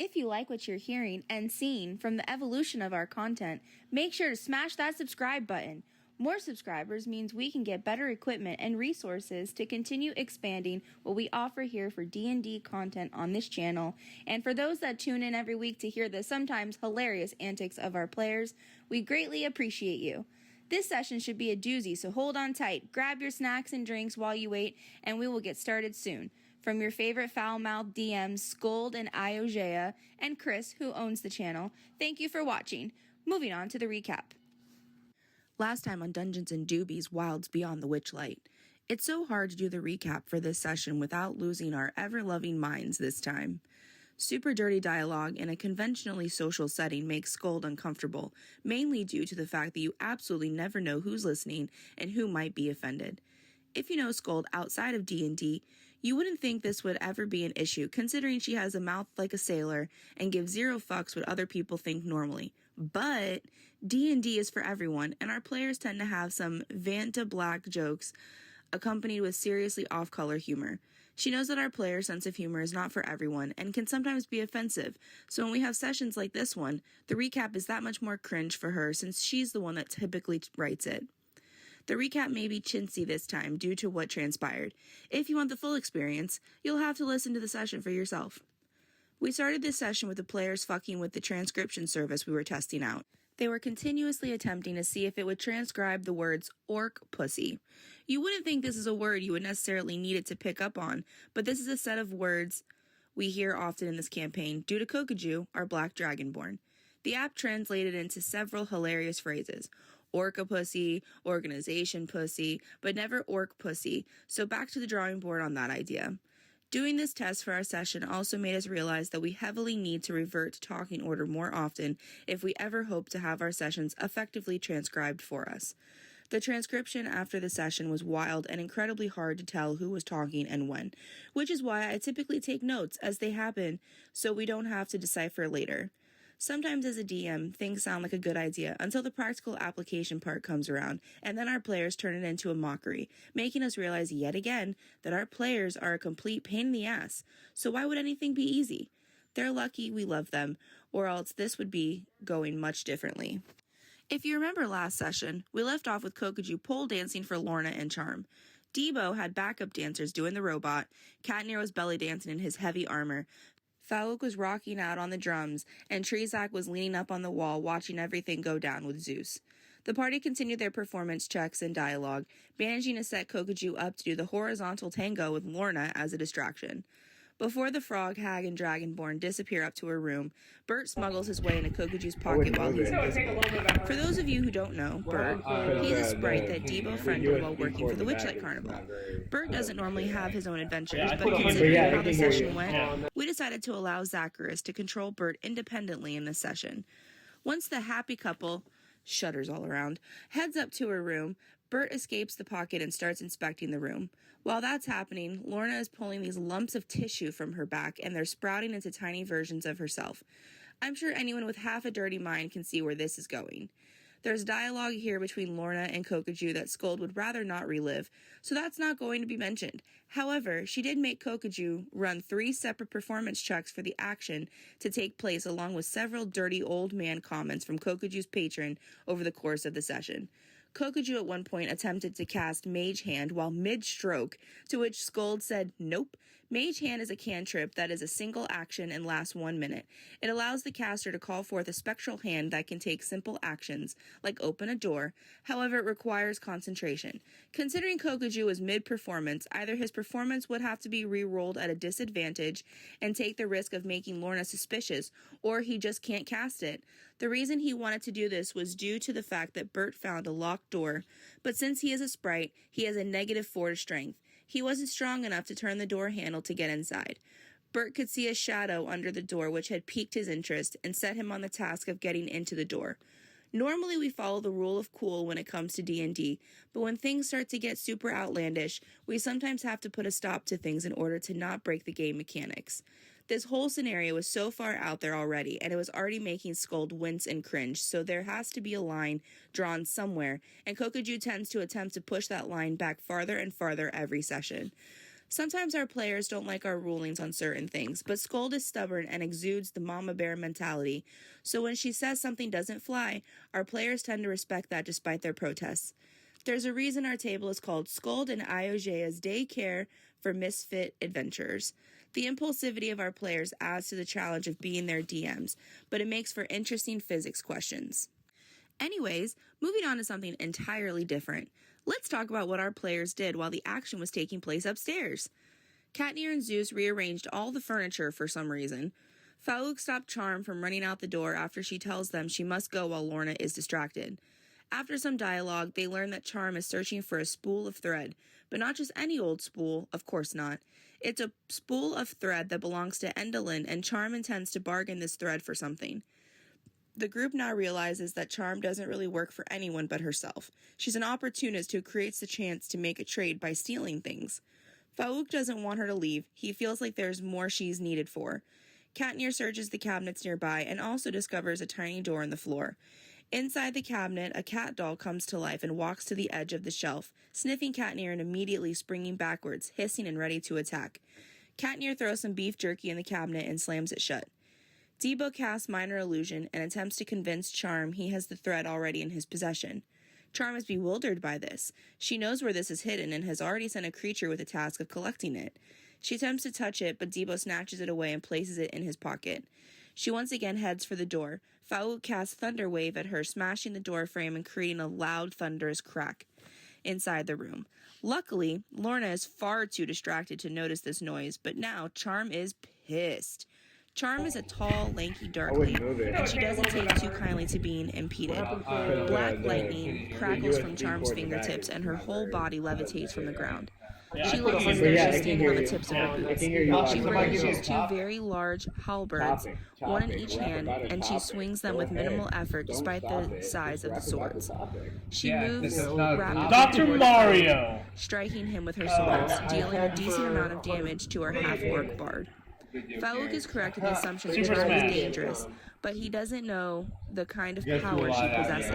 If you like what you're hearing and seeing from the evolution of our content, make sure to smash that subscribe button. More subscribers means we can get better equipment and resources to continue expanding what we offer here for D&D content on this channel. And for those that tune in every week to hear the sometimes hilarious antics of our players, we greatly appreciate you. This session should be a doozy, so hold on tight, grab your snacks and drinks while you wait, and we will get started soon. From your favorite foul-mouthed DMs, Scold and Iogea, and Chris, who owns the channel, thank you for watching. Moving on to the recap. Last time on Dungeons & Doobies Wilds Beyond the Witchlight. It's so hard to do the recap for this session without losing our ever-loving minds this time. Super dirty dialogue in a conventionally social setting makes Scold uncomfortable, mainly due to the fact that you absolutely never know who's listening and who might be offended. If you know Scold outside of D&D, you wouldn't think this would ever be an issue, considering she has a mouth like a sailor and gives zero fucks what other people think normally. But D&D is for everyone, and our players tend to have some Vanta Black jokes accompanied with seriously off-color humor. She knows that our players' sense of humor is not for everyone and can sometimes be offensive, so when we have sessions like this one, the recap is that much more cringe for her since she's the one that typically writes it. The recap may be chintzy this time due to what transpired. If you want the full experience, you'll have to listen to the session for yourself. We started this session with the players fucking with the transcription service we were testing out. They were continuously attempting to see if it would transcribe the words orc pussy. You wouldn't think this is a word you would necessarily need it to pick up on, but this is a set of words we hear often in this campaign due to Kokoju, our black dragonborn. The app translated into several hilarious phrases. Orca pussy, organization pussy, but never orc pussy, so back to the drawing board on that idea. Doing this test for our session also made us realize that we heavily need to revert to talking order more often if we ever hope to have our sessions effectively transcribed for us. The transcription after the session was wild and incredibly hard to tell who was talking and when, which is why I typically take notes as they happen so we don't have to decipher later. Sometimes as a DM, things sound like a good idea until the practical application part comes around, and then our players turn it into a mockery, making us realize yet again that our players are a complete pain in the ass, so why would anything be easy? They're lucky we love them, or else this would be going much differently. If you remember last session, we left off with Kokoju pole dancing for Lorna and Charm. Debo had backup dancers doing the robot, Katnir was belly dancing in his heavy armor, Fauk was rocking out on the drums, and Trizak was leaning up on the wall watching everything go down with Zeus. The party continued their performance checks and dialogue, managing to set Kokoju up to do the horizontal tango with Lorna as a distraction. Before the frog, hag, and dragonborn disappear up to her room, Bert smuggles his way into Kokoju's pocket while he's invisible. For those of you who don't know, Bert, he's a sprite that Debo friended while working for the Witchlight Carnival. Bert doesn't normally have his own adventures, but considering how the session went, we decided to allow Zacharias to control Bert independently in this session. Once the happy couple, shudders all around, heads up to her room, Bert escapes the pocket and starts inspecting the room. While that's happening, Lorna is pulling these lumps of tissue from her back, and they're sprouting into tiny versions of herself. I'm sure anyone with half a dirty mind can see where this is going. There's dialogue here between Lorna and Kokoju that Scold would rather not relive, so that's not going to be mentioned. However, she did make Kokoju run 3 separate performance checks for the action to take place, along with several dirty old man comments from Kokoju's patron over the course of the session. Kokoju at one point attempted to cast Mage Hand while mid-stroke, to which Scold said, nope. Mage Hand is a cantrip that is a single action and lasts 1 minute. It allows the caster to call forth a spectral hand that can take simple actions, like open a door. However, it requires concentration. Considering Kokoju is mid-performance, either his performance would have to be re-rolled at a disadvantage and take the risk of making Lorna suspicious, or he just can't cast it. The reason he wanted to do this was due to the fact that Bert found a locked door, but since he is a sprite, he has a -4 to strength. He wasn't strong enough to turn the door handle to get inside. Bert could see a shadow under the door which had piqued his interest and set him on the task of getting into the door. Normally we follow the rule of cool when it comes to D&D, but when things start to get super outlandish, we sometimes have to put a stop to things in order to not break the game mechanics. This whole scenario was so far out there already, and it was already making Scold wince and cringe, so there has to be a line drawn somewhere, and Kokoju tends to attempt to push that line back farther and farther every session. Sometimes our players don't like our rulings on certain things, but Scold is stubborn and exudes the mama bear mentality, so when she says something doesn't fly, our players tend to respect that despite their protests. There's a reason our table is called Scold and Iogea's Daycare for Misfit Adventurers. The impulsivity of our players adds to the challenge of being their DMs, but it makes for interesting physics questions. Anyways, moving on to something entirely different. Let's talk about what our players did while the action was taking place upstairs. Katnir and Zeus rearranged all the furniture for some reason. Faouk stopped Charm from running out the door after she tells them she must go while Lorna is distracted. After some dialogue, they learn that Charm is searching for a spool of thread, but not just any old spool, of course not. It's a spool of thread that belongs to Endalyn, and Charm intends to bargain this thread for something. The group now realizes that Charm doesn't really work for anyone but herself. She's an opportunist who creates the chance to make a trade by stealing things. Faouk doesn't want her to leave. He feels like there's more she's needed for. Katnir searches the cabinets nearby and also discovers a tiny door in the floor. Inside the cabinet, a cat doll comes to life and walks to the edge of the shelf, sniffing Katnir and immediately springing backwards, hissing and ready to attack. Katnir throws some beef jerky in the cabinet and slams it shut. Debo casts Minor Illusion and attempts to convince Charm he has the thread already in his possession. Charm is bewildered by this. She knows where this is hidden and has already sent a creature with the task of collecting it. She attempts to touch it, but Debo snatches it away and places it in his pocket. She once again heads for the door. Faouk casts Thunder Wave at her, smashing the door frame and creating a loud, thunderous crack inside the room. Luckily, Lorna is far too distracted to notice this noise, but now Charm is pissed. Charm is a tall, lanky darkling, and she doesn't take too kindly to being impeded. Black lightning crackles from Charm's fingertips, and her whole body levitates from the ground. She looks as though she's standing on the tips of her boots. She brandishes two very large halberds, one in each hand, and she swings them with minimal effort despite the size of the swords. She moves rapidly Dr. toward Mario! Faouk, striking him with her swords, dealing a decent amount of damage to her half-orc bard. Faouk is correct in the assumption that Charm is dangerous, but he doesn't know the kind of power she possesses.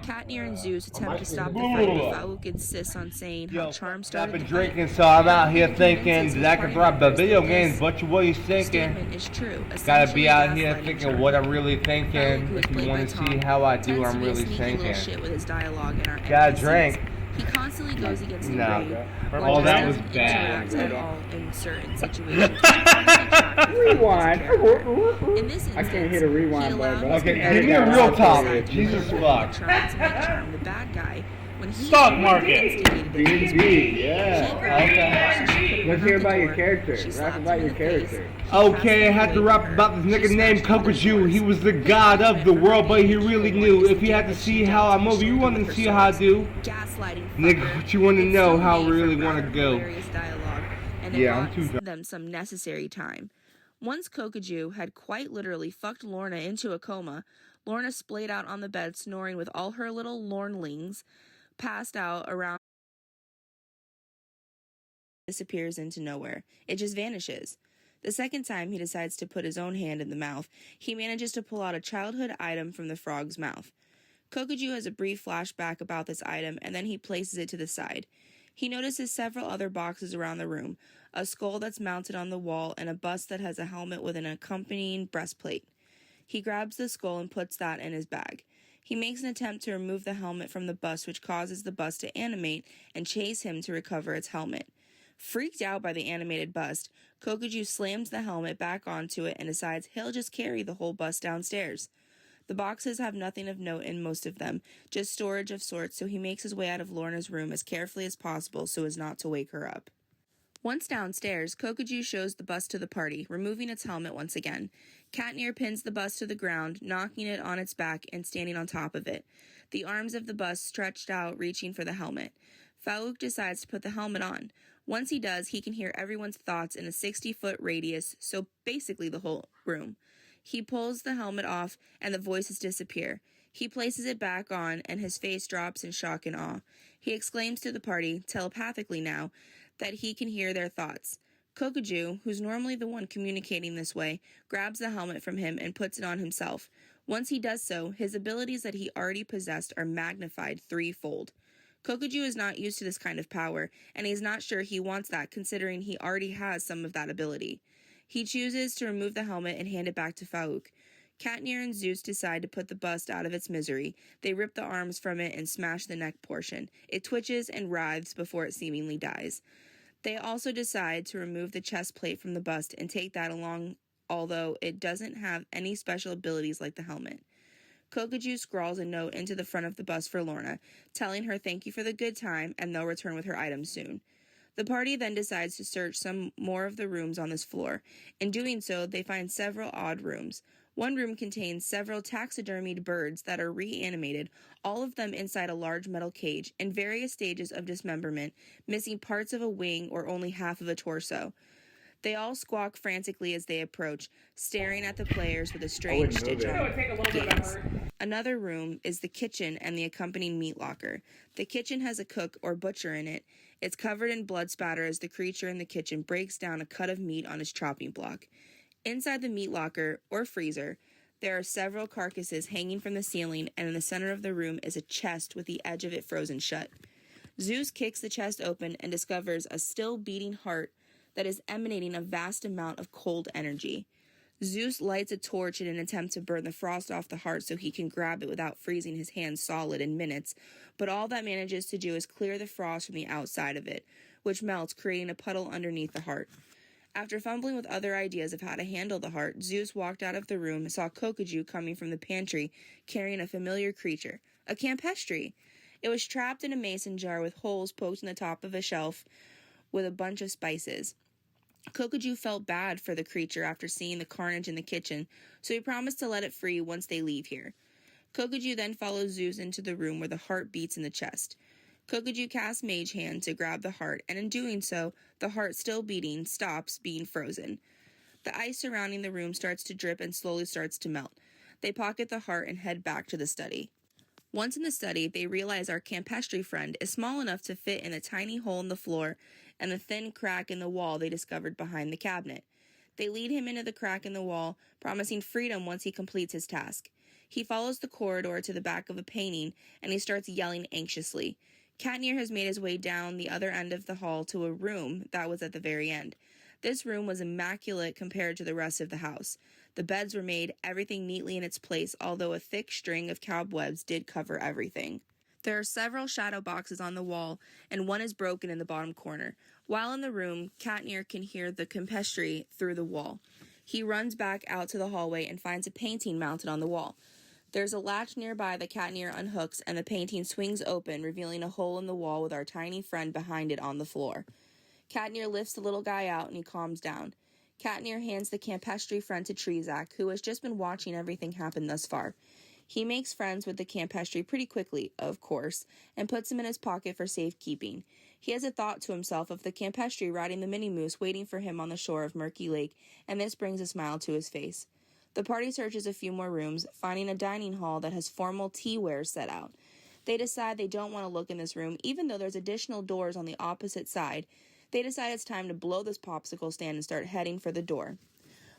Katnir and Zeus attempt to stop the fight, but Faouk insists on saying how Charm started I've been the fight. drinking, so I'm out here thinking that I can drop the video games, but what are you thinking? Statement is true. Gotta be out here Gaslighting thinking Charm. what I'm really thinking. Faouk, who is If you played want by to Tom, see how I do, tends I'm to be a really sneaky little thinking. shit with his dialogue in our Gotta NPCs. drink. He constantly goes against the No. grain, Oh, or that just was doesn't bad. interact at all in certain situations. which detracts from Rewind. his character. In this I instance, can't hit a rewind he button, allowed but I his can Okay, edit give me a that real out. topic. Jesus fuck. Trying to make Charm the bad guy when he Stock market. instigated the D&D, He yeah. grabbed her, so she couldn't Let's run hear out the about your door. character. She Rap slapped about him in your the face. character. He Okay, I passed had to away rap from about her. this nigga She named smashed him with Kokuju. He was the god of the world, but he really knew. If you had to see how I move, you want to see how I do? Gaslighting Nigga, fucker. what you want to It's know? so How I made for really want to rather go? hilarious dialogue, and it Yeah, I'm bought too drunk. them some necessary time. Once Kokuju had quite literally fucked Lorna into a coma, Lorna splayed out on the bed snoring with all her little Lornlings passed out around. Disappears into nowhere. It just vanishes. The second time he decides to put his own hand in the mouth, he manages to pull out a childhood item from the frog's mouth. Kokuju has a brief flashback about this item, and then he places it to the side. He notices several other boxes around the room, a skull that's mounted on the wall, and a bust that has a helmet with an accompanying breastplate. He grabs the skull and puts that in his bag. He makes an attempt to remove the helmet from the bust, which causes the bust to animate and chase him to recover its helmet. Freaked out by the animated bust, Kokuju slams the helmet back onto it and decides he'll just carry the whole bust downstairs. The boxes have nothing of note in most of them, just storage of sorts, so he makes his way out of Lorna's room as carefully as possible so as not to wake her up. Once downstairs, Kokuju shows the bust to the party, removing its helmet once again. Katnir pins the bust to the ground, knocking it on its back and standing on top of it. The arms of the bust stretched out, reaching for the helmet. Faouk decides to put the helmet on. Once he does, he can hear everyone's thoughts in a 60-foot radius, so basically the whole room. He pulls the helmet off, and the voices disappear. He places it back on, and his face drops in shock and awe. He exclaims to the party, telepathically now, that he can hear their thoughts. Kokuju, who's normally the one communicating this way, grabs the helmet from him and puts it on himself. Once he does so, his abilities that he already possessed are magnified threefold. Kokuju is not used to this kind of power, and he's not sure he wants that considering he already has some of that ability. He chooses to remove the helmet and hand it back to Fauk. Katnir and Zeus decide to put the bust out of its misery. They rip the arms from it and smash the neck portion. It twitches and writhes before it seemingly dies. They also decide to remove the chest plate from the bust and take that along, although it doesn't have any special abilities like the helmet. Kokuju scrawls a note into the front of the bust for Lorna, telling her thank you for the good time and they'll return with her items soon. The party then decides to search some more of the rooms on this floor. In doing so, they find several odd rooms. One room contains several taxidermied birds that are reanimated, all of them inside a large metal cage, in various stages of dismemberment, missing parts of a wing or only half of a torso. They all squawk frantically as they approach, staring at the players with a strange stitch-on gaze. Another room is the kitchen and the accompanying meat locker. The kitchen has a cook or butcher in it. It's covered in blood spatter as the creature in the kitchen breaks down a cut of meat on his chopping block. Inside the meat locker, or freezer, there are several carcasses hanging from the ceiling, and in the center of the room is a chest with the edge of it frozen shut. Zeus kicks the chest open and discovers a still beating heart that is emanating a vast amount of cold energy. Zeus lights a torch in an attempt to burn the frost off the heart so he can grab it without freezing his hands solid in minutes, but all that manages to do is clear the frost from the outside of it, which melts, creating a puddle underneath the heart. After fumbling with other ideas of how to handle the heart, Zeus walked out of the room and saw Kokuju coming from the pantry carrying a familiar creature, a campestry. It was trapped in a mason jar with holes poked in the top of a shelf with a bunch of spices. Kokuju felt bad for the creature after seeing the carnage in the kitchen, so he promised to let it free once they leave here. Kokuju then follows Zeus into the room where the heart beats in the chest. Kokuju casts Mage Hand to grab the heart, and in doing so, the heart still beating stops being frozen. The ice surrounding the room starts to drip and slowly starts to melt. They pocket the heart and head back to the study. Once in the study, they realize our campestry friend is small enough to fit in the tiny hole in the floor and the thin crack in the wall they discovered behind the cabinet. They lead him into the crack in the wall, promising freedom once he completes his task. He follows the corridor to the back of a painting, and he starts yelling anxiously. Katnir has made his way down the other end of the hall to a room that was at the very end. This room was immaculate compared to the rest of the house. The beds were made, everything neatly in its place, although a thick string of cobwebs did cover everything. There are several shadow boxes on the wall, and one is broken in the bottom corner. While in the room, Katnir can hear the campestry through the wall. He runs back out to the hallway and finds a painting mounted on the wall. There's a latch nearby that Katnir unhooks, and the painting swings open, revealing a hole in the wall with our tiny friend behind it on the floor. Katnir lifts the little guy out, and he calms down. Katnir hands the campestry friend to Trezak, who has just been watching everything happen thus far. He makes friends with the campestry pretty quickly, of course, and puts him in his pocket for safekeeping. He has a thought to himself of the campestry riding the mini-moose waiting for him on the shore of Murky Lake, and this brings a smile to his face. The party searches a few more rooms, finding a dining hall that has formal teaware set out. They decide they don't want to look in this room, even though there's additional doors on the opposite side. They decide it's time to blow this popsicle stand and start heading for the door.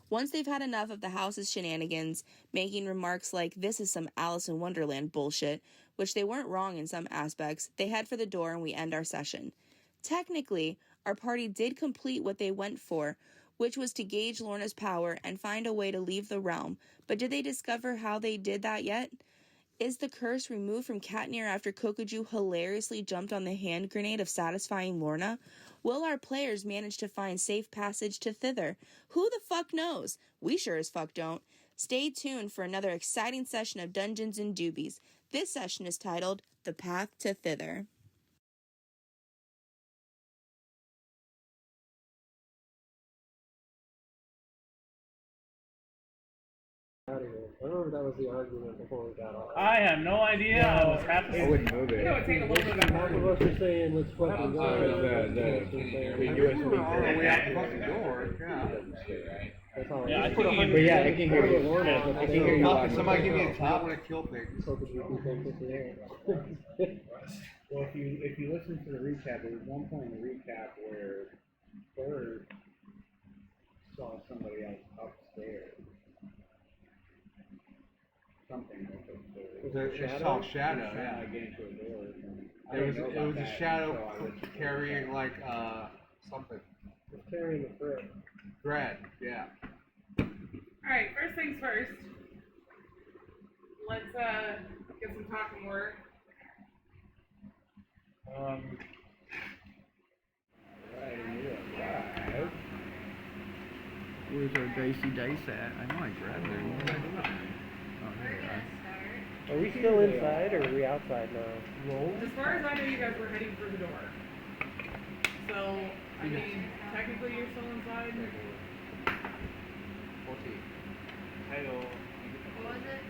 Once they've had enough of the house's shenanigans, making remarks like, "This is some Alice in Wonderland bullshit," which they weren't wrong in some aspects, they head for the door and we end our session. Technically, our party did complete what they went for, which was to gauge Lorna's power and find a way to leave the realm, but did they discover how they did that yet? Is the curse removed from Katnir after Kokuju hilariously jumped on the hand grenade of satisfying Lorna? Will our players manage to find safe passage to Thither? Who the fuck knows? We sure as fuck don't. Stay tuned for another exciting session of Dungeons and Doobies. This session is titled The Path to Thither. I remember that was the argument before we got off. I have no idea Well, what's happening. I wouldn't move it. It would take a little bit of Half of us are saying let's fucking go. The We were all the way out the USB. fucking door. Yeah. That's all. Yeah, I Just put think 100 But yeah, I can hear you. Lorna, Yeah, but I can hear you. Fuck, somebody give me a top. I want to kill things. So could you do something there? Well, if you listen to the recap, there was one point in the recap where Bird saw somebody else upstairs. something with it. It was a saw shadow, yeah. Against a door or something. I It didn't was know it about was a that shadow until I listened to the carrying recap. like something. It's carrying the thread. Thread, yeah. Alright, first things first. Let's get some talking work. Right, and you're alive. Where's our dicey dice at? I know I grabbed it. Oh, here they are. Are we still inside or are we outside now? As far as I know, you guys were heading through the door. So, I mean, technically you're still inside. 14. What was it?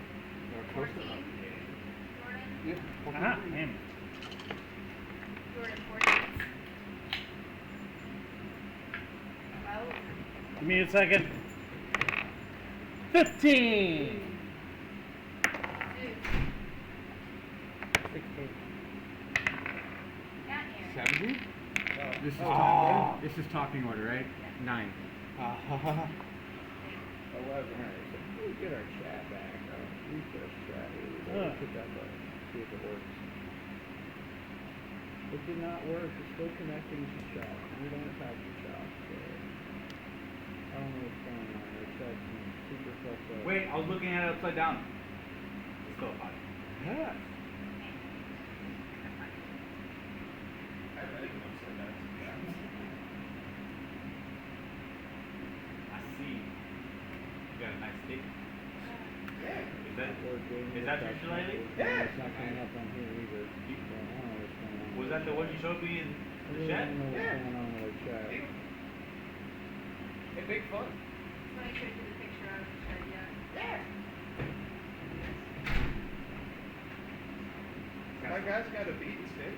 14? Jordan? Yeah. Ah, damn. Jordan, 14. About Give me a second. 15! 2. 16. Down here. 17? This is talking order, right? 9. 11. Alright, so we get our chat back. Refresh chat. Put that button. See if it works. It did not work. It's still connecting to chat. We don't have the chat. So I don't know what's going on. Our chat's super fucked up. Wait, I was looking at it upside down. It's still fine. Yeah. I see. You got a nice steak. Is that your shillelagh? Yeah. It's not coming up on here either. So I don't know what's going on. Was that the one you showed me in the I shed? don't know what's going on with our chat. Hey, big fun. Just make sure to do the picture of the shirt, yeah. My guy's got a beat stick.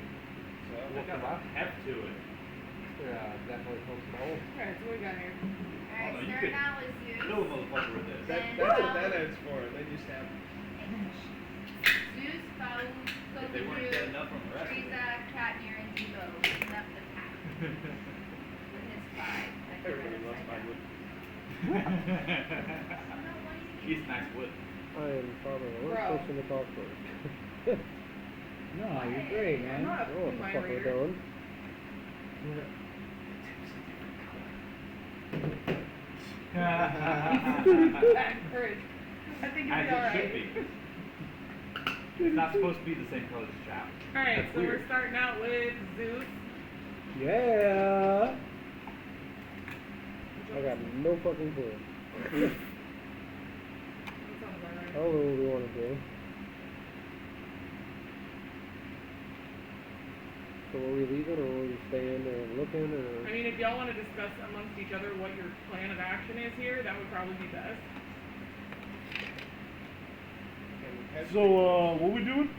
So What got a heft to it? Yeah, definitely close to home. Alright, so what we got here? Alright, Oh, you starting could out with Zeus. kill a motherfucker with this. Then, that's what that is for. They just have. Zeus, Baum, If they weren't dead Kokoru, enough from the rest of it. Frieza, Katnir, and Debo left the pack with his 5. that he Everybody read loves my upside wood. down. He's nice wood. I am probably the worst Bro. person to talk to. No, you're great, man. I'm not I know what the my fuck we're reader. doing. Courage. I think As it'll be it should alright. be. It's not supposed to be the same color as Chap. Alright, That's so weird. we're starting out with Zeus. Yeah. I got no fucking clue. That sounds about right. I don't know what we want to do. So are we leaving or are we staying and looking or? I mean, if y'all want to discuss amongst each other what your plan of action is here, that would probably be best. So, what we doing?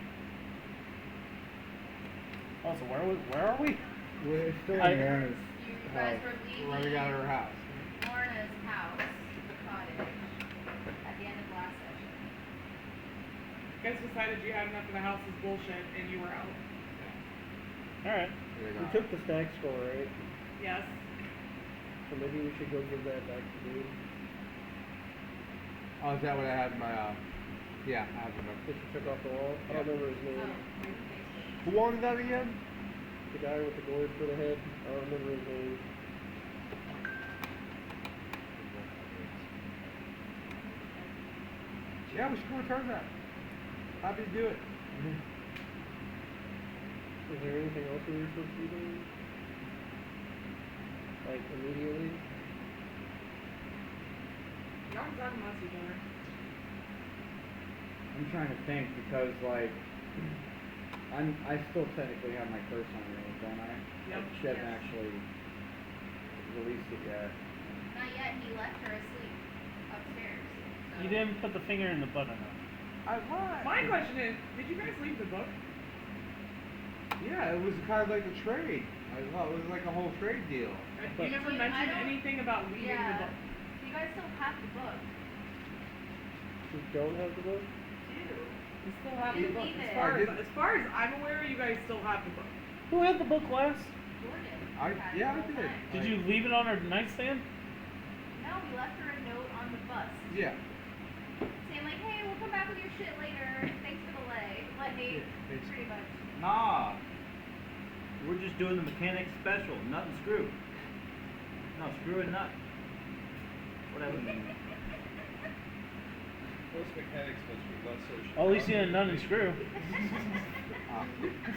Oh, so where are we? We're still I- in Lorna's You guys house. were We're running out of her house. Lorna's house, the cottage, at the end of last session. You guys decided you had enough of the house's bullshit and you were out. Alright. We took the stack score, right? Yes. So maybe we should go give that back to Dude. Oh, is that what I have in my, yeah, I have it. That you took off the wall? I don't remember his name. Who wanted that again? The guy with the gourd for the head. I don't remember his name. Yeah, we should go return that. Happy to do it. Is there anything else we were supposed to be doing? Like immediately? Y'all can talk amongst each other. I'm trying to think because like I still technically have my curse on me, don't I? Yep. She hasn't Yes. actually released it yet. Not yet, he left her asleep upstairs. So. You didn't put the finger in the butt enough. I lied. My question is, did you guys leave the book? Yeah, it was kind of like a trade. I thought it was like a whole trade deal. You never I mentioned don't- anything about leaving the Yeah. book. You guys still have the book. We don't have the book? You still have You the book. leave As it. far I as, did- as far as I'm aware, you guys still have the book. Who had the book last? Jordan. I- had yeah, the I whole did. time. Did you leave it on her nightstand? No, we left her a note on the bus Yeah. saying like, hey, we'll come come back with your shit later. Thanks for the lay. Like, pretty much. Nah. We're just doing the mechanic special, nut and screw. No, screw and nut. Whatever. Most mechanics supposed to be less social. Oh, at least you didn't nut and screw.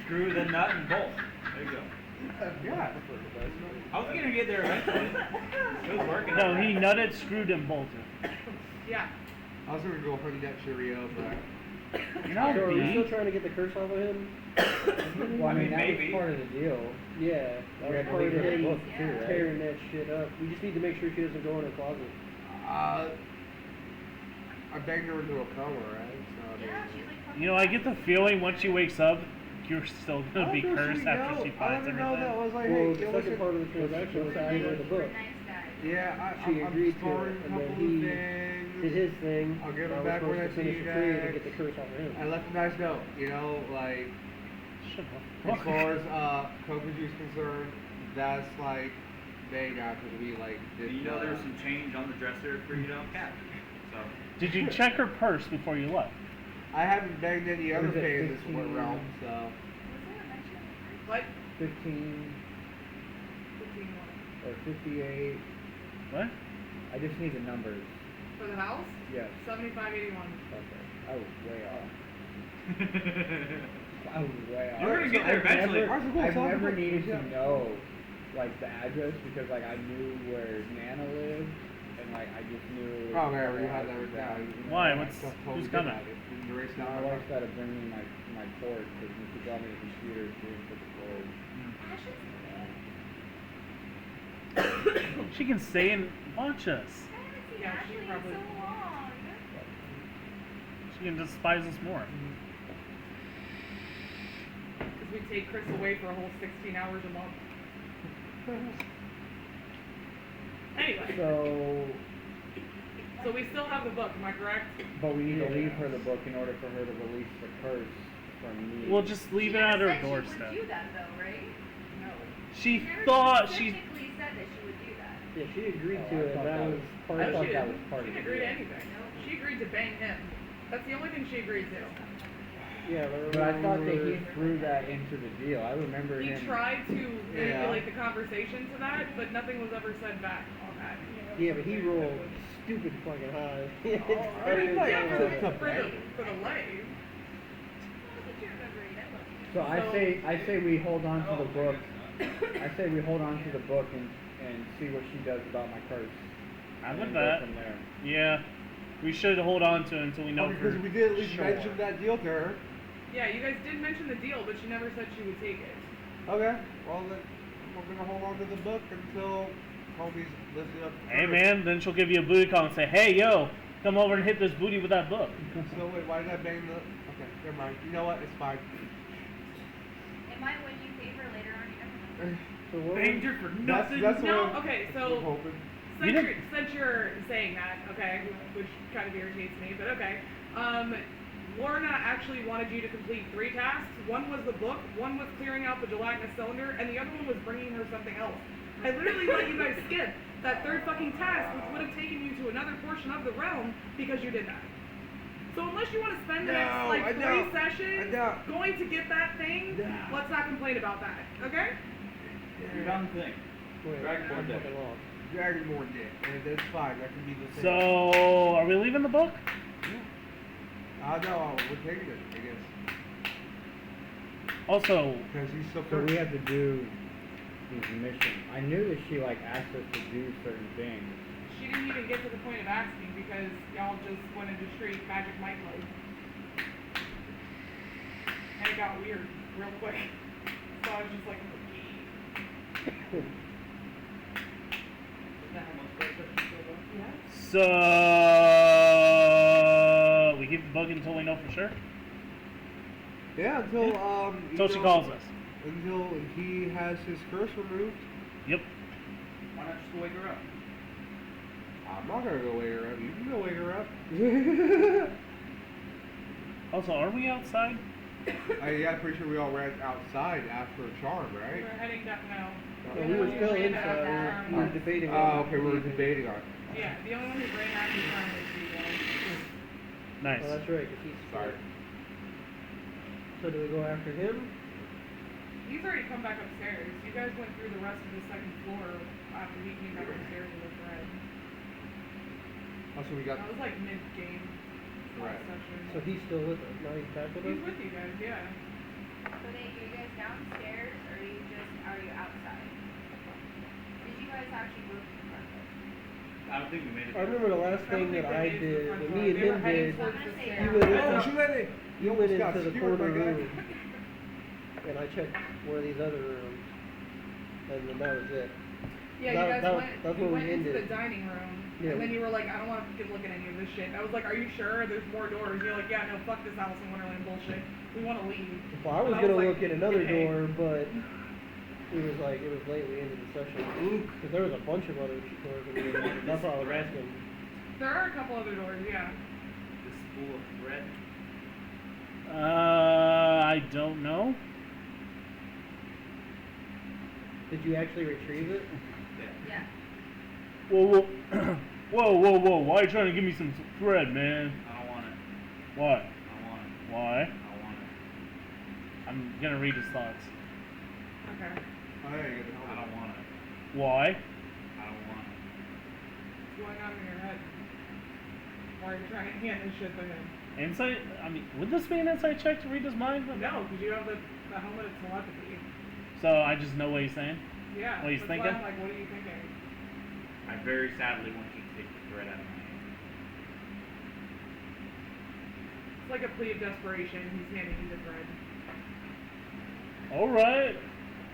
Screw, then nut, and bolt. There you go. Yeah. I was gonna get there eventually. It was working. No, he nutted, screwed, and bolted. Yeah. I was gonna go honey nut Cheerio, but No, So are we B. still trying to get the curse off of him? Well, I mean, that Maybe. was part of the deal. Yeah, that We was had to part of leave her the him book too, right? tearing that shit up. We just need to make sure she doesn't go in her closet. I begged her into a coma, right? So, Yeah, she's like, You know, I get the feeling once she wakes up, you're still gonna be How does cursed she after know? she I finds don't know that everything. was like, Well, hey, the listen, second part of the transaction was to give her the book. nice guy. yeah, She I'm agreed to scoring it, a and couple then of he things. did his thing. I'll give Now it we're back when supposed I to see finish you the trade and guys. get the curse off of him. I left a nice note, you know, like, Shut as up. far as Coca Juice concerned, that's like, they got to be like, this, You know, there's some change on the dresser for you to uncap. So. Did you check her purse before you left? I haven't begged any other Was it fans this 15? realm, so. What? 15 15 what? or 58. What? I just need the numbers. For the house? Yes. 7581. Okay. I was way off. I was way off. You're gonna get there eventually. I've never needed to know, like, the address because, like, I knew where Nana lived, and, like, I just knew. Oh, man, you had that written down. Why? What's- Stuff who's totally coming? good at it. Didn't erase My down wife's got to bring me my cord because when she got me the computer, she didn't put the cord. She can stay and watch us. Yeah, she probably. She can despise us more. Because we take Chris away for a whole 16 hours a month. Anyway, so we still have the book, am I correct? But we need to leave her the book in order for her to release the curse from me. We'll just leave it at her She doorstep. would do that though, right? No. She Never thought she. specifically said that she would do that. Yeah, she agreed Oh, to I it, thought and that that was was- part I of No, thought she that didn't. was part She of didn't the agree to deal. anything. She agreed to bang him. That's the only thing she agreed to. Yeah, But I thought that he threw that into the deal. I remember He him. tried to Yeah. manipulate the conversation to that, but nothing was ever said back on that. Yeah, but he rolled stupid fucking high. Yeah, for It's a the lay. So I say we hold on to the book. I say we hold on to the book and see what she does about my curse. I'm and with then go that. from there. Yeah, we should hold on to it until we know for because we did at least sure. mention that deal to her. Yeah, you guys did mention the deal, but she never said she would take it. Okay, well then, we're gonna hold on to the book until Kobe's lifted up. the Hey curse. man, then she'll give you a booty call and say, "Hey yo, come over and hit this booty with that book." So wait, why did I bang the? Okay, never mind. You know what? It's fine. It might win you favor later on. You never know. So what Banged her for nothing. That's No, what okay, I'm so hoping. You since you're saying that, okay, which kind of irritates me, but okay. Lorna actually wanted you to complete 3 tasks. One was the book, one was clearing out the gelatinous cylinder, and the other one was bringing her something else. I literally let you guys skip that 3rd fucking task, which would have taken you to another portion of the realm because you did that. So unless you want to spend the next No, like I 3 don't. sessions I don't. going to get that thing, No. let's not complain about that, okay? You're done thing. Wait, Dragon Ball I'm Day. fucking lost. Dragonborn did, and that's fine. That can be the same. So, are we leaving the book? No, we're taking it, I guess, Also, because he's so. So we have to do these missions. I knew that she like asked us to do certain things. She didn't even get to the point of asking because y'all just went into straight magic mic mode. And it got weird real quick. So I was just like, okay. so we keep the book until we know for sure. Yeah, until Until she calls us. Until he has his curse removed. Yep. Why not just wake her up? I'm not gonna go wake her up. You can go wake her up. Also, are we outside? Yeah, I'm pretty sure we all ran outside after a charm, We're right? heading down now. No, we were still inside. We were debating. Oh, okay, we were debating on it. Yeah, the only one who ran out of the time was you guys. Nice. Oh, that's right, 'cause he's Sorry. So do we go after him? He's already come back upstairs. You guys went through the rest of the second floor after he came back upstairs with the thread. Also, we got That was like mid-game Right. session. So he's still with us. Now he's back with He's us? with you guys, yeah. So Nate, are you guys downstairs or are you outside? Did you guys actually go to the front door? I don't think we made it. I remember the last I thing don't think that I they made it to did, the front when door. me and They were him heading did, towards I'm the gonna say he stairs. went Oh, into, shoot it! he went got into the skewered, corner my guy. room. And I checked one of these other rooms. And then that was it. Yeah, you That- guys that- went, that's you where we went into the ended. dining room, Yeah. and then you were like, I don't want to fucking look at any of this shit. And I was like, are you sure? There's more doors. And you're like, yeah, no, fuck this Alice in Wonderland bullshit. We want to leave. Well, I was And gonna like, look at another okay. door, but it was like, it was late, we ended the session. Cause there was a bunch of other doors that we didn't, that's why I was asking. There are a couple other doors, yeah. This spool of thread. I don't know. Did you actually retrieve it? Yeah. Whoa, whoa. Why are you trying to give me some thread, man? I don't want it. Why? I don't want it. Why? I don't want it. I'm gonna read his thoughts. Okay. Oh, yeah, you got the I helmet. don't want it. Why? I don't want it. What's going on in your head? Why are you trying to hand this shit to him? Insight? I mean, would this be an insight check to read his mind? No, because you have the helmet of telepathy. So I just know what he's saying? Yeah. What he's that's thinking? why I'm like, what are you thinking? I very sadly want you to take the thread out of my hand. It's like a plea of desperation. He's handing you the thread. Alright.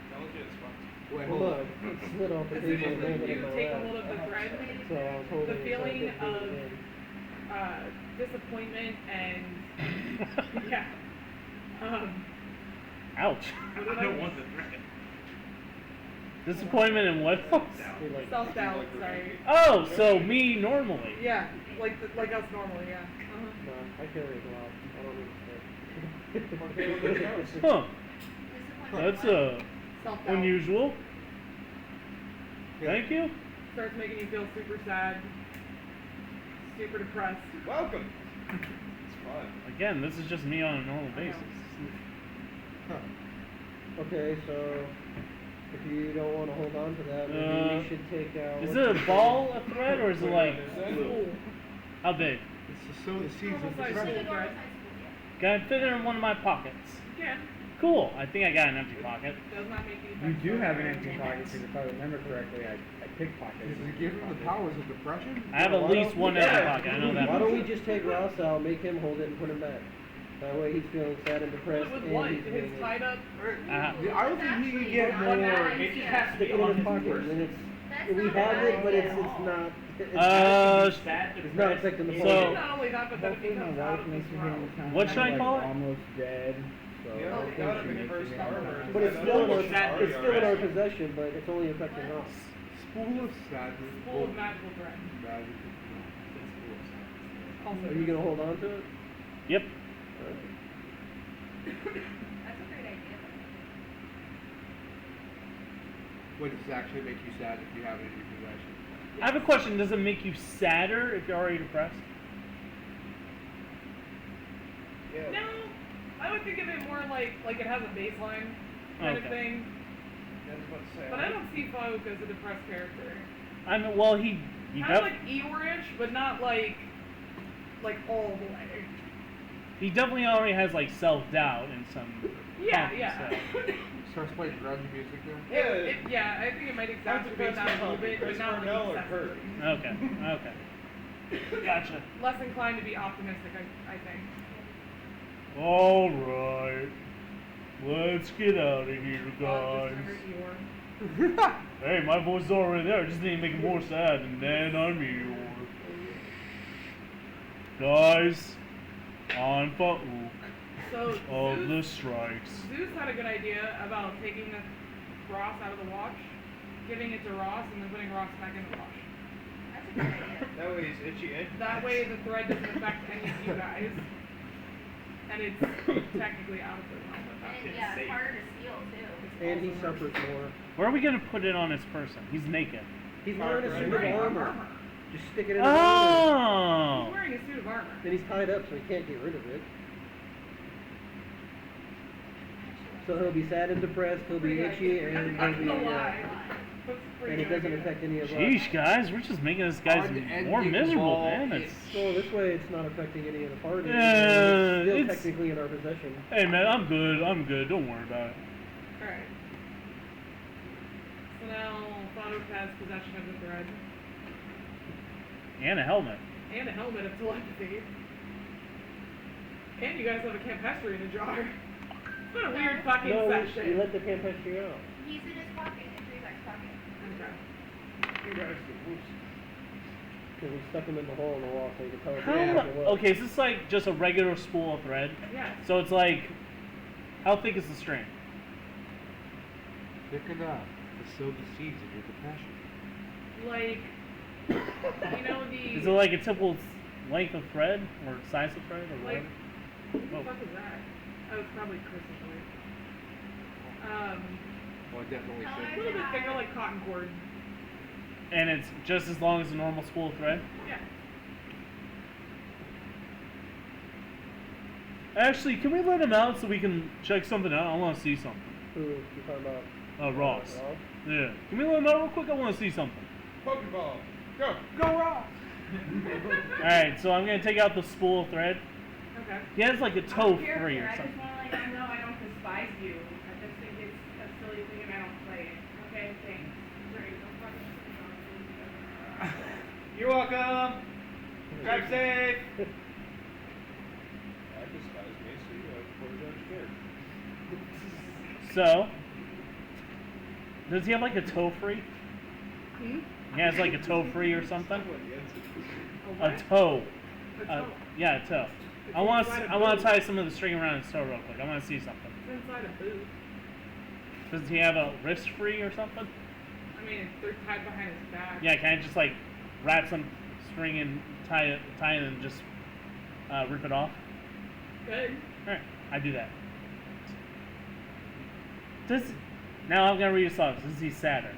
Intelligence funds. Wait, Well, hold look, on. it slid off the As soon table as and landed in you my take a lap. hold of the thread, So I was holding the it so I feeling couldn't pull of it in. disappointment and yeah. Ouch. What did I don't want the thread. Disappointment in what else? You're like, Self-doubt, sorry. Oh, so me normally. Yeah, like us normally, yeah. no, I carry it a lot. I don't need to say. Huh. Disappointment That's what? Self-doubt. unusual. Thank you. Starts making you feel super sad, super depressed. Welcome. It's fun. Again, this is just me on a normal basis. Okay, so if you don't want to hold on to that, maybe we should take out. Is what it you a ball of thread or is it like Cool. how big? It's to sow the seeds of the Normal size thread. spool thread. Can I fit it in one of my pockets? Yeah. Cool. I think I got an empty pocket. Does not make you. You do have an effective. empty pocket, because if I remember correctly, I pickpocketed. Does it give him the powers of depression? I have at Why least don't- one empty pocket. I know that. Why don't we much. just take Ross out, make him hold it, and put him back? That way he's feeling sad and Fill depressed, it with and what? he's His getting tied up. Uh-huh. I don't think he can get more. It just has to Stick be it in on his his pocket, person. and it's That's we not have a it, bad but idea it's at all. not. It's Sad, it's not depressed. affecting the So- pocket. Not only that, but then if he Hopefully my comes out wife of makes this me room. sound What should I like call it? almost dead. So Yeah, hopefully got it she in the makes first me hour. sound But it's like- still in Spool our, of sadness, it's still in our right? possession, but it's only affecting us. Spool of sadness. Full of magical thread. Magic. Also, Are you gonna hold on to it? Yep. That's a great idea. What does it actually make you sad if you have it in your possession? I have a question. Does it make you sadder if you're already depressed? Yeah. No, I would think of it more like it has a baseline kind of Okay. thing. I was about to say. But I don't see Folk as a depressed character. I mean, well, he Kind of like Eeyore-ish, but not like all the way. he definitely already has like self-doubt and some. Yeah, confidence, yeah. so. Starts playing grunge music there. Yeah, I think it might exacerbate that a little bit, but not like excessively. Okay. Okay. Gotcha. Less inclined to be optimistic, I think. All right. Let's get out of here, Just guys. under Eeyore. Hey, my voice is already there. Just need to make it more sad, and then I'm here. Guys, on Fauk So of the Zeus, strikes. Zeus had a good idea about taking the Ross out of the watch, giving it to Ross, and then putting Ross back in the watch. That's a good idea. That way he's itchy and That way the thread doesn't affect any of you guys. And it's technically out of the realm. And yeah, it's harder to steal too. And he suffers more. Where are we gonna put it on his person? He's naked. He's wearing a suit of armor. Just stick it in the holder. He's Oh! wearing a suit of armor. Then he's tied up, so he can't get rid of it. So he'll be sad and depressed, he'll be itchy, and I'm he'll not be, gonna lie. That's and pretty it doesn't good. affect any of us. Sheesh, guys, we're just making this guy's more Unending miserable, ball man. itch. So this way it's not affecting any of the parties. Yeah, it's still it's- technically in our possession. Hey, man, I'm good. Don't worry about it. Alright. So now Father has possession of the thread. And a helmet. And a helmet of telepathy. And you guys have a campestry in a jar. It's been a weird fucking No, session. we let the campestry out. He's in his pocket, in Treeback's pocket. Okay. You guys are loose. Because we stuck him in the hole in the wall so you could tell us How exactly what. okay, is this like just a regular spool of thread? Yes. So it's like, how thick is the string? Thick enough to sow the seeds of your depression. Like, you know Is the... it like a typical length of thread or size of thread or Like, whatever? what the fuck is that? Oh, it's probably Chris's voice. Well, I definitely How A should. little bit thicker, like cotton cord. And it's just as long as a normal spool of thread? Yeah. Actually, can we let him out so we can check something out? I want to see something. Who you talking about? Ross. Ross? Yeah. Can we let him out real quick? I want to see something. Pokeball. Go. Go Ross. Alright, so I'm going to take out the spool of thread. Okay. He has like a I toe don't care, free or I just something. wanna let you know I don't despise you. I just think it's a silly thing and I don't play it. Okay, thanks. Sorry, don't fucking You're welcome. Drive safe. I despise Macy. So, does he have like a toe free? Hmm? He has like a toe free or something? A A what? toe. A toe. Yeah, a toe. It's I want inside a to boot. tie some of the string around his toe real quick. I want to see something. It's inside a boot. Does he have a wrist free or something? I mean, they're tied behind his back. Yeah, can I just like wrap some string and tie it and just rip it off? Good. All right, I do that. Now I'm gonna read his songs. Is he sadder?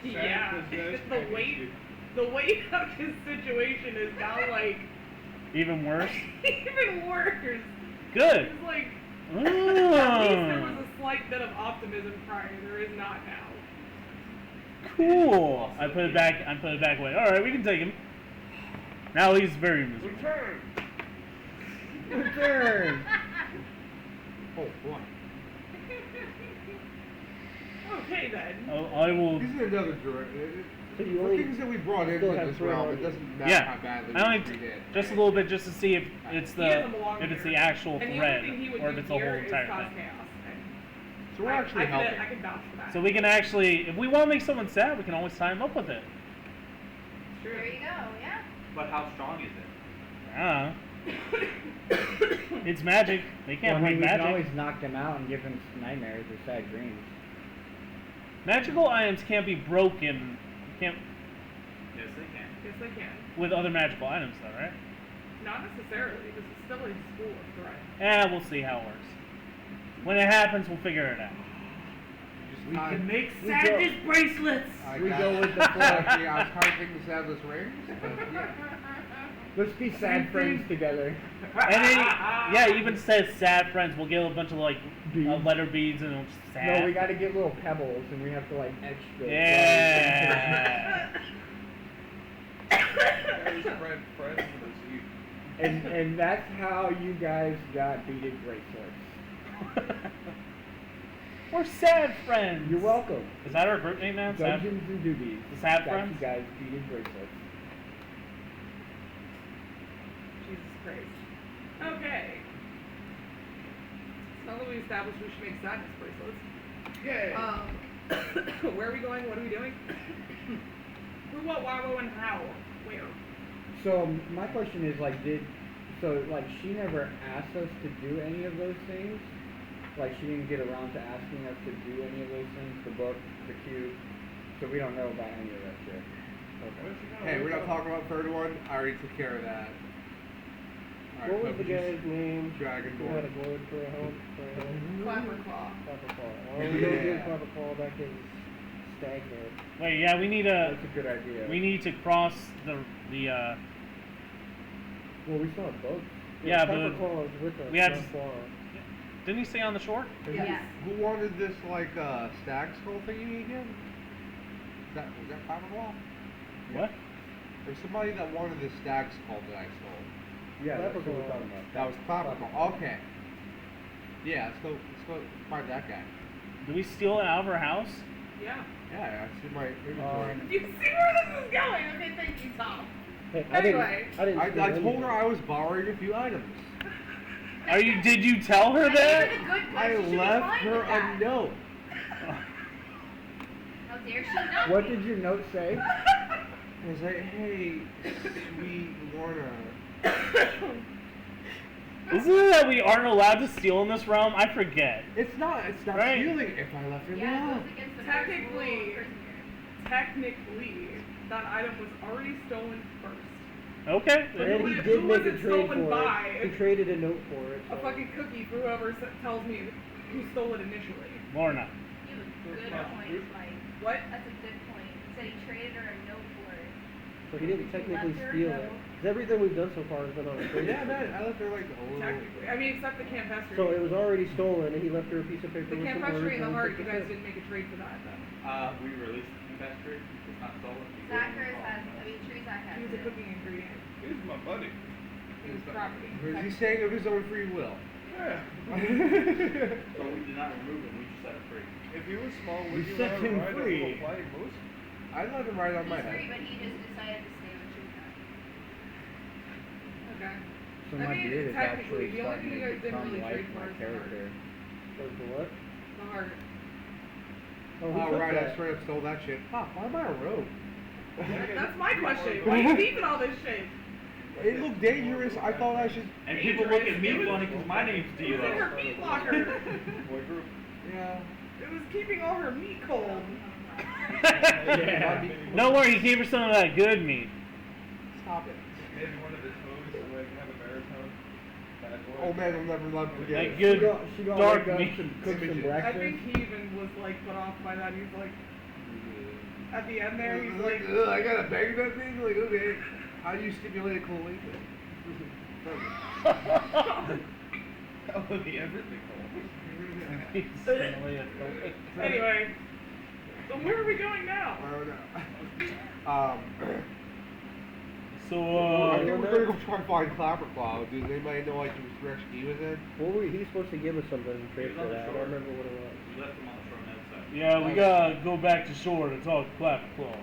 Yeah. The weight of his situation is now like Even worse. even worse. Good. It's like Oh. at least there was a slight bit of optimism prior. There is not now. Cool. I put it back away. All right, we can take him. Now he's very miserable. Return! Oh boy. Okay then. I will. This is another drawer. So you For only things that we brought into still have this thread realm, on it you. doesn't matter Yeah. how badly I only we treat it. just a little bit just to see if it's He doesn't the belong if it's here. the actual And the thread only thing he would or if do it's the whole here is entire cause thing. chaos. So we're actually helping. I can vouch for that. So we can actually, if we want to make someone sad, we can always tie him up with it. There you go, yeah. But how strong is it? I don't know. It's magic. They can't Well, I break mean, we can magic. always knock them out and give them nightmares or sad dreams. Magical items can't be broken. Can't Yes, they can. Yes, they can. with other magical items, though, right? Not necessarily. This is still a school of threat. We'll see how it works. When it happens, we'll figure it out. We can make sadness bracelets. We go with the flow. Actually, I was trying to think of Sadless Rings, but yeah. Let's be sad friends together. And it even says sad friends. We'll get a bunch of like Beads. letter beads and it'll just sad. No, we gotta get little pebbles and we have to like etch the Yeah. and that's how you guys got beaded bracelets. We're sad friends. You're welcome. Is that our group name now? Sad? Dungeons and Doobies. The Sad got Friends? you guys beaded bracelets. Jesus Christ. Okay. So now that we established we should make sadness bracelets. Yay. Where are we going? What are we doing? Who, what, why, when, how? Where? So my question is like, she never asked us to do any of those things? Like she didn't get around to asking us to do any of those things, the book, the cube, so we don't know about any of that shit. Okay. Hey, we're not talking about the third one. I already took care of that. All right, What was the Puppies. guy's name? Dragon Who had a globe for a helmet? Clapper Claw. Clapper Claw. Oh, we don't get Clapper Claw back in stag head. Wait, yeah, we need to. That's a good idea. We need to cross the. Well, we saw both. Yeah, Pepper but Claw was with us. we had- not far. Didn't he stay on the shore? Yes. Who wanted this like stag skull thingy again? Was that Fiberwall? What? There's somebody that wanted this stag skull that I stole. Yeah, that's Pepper what we're Claw. talking about. That was Fiberwall. Okay. Yeah, let's go find that guy. Did we steal it out of her house? Yeah. Yeah, I see my inventory. You see where this is going? Okay, thank you, Tom. Hey, Anyway. I didn't. I steal told anything. her I was borrowing a few items. Did you tell her that? I left her a note. How dare she not? What did your note say? It was like, hey, sweet Lorna. Isn't it that we aren't allowed to steal in this realm? I forget. It's not Right. stealing if I left her Yeah, it note. goes against the Technically- first rule of prison. Technically, that item was already stolen first. Okay. But And who he was- did who make was a it trade stolen for by? it. He traded a note for it. A so- fucking cookie for whoever tells me who stole it initially. Lorna. You have a good point, Mike. What? That's a good point. He said he traded her a note for it. So he didn't technically Left her steal Oh, a it. note. 'Cause everything we've done so far has been on a trade. Yeah, man, I left her like a little. Technically. I mean, except the camp pester. So it was already stolen, and he left her a piece of paper The with camp some pester words in the and heart, took you the guys tip. didn't make a trade for that, though. We released the pastry. It's not stolen. Zachary has, tree Zach has He was a it. cooking ingredient. He's my buddy. He was property. Or is he saying of his own free will? So Yeah. we did not remove him. We just set him free. If he was small, We set him free. I'd let him ride on my He's free, head. but he just decided to stay with tree Zach. Okay. So I my mean, beard is technically, actually the only starting thing you to guys didn't become really like trade for my is the character. Wait, for what? The heart. Oh, who Oh, took right, I that? straight up stole that shit. Fuck, why am I a rogue? That's my question. Why are you keeping all this shit? It looked dangerous. I thought I should. And people look at me funny because my name's It was in her D-Lo. meat locker. Yeah. It was keeping all her meat cold. Yeah. Don't worry, he gave her some of that good meat. Stop it. Maybe one of the toads so I can have a baritone. Bad boy. Oh man, I'll never let him forget That it. good She gonna dark wake up meat. and cook some Images. I breakfast. think he even was like put off by that. He's like, at the end there, he's Like, like, ugh, I gotta bang that thing? Like, okay. How do you stimulate a cold weight? That would be everything. anyway. So where are we going now? I don't know. So, I think we're gonna go try and find Clapper Cloud. Does anybody know like whose direction he was in? Well, he's supposed to give us something in trade He was for on the that. I shore. don't remember what it was. We left him on the shore on the other side. yeah, we gotta go back to shore to talk to Clapper Claw.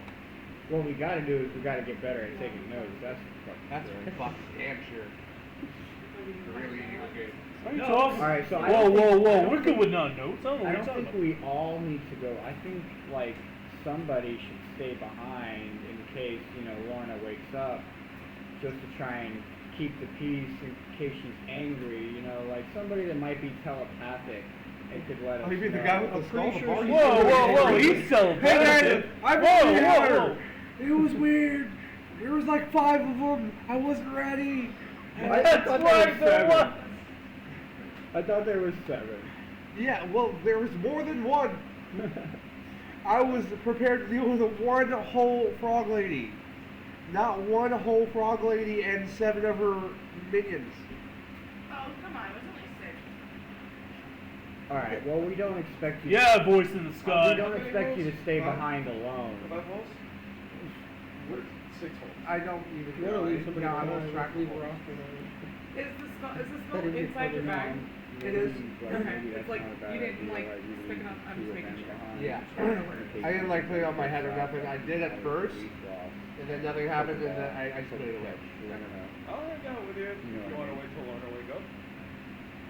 What we gotta do is we gotta get better at taking notes. That's fucking That's sure. fucking damn sure. Really okay. What are you No. talking? Alright, so I Whoa, don't whoa, think- I whoa! don't We're good think- with none notes. I don't know I what don't you're think talking we all need to go. I think like somebody should stay behind in case, you know, Lorna wakes up, just to try and keep the peace in case she's angry, you know, like somebody that might be telepathic and could let us Oh, you mean the know. guy with the I'm skull? pretty The sure bar? she's Whoa, really whoa, whoa! angry. He's so Hey guys, bad. I'm Whoa, here. whoa, whoa! It was weird. There was like 5 of them. I wasn't ready. I That's thought right, there there was was. 7. I thought there was 7. Yeah, well, there was more than one. I was prepared to deal with one whole frog lady. Not one whole frog lady and 7 of her minions. Oh, come on, it was only 6. Alright, well we don't expect you Yeah, voice in the we sky. don't expect you to stay Huh? behind alone. 5 holes? What? 6 holes. I don't even If you want to leave somebody yeah, I behind, lost track leave of a them. rock behind. Is the skull That inside is your your bag? It is. Okay, it's like, you didn't like stick it up, I'm just making sure. Yeah. I didn't like put it on my head or nothing. I did at first, and then nothing happened, and then I just put it away. I'll hang out with you. You know You what I want to mean. wait till Lorna wake up?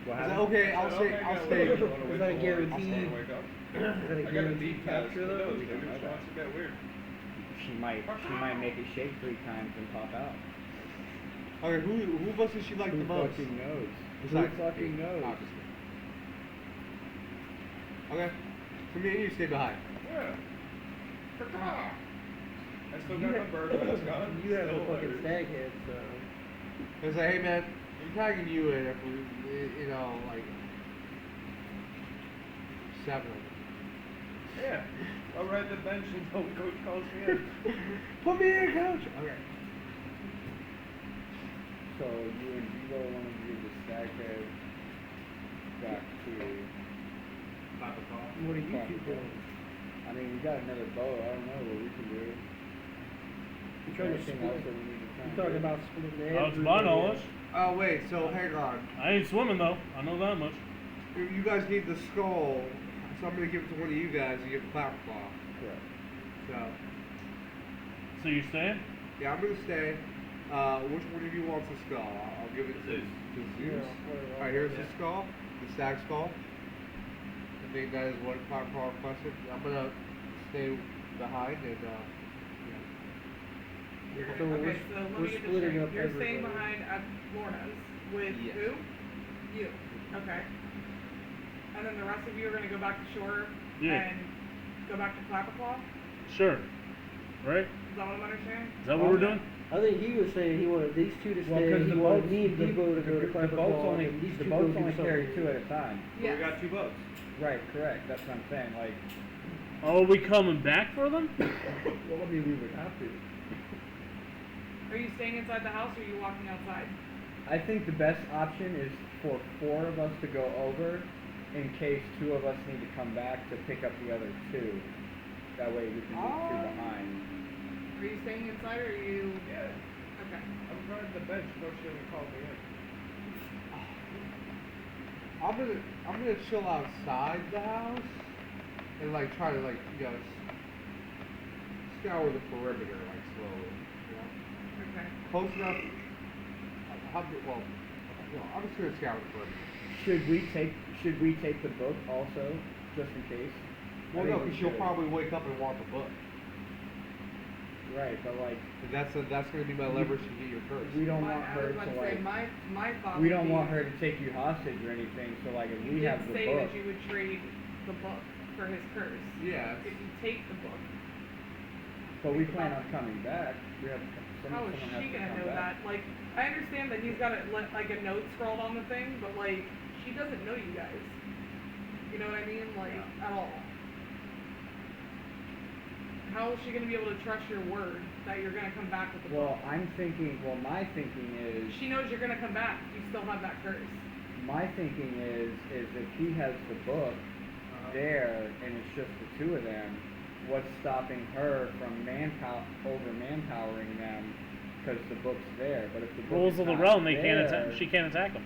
What Is that happened? okay? I'll stay. I'll stay. Is that a guaranteed? Wake up. Is that a I got a guaranteed deep test. capture though? Maybe it's not so bad weird. She might make it shake 3 times and pop out. Okay, who of us does she like the Who most? fucking knows? Who Besides fucking me, knows? obviously. Okay, so me and you stay behind. Yeah. I still got my bird when it's gone. You have a Still fucking weird. stag head, so. It's like, hey man, I'm tagging you in if we, you know, like 7 of them. Yeah. I'll ride the bench until the coach calls me in. Put me in, coach. Okay. So you and Vivo want to give the stack head back to What do you two doing? I mean, we got another bow. I don't know what we can do. You trying to Anything split else it? that we need to try You and talking do? about splitting the Oh, it's my knowledge. Oh wait, so hang on. I ain't swimming though. I know that much. If you guys need the skull, so I'm gonna give it to one of you guys. You get the clapper claw. Correct. So So you're staying? yeah, I'm gonna stay. Which one of you wants the skull? I'll give it to Zeus. Zeus. Alright, here's the skull, the stag skull. I think that is what clapper claw requested. I'm gonna stay behind and You're So okay, we're- so let we're me get this splitting straight. up You're staying everybody. behind at Lorna's with Yes. who? You. Okay. And then the rest of you are gonna go back to shore Yeah. and go back to Clapperclaw? Sure. Right? Is that what I'm understanding? Is that what we're doing? I think he was saying he wanted these two to Well, stay. because He the wanted boats, me and the, Debo to go to the boats Clapperclaw, only, and these the two boats go do only carry something. two at a time. Yes. We got 2 boats. Right, correct. That's what I'm saying. Like, Oh, are we coming back for them? well, I mean, we would have to. Are you staying inside the house or are you walking outside? I think the best option is for 4 of us to go over, in case 2 of us need to come back to pick up the other 2. That way we can leave 2 behind. Are you staying inside or are you? Yeah. Okay. I'm riding the bench. Coach didn't call me in. I'm gonna chill outside the house and like try to like scour the perimeter like slowly. You know? Okay. Close enough. I'm just gonna scour the perimeter. Should we take the book also, just in case? Well, I no, think we because she'll should. probably wake up and want the book. Right, but like, And that's gonna be my leverage to get your curse. we don't My- want I her was about to to say, like, my thought we would don't be- want her to take you hostage or anything, so like if You we did have the say book. that you would trade the book for his curse. Yeah. If you take the book, But we plan on coming back. We have how is someone has she to gonna come know back. that? Like, I understand that he's got like a note scrawled on the thing, but like, she doesn't know you guys. You know what I mean? Like, at all. How is she gonna be able to trust your word that you're gonna come back with the book? Well, my thinking is, She knows you're gonna come back. You still have that curse. my thinking is if he has the book there and it's just the 2 of them, what's stopping her from manpowering them because the book's there? But if the book Rules is of the not realm. They there, can't attack. She can't attack them.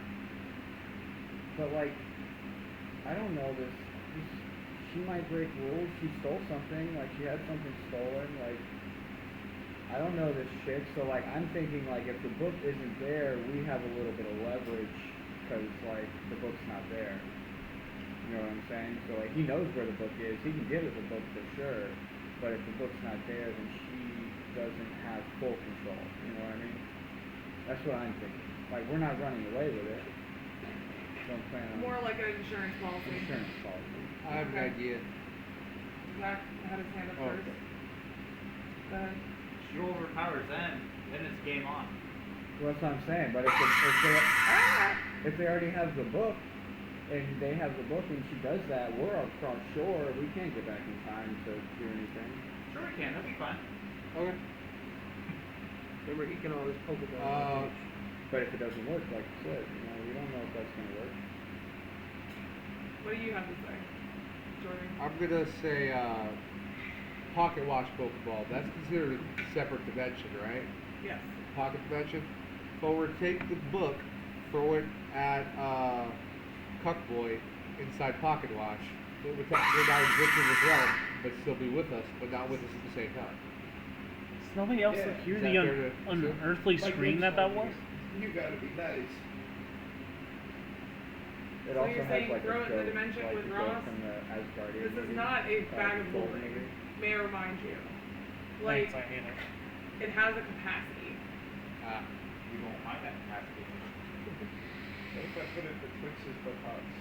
But like, I don't know this. She might break rules. She stole something. Like she had something stolen. Like I don't know this chick. So like I'm thinking like if the book isn't there, we have a little bit of leverage because like the book's not there. You know what I'm saying? So like he knows where the book is. He can give us the book for sure. But if the book's not there, then she doesn't have full control. You know what I mean? That's what I'm thinking. Like we're not running away with it. Don't plan on More like an insurance policy. insurance policy. I have an Okay. idea. Zach had his hand up Oh, first. okay. Go ahead. She overpowers them, then it's game on. Well, that's what I'm saying. But if they already have the book, and they have the book, and she does that, we're across shore. We can't get back in time to do anything. Sure we can, that'll be fine. Okay. Remember, he can always poke it But if it doesn't work, like you said, you know, we don't know if that's gonna work. What do you have to say, Jordan? I'm gonna say pocket watch Pokeball. That's considered a separate dimension, right? Yes. Pocket dimension. Forward, take the book, throw it at Cuckboy inside Pocket Watch. It would technically not exist in this realm, but still be with us, but not with us at the same time. Does nobody else Yeah. hear Is the that fair to- unearthly Like scream that was? You gotta be nice. It So also you're has saying like throw a it in the joke, dimension like with the joke Ross? from the Asgardian This is movie, not a bag of the Thor holding. movie. May I remind you. Like, Thanks, I hate it. it has a capacity. We won't find that capacity. What if I put it betwixt his buttocks?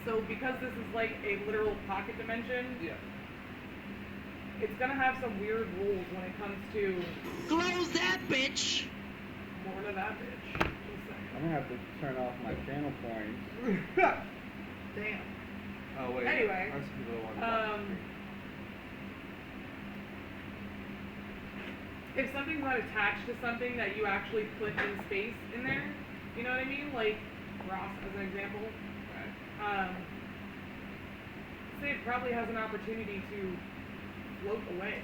So because this is like a literal pocket dimension, Yeah. it's gonna have some weird rules when it comes to Close that bitch! more to that bitch. Just saying. I'm gonna have to turn off my channel points. Damn. Oh wait. Anyway, I see the one. If something's not attached to something that you actually put in space in there, you know what I mean? Like Ross, as an example. Say it probably has an opportunity to float away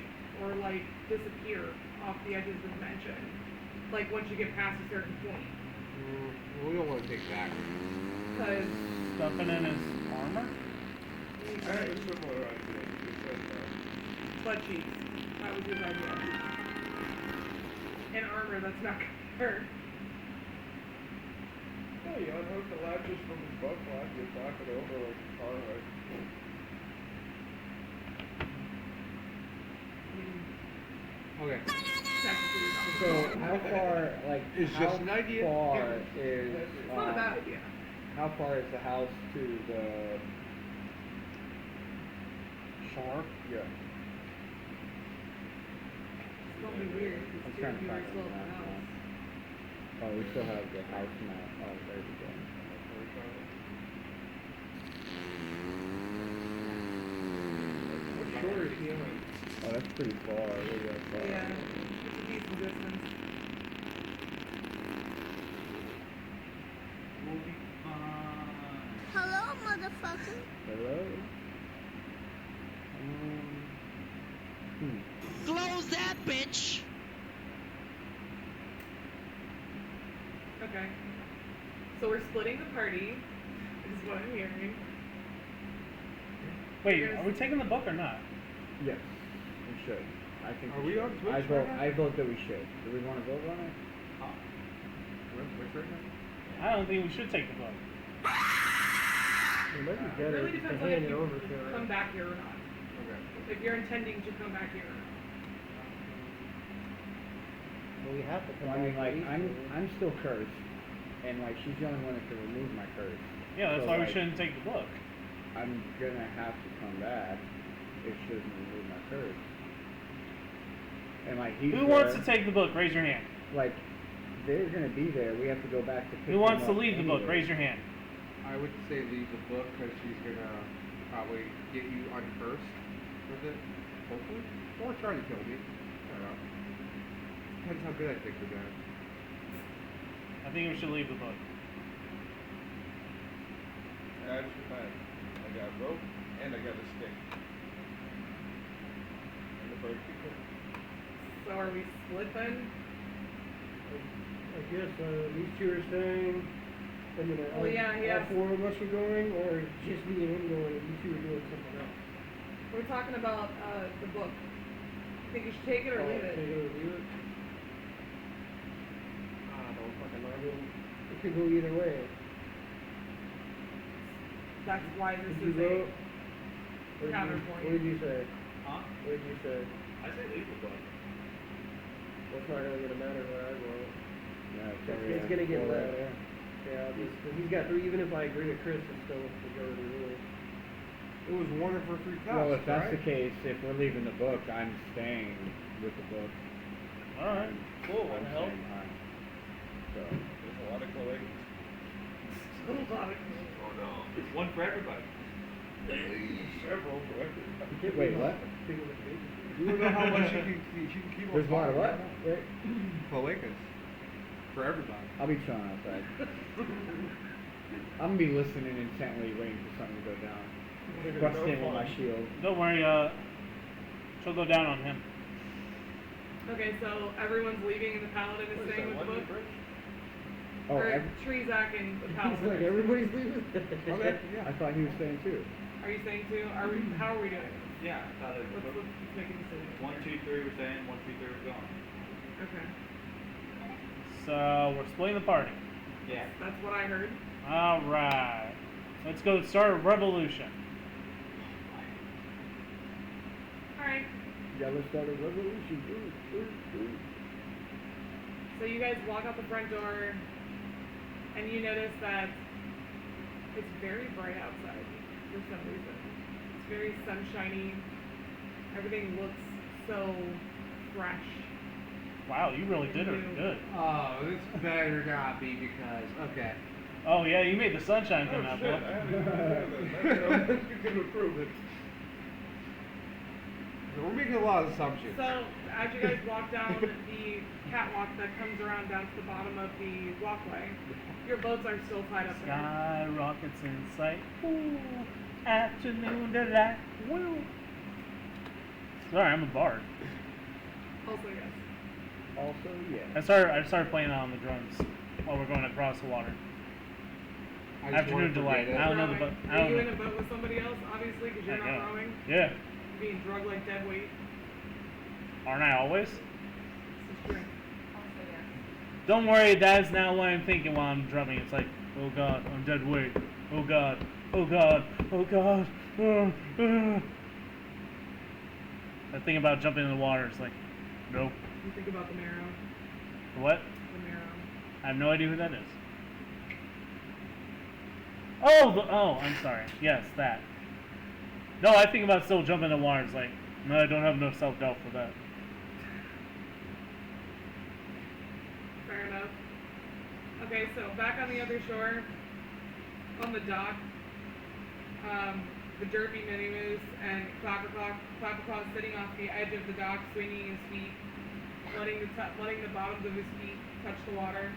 or like disappear off the edge of the dimension. Like once you get past a certain point. We don't want to take that. Because Stuffing in his armor? I had a similar idea. You said that. butt cheeks. That was his idea. And armor that's not covered. Yeah, you unhook the latches from his butt flap, you knock it over like a car ride. Okay. So how far, like, It's how just an idea. far Yeah. is, It's not a bad idea. how far is the house to the Shore? Yeah. It's gonna be weird. I'm It's trying gonna to be find very it slow on for the house. map. Oh, we still have the house map. Oh, there we go. What shore is he on? Oh, that's pretty far. Way that far. Yeah, it's a decent distance. We'll be fine. Hello, motherfucker. Hello? Close that bitch. Okay. So we're splitting the party, is what I'm hearing. Wait, are we taking the book or not? Yes, we should. I think Are we we should. on Twitch I vote. right now? I vote that we should. Do we want to vote on it? Which right now? I don't think we should take the book. It might be It better really to depends on hand if it you over to her. come back here or not. Okay. If you're intending to come back here or not. Well, we have to come Well, I mean, back like, to these I'm still cursed, and like she's the only one that can remove my curse. Yeah, that's So, why we like, shouldn't take the book. I'm gonna have to come back if she doesn't remove my curse. And like he's Who wants there, to take the book? Raise your hand. like they're gonna be there. We have to go back to pick Who wants them to up leave the book? anyway. Raise your hand. I would say leave the book because she's gonna probably get you uncursed with it, hopefully, or try to kill me. I don't know. Depends how good I think we're gonna. I think we should leave the book. Action time. I got rope and I got a stick. And the bird people. So are we split then? I guess these two are staying. I mean, Well, yeah, all four of us are going, or just me and him going, and you two are doing something else. We're talking about the book. Think you should take it or leave Take it? it or leave it. I don't fucking know. I mean, it could go either way. That's why this Did you is vote? a What did counterpoint. you say? Huh? What did you say? I say leave the book. Well, it's not really gonna matter what I vote. Yeah, It's gonna get four left. right there. Yeah, he's got three. Even if I agree with Chris, it's still a majority rule. It was one of her three tasks. Well, if that's right? the case, if we're leaving the book, I'm staying with the book. Alright, cool. I'm Wanna help? staying behind. So. There's a lot of collectors. A lot of Oh no. It's one for everybody. Several for everybody. Wait, what? You don't know how much you can keep on There's one fire. what? Wait. Cloacas. For everybody. I'll be chilling outside. I'm gonna be listening intently, waiting for something to go down. Busting with my shield. Don't worry, she'll go down on him. Okay, so everyone's leaving and the paladin is staying with the book? Oh, Or Trezak and the He's paladin? like, everybody's leaving. Okay, yeah. I thought he was staying too. Are you saying too? Are we? How are we doing this? Yeah, I thought it Let's was make a decision. 1, 2, 3 we're saying, 1, 2, 3 we're going. Okay, So, we're splitting the party. Yeah. that's what I heard. Alright. Let's go start a revolution. All right. Yeah, let's start a revolution. So you guys walk out the front door, and you notice that it's very bright outside for some reason. It's very sunshiny. Everything looks so fresh. Wow, you really did her good. Oh, this better not be because, okay. Oh yeah, you made the sunshine Oh come out, shit, boy. I haven't even heard of that. You can approve it. We're making a lot of assumptions. So, as you guys walk down the catwalk that comes around down to the bottom of the walkway, your boats are still tied up there. Sky rockets in sight. Ooh, afternoon delight. Woo. Sorry, I'm a bard. Also, yes. Also, yeah. I started playing on the drums while we're going across the water. I just Afternoon wanna delight. forget it. I don't know the boat. I Are don't you in know. a boat with somebody else, obviously, because you're Yeah. not rowing? Yeah. Being drugged like dead weight. Aren't I always? This is true. Also, yes. Don't worry, that's not what I'm thinking while I'm drumming. It's like, oh god, I'm dead weight. Oh god, oh god, oh god. That thing about jumping in the water is like, nope. You think about the marrow. What? The marrow. I have no idea who that is. Oh, I'm sorry. Yes, that. No, I think about still jumping in the water. It's like, no, I don't have enough self-doubt for that. Fair enough. Okay, so back on the other shore, on the dock, the Derpy Minimus and Clapperclaw sitting off the edge of the dock, swinging his feet, letting the bottoms of his feet touch the water.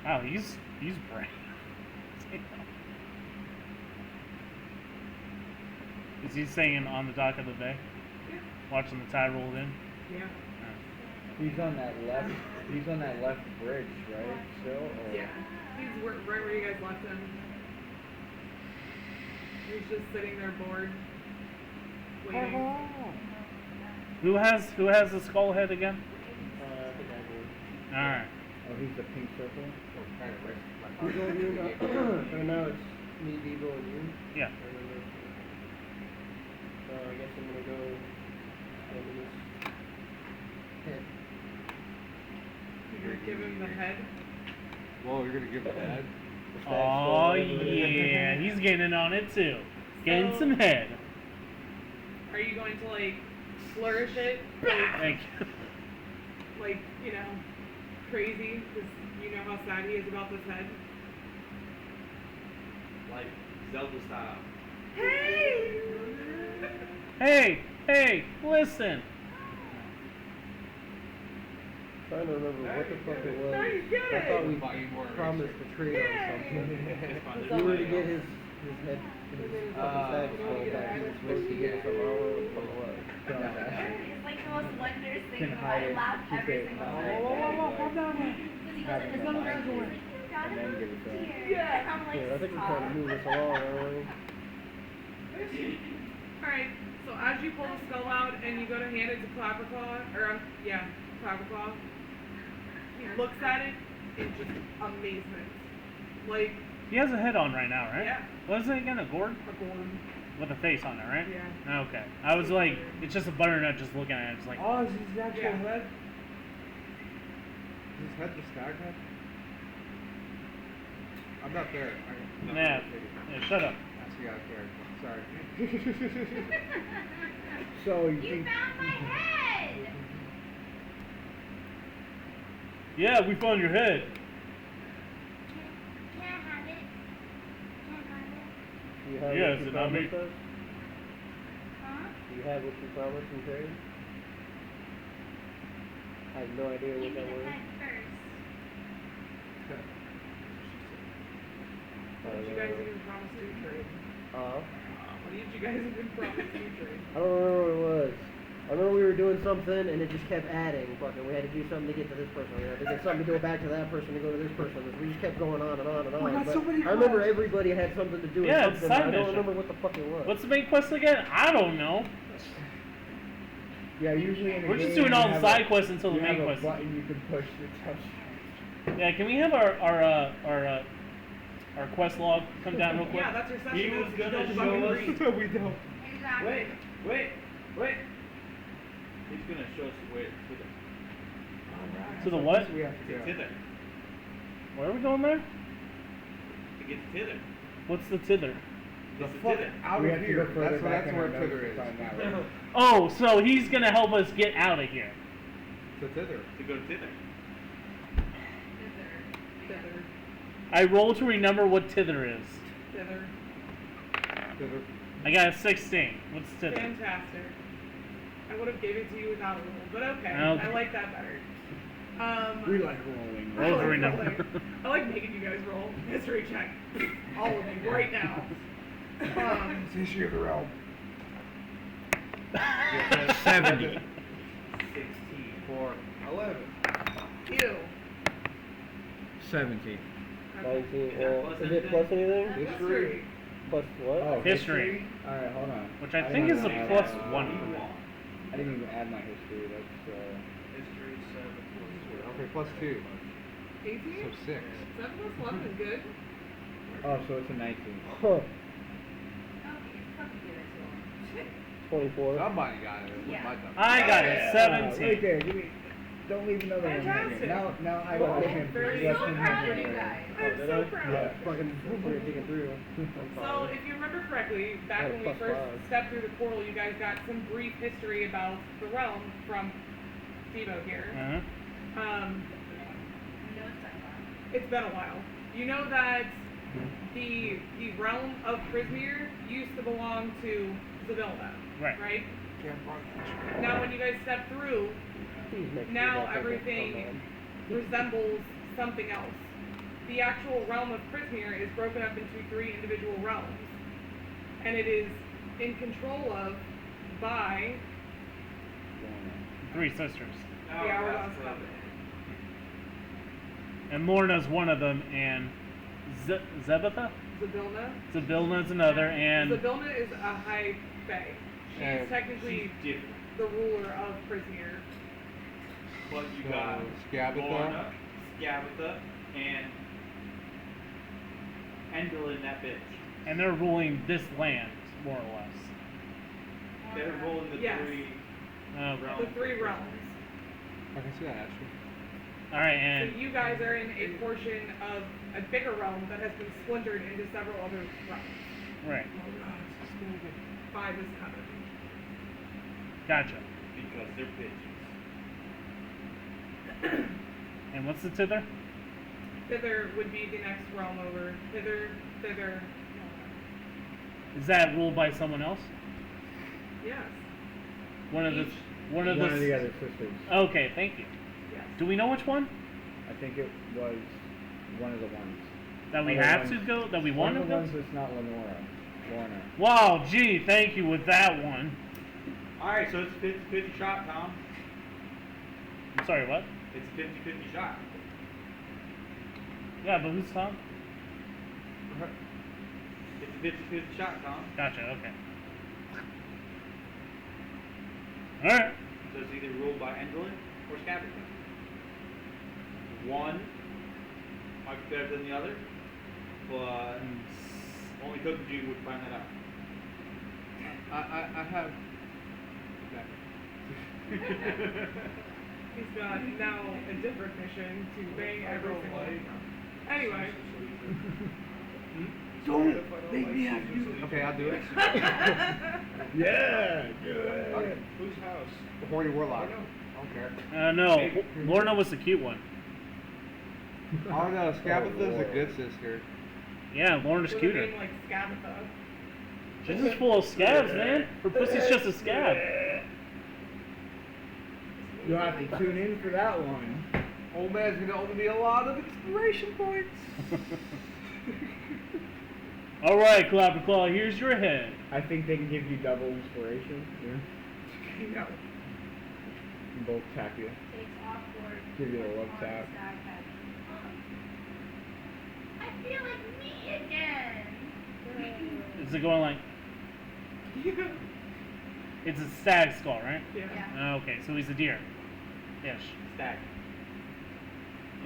Wow, he's brave. Is he staying on the dock of the bay? Yeah. Watching the tide roll in? Yeah. He's on that left. He's on that left bridge, right? Still. Or? Yeah. He's right where you guys left him. He's just sitting there bored, waiting. Who has the skull head again? I think I do. Alright. Oh, he's the pink circle. Who's on you now? Right now it's me, Debo, and you. Yeah. I remember. So I guess I'm gonna go into this head. You're gonna give him the head. Well, you're gonna give it that. Oh yeah, he's getting in on it too. Getting So- some head. Are you going to like flourish it, Like, like you know, crazy because you know how sad he is about this head? Like Zelda style. hey, listen. Trying to remember what the fuck it was. No, you get I thought it. we promised to trade on something. We were to get his head, his fucking sag skull back. He was supposed to get some hour or what? It's like the most wondrous thing. Can hide it, I laugh keep every it single hide time. it, Because he have goes it in his on room the and he's back. like, you got And it. then give it to him. Yeah. And I'm like, Yeah, I think we're stop. trying to move this along, aren't we? Alright, so as you pull the skull out and you go to hand it to Clapperclaw, Clapperclaw, he looks at it in just amazement. Like, He has a head on right now, right? Yeah. What is it again? A gourd? a gorm. With a face on it, right? Yeah. Okay. I was like, it's just a butternut just looking at it. It's like, Oh, is his actual Yeah. head? Is his head the stag head? I'm not there. yeah, shut up. Actually, out there. Sorry. So you You think? found my head! Yeah, we found your head. Can I have it? Can I have it? Do you have Yes, what you and I mean- promised us? Huh? Do you have what you promised in trade? I have no idea Give what me that the was. head first. What did you guys even promise to trade? Huh? What did you guys even promise to trade? I don't remember what it was. I remember we were doing something and it just kept adding. Fucking, we had to do something to get to this person. We had to get something to go back to that person to go to this person. We just kept going on and on and on. got But so many I remember quests. everybody had something to do with Yeah, it's something, but side I don't mission. remember what the fuck it was. What's the main quest again? I don't know. Yeah, usually in a We're just game doing you all the have side a- quests until the you main have a quest. button you can push to touch. Yeah, can we have our quest log come down real quick? Yeah, that's your session. He was is gonna don't show fucking us. read. No, we don't. Exactly. Wait. He's gonna show us where to the To the what? We have to go. tither. Where are we going there? To get the tither. What's the tither? The It's the fuck tither. out We of have to here. go further That's back in where our notes Tither to is. find that one. Oh, so he's gonna help us get out of here. The Tither. To go to tither. Thither. I roll to remember what Tither is. Thither. I got a 16. What's Tither? Fantastic. I would have gave it to you without a rule, but okay. Okay. I like that better. We like rolling. Roll to I like remember. rolling. I like making you guys roll. History check. All of you, right now. It's history of the realm. 70. 64. 11. You. 17. 19. Is that plus Is it plus anything? History. Plus what? Oh, History. Alright, hold on. Which I didn't think is a add- plus 1 for me. I didn't even add my history. That's History 7 plus Okay, plus 2. 18? So 6. 7 plus 11 is good. oh, so it's a 19. Huh. 24. Somebody got it. Yeah. My dumb. I got a Right 17. there. Give me. Don't leave another one Fantastic. hanging. Now I Well, got I'm him. very left so him proud of hanging you there. guys. I'm Did so I? proud. Yeah, fucking we're digging through. I'm So, sorry. if you remember correctly, back Got a when we plus first 5. stepped through the portal, you guys got some brief history about the realm from Devo here. Uh-huh. You know it's like It's been a while. You know that the realm of Prismere used to belong to Zabilda, Right. right? Now, when you guys step through, Please make sure now that doesn't everything come resembles something else. The actual realm of Prismere is broken up into 3 individual realms, and it is in control of by 3 sisters. the Hourglass Covenant. And Lorna's one of them, and Zebetha? Zabilna. Zabilna's another, and Zabilna is a high fae. She's technically She's different. the ruler of Prismere. But you got Scabatha. Lorna, Scabatha, and Endel in that bitch. and they're ruling this land, more or less. They're rolling the Yes. 3 Okay. realms. The 3 realms. I can see that actually. Alright, So and you guys are in a portion of a bigger realm that has been splintered into several other realms right, by this covenant. gotcha. Because they're bitches. And what's the Tither? Thither would be the next realm over. Thither. Is that ruled by someone else? Yes. One of the Each- one of One of the the. other sisters. Okay, thank you. Yes. Do we know which one I think it was one of the ones. that we Other have to ones- go? That we One want of to the go? ones that's not Lenora. Lorna. Wow, gee, thank you with that one. Alright, so it's a 50-50 shot, Tom. I'm sorry, what? It's a 50-50 shot. Yeah, but who's Tom? It's a 50-50 shot, Tom. Gotcha. Okay. All right. So it's either ruled by Endel or Scabatha. One might be better than the other, but only Cookie would find that out. I have. He's got now a different mission to bang every single one. Anyway. Don't make me have to. Okay, I'll do it. Yeah, good. Okay. Whose house? The Horny Warlock. I don't care. No, Lorna was the cute one. Oh no, Scabatha's a good sister. Yeah, Lorna's With a cuter. name like Scabatha. She's just full of scabs, man. Her pussy's just a scab. You'll have to tune in for that one. Old man's gonna owe me a lot of inspiration points. All right, Clapperclaw, here's your head. I think they can give you double inspiration. Yeah. No. And both tap you. Takes awkward. Give you a love tap. I feel like me again. Is it going like? It's a stag skull, right? Yeah. Okay, so he's a deer. Ish. Stag.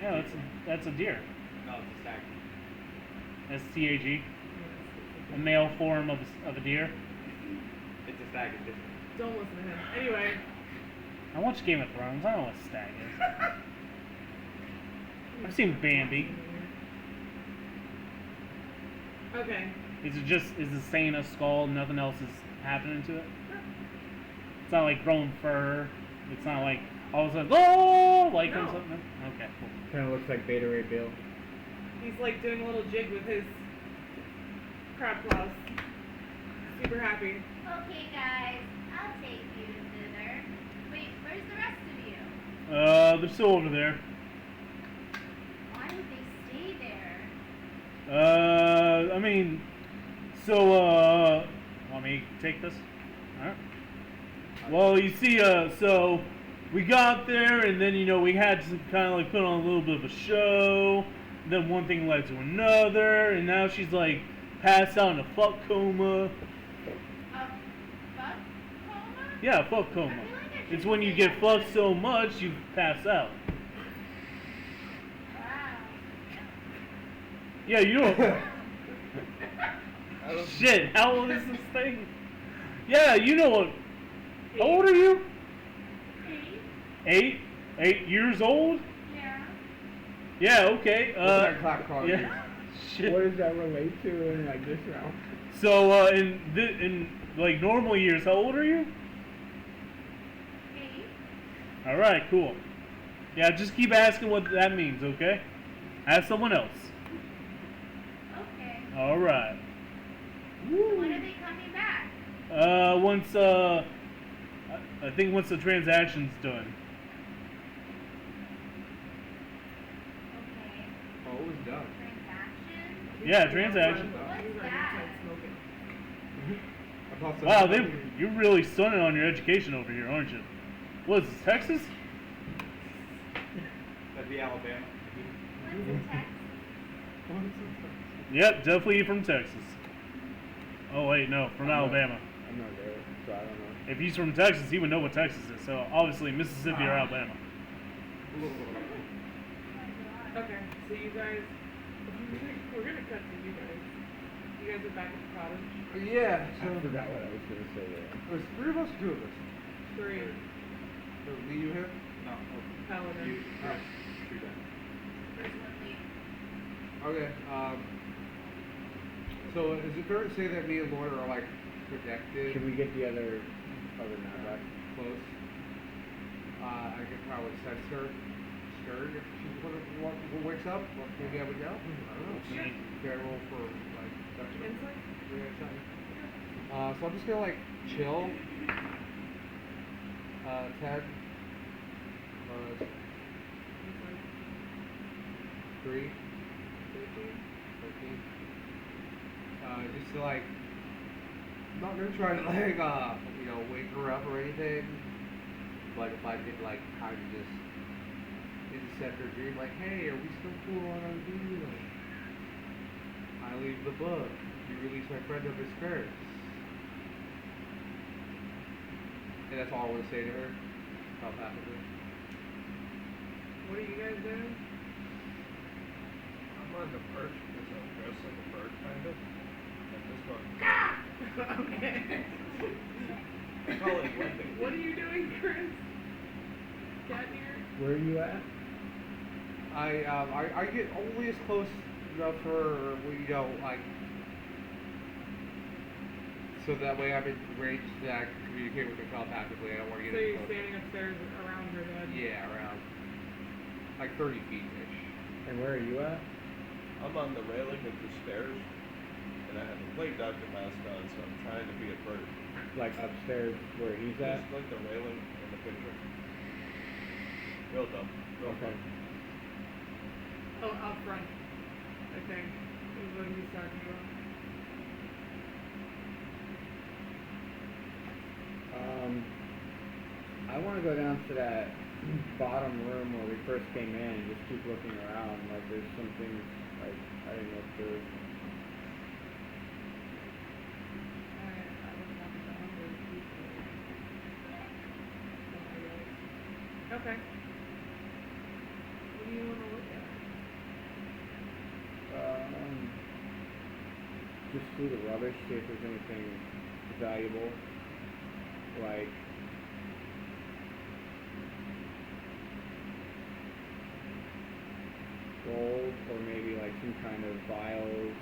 Yeah, that's a deer. No, it's a stag. S-T-A-G. A male form of a deer. It's a stag. It's different. Don't listen to him. Anyway. I watch Game of Thrones. I know what a stag is. I've seen Bambi. Okay. Is it saying a skull? Nothing else is happening to it. It's not like growing fur. It's not like all of a sudden, oh, like No. something. Okay, cool. Kind of looks like Beta Ray Bill. He's like doing a little jig with his crab claws. Super happy. Okay, guys, I'll take you to dinner. Wait, where's the rest of you? They're still over there. Why would they stay there? I mean, so, want me to take this? Alright. Well, you see, so, we got there, and then, you know, we had to kind of, like, put on a little bit of a show, then one thing led to another, and now she's, like, passed out in a fuck coma. Fuck coma? Yeah, fuck coma. It's when you get fucked so much, you pass out. Wow. Yeah, you don't... Shit, how old is this thing? Yeah, you know what... How old are you? 8? 8 years old? Yeah. Yeah, okay. What's that clock called? Yeah. Shit. What does that relate to in like this round? So, in like normal years, how old are you? 8. Alright, cool. Yeah, just keep asking what that means, okay? Ask someone else. Okay. Alright. When are they coming back? Once, I think once the transaction's done. Okay. Oh, it was done. Transaction? Yeah, transaction. What's that? I thought Wow, something- you're really stunning on your education over here, aren't you? What is this, Texas? That'd be Alabama. What's in Texas? Yep, definitely from Texas. Oh wait, no, from Alabama. I'm not there, so I don't know. If he's from Texas, he would know what Texas is. So obviously Mississippi or Alabama. Okay, so you guys, we're gonna cut to you guys. You guys are back at the cottage. Yeah, I forgot what I was gonna say there. There's 3 of us, 2 of us. 3. So, Lee, you here? No. Paladin. You. Oh. You're done. First one, leave. Okay, so is it fair to say that me and Lauren are like protected? Should we get the other nine back? Close. I could probably sense her stirred if she's one of what wakes up. Well, maybe I would know. I don't know. Sure. Fair roll for like deduction. Insight? Yeah, insight. So I'm just gonna like chill. 10 plus 3, 13. Just to like, not gonna try to like, you know, wake her up or anything. But if I could like kind of just intercept her dream, like, hey, are we still cool on our deal? I leave the book. You release my friend of his curse. And that's all I want to say to her. Telepathically. What are you guys doing? I'm on the perch because I'm dressed like a bird, kind of. And this one. Okay. I call it limping. What are you doing, Chris? Cat ear? Where are you at? I get only as close enough for, you know, like, so that way I'm in range that I can communicate with her telepathically. I don't want to So get you're close. standing upstairs around her bed? Yeah, around like 30 feet-ish. And where are you at? I'm on the railing of the stairs, and I have a plate doctor mask on, so I'm trying to be a bird. Like upstairs where he's at? Just like the railing in the picture. Real dumb. Real Okay. dumb. Oh, out front, I think, is what he's talking about. I want to go down to that bottom room where we first came in and just keep looking around. Like there's some things like I didn't look through. Okay. What do you want to look at? Just through the rubbish, see if there's anything valuable, like gold or maybe like some kind of vials.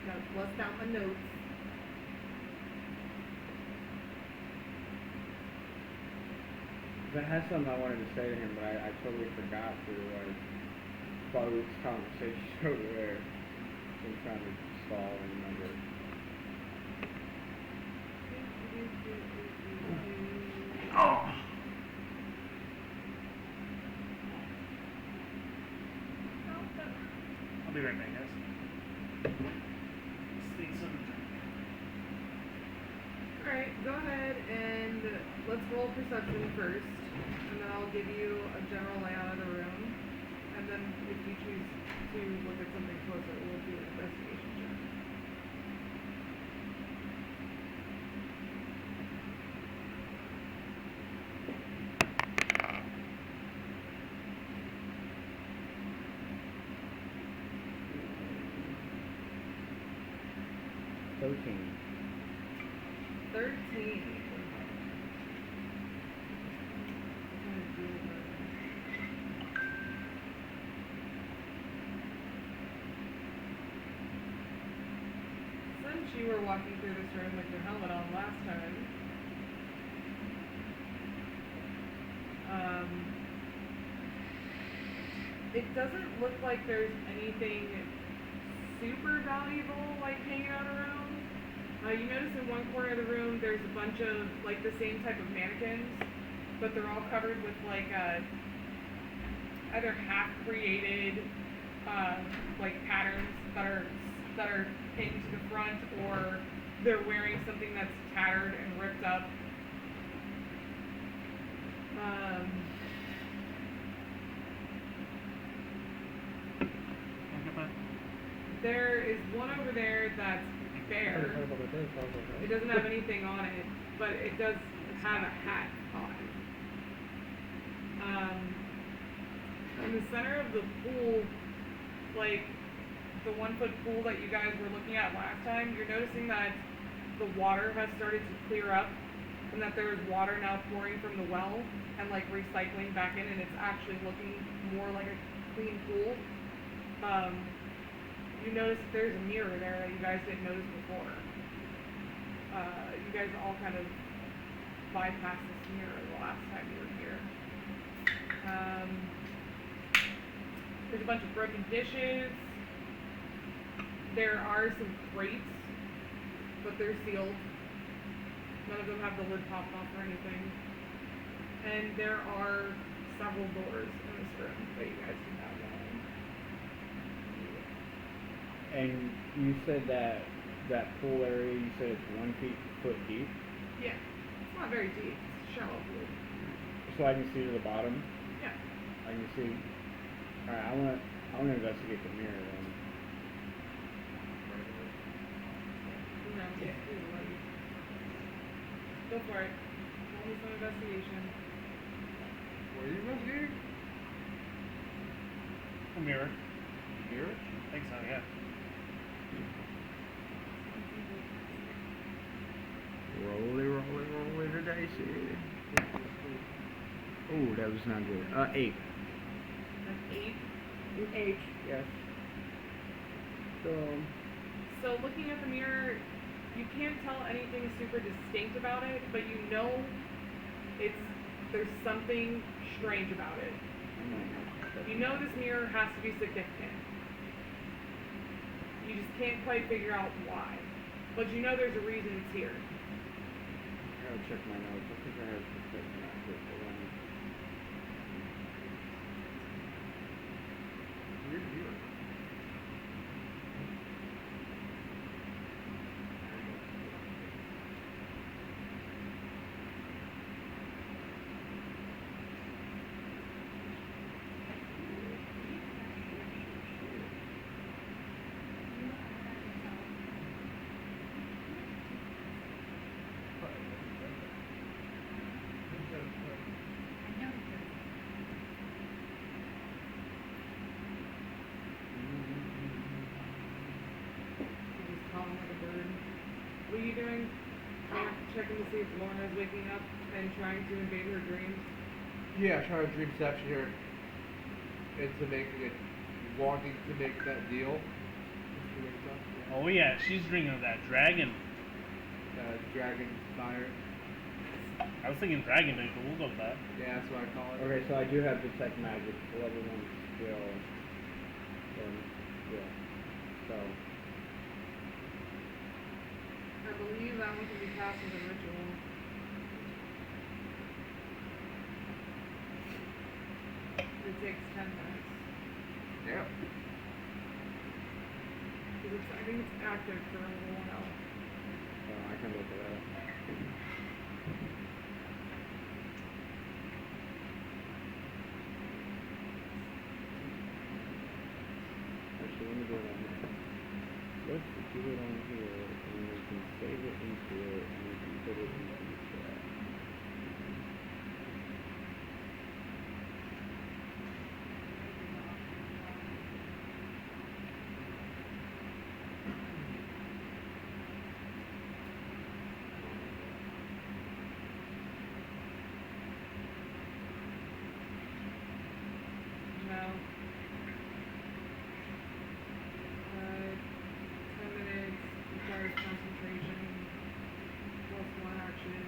Gotta bust out my notes. 'Cause I had something I wanted to say to him, but I totally forgot through like Farouk's conversation over there. So I'm trying to stall and remember. Oh. I'll be right back, guys. Just need some. Alright, go ahead and let's roll perception first, and then I'll give you a general layout of the room, and then if you choose to look at something closer, we'll do an investigation check. $13. 13. Since you were walking through this room with your helmet on last time, it doesn't look like there's anything super valuable like hanging out around. You notice in one corner of the room there's a bunch of like the same type of mannequins, but they're all covered with like either half created like patterns that are pinned to the front, or they're wearing something that's tattered and ripped up. There is one over there that's bare. It doesn't have anything on it, but it does have a hat on. In the center of the pool, like the 1 foot pool that you guys were looking at last time, you're noticing that the water has started to clear up, and that there is water now pouring from the well and like recycling back in, and it's actually looking more like a clean pool. You notice there's a mirror there that you guys didn't notice before. You guys all kind of bypassed this mirror the last time you were here. There's a bunch of broken dishes. There are some crates, but they're sealed. None of them have the lid popped off or anything. And there are several doors in this room that you guys can have on. And you said that pool area, you said it's 1 foot deep? Yeah, it's not very deep. It's a shallow pool. So I can see to the bottom? Yeah. I can see. Alright, I wanna investigate the mirror then. Yeah. Go for it. Roll me some investigation. What are you investigating? A mirror. Mirror? I think so, yeah. Roll the dice. Oh, that was not good. 8. An 8. An 8, yes. So looking at the mirror, you can't tell anything super distinct about it, but you know there's something strange about it. You know this mirror has to be significant. You just can't quite figure out why. But you know there's a reason it's here. I gotta check my notes. I think I have to check my notes. Weird mirror. What are you doing? You're checking to see if Lorna is waking up and trying to invade her dreams? Yeah, trying to dream section here. And to make it, wanting to make that deal. Oh yeah, she's drinking of that dragon. Dragon fire. I was thinking Dragon Bait, but we'll go with that. Yeah, that's what I call it. Okay, so I do have Detect Magic, level 1 skill. Yeah. So, I believe that one can be cast with a ritual. It takes 10 minutes. Yeah. 'Cause I think it's active for a little while. I can look it up. Actually, let me do it on here. Let's do it on here, and we can save it into it, and we can put it into the chat. No. 10 minutes, requires concentration, plus 1 action.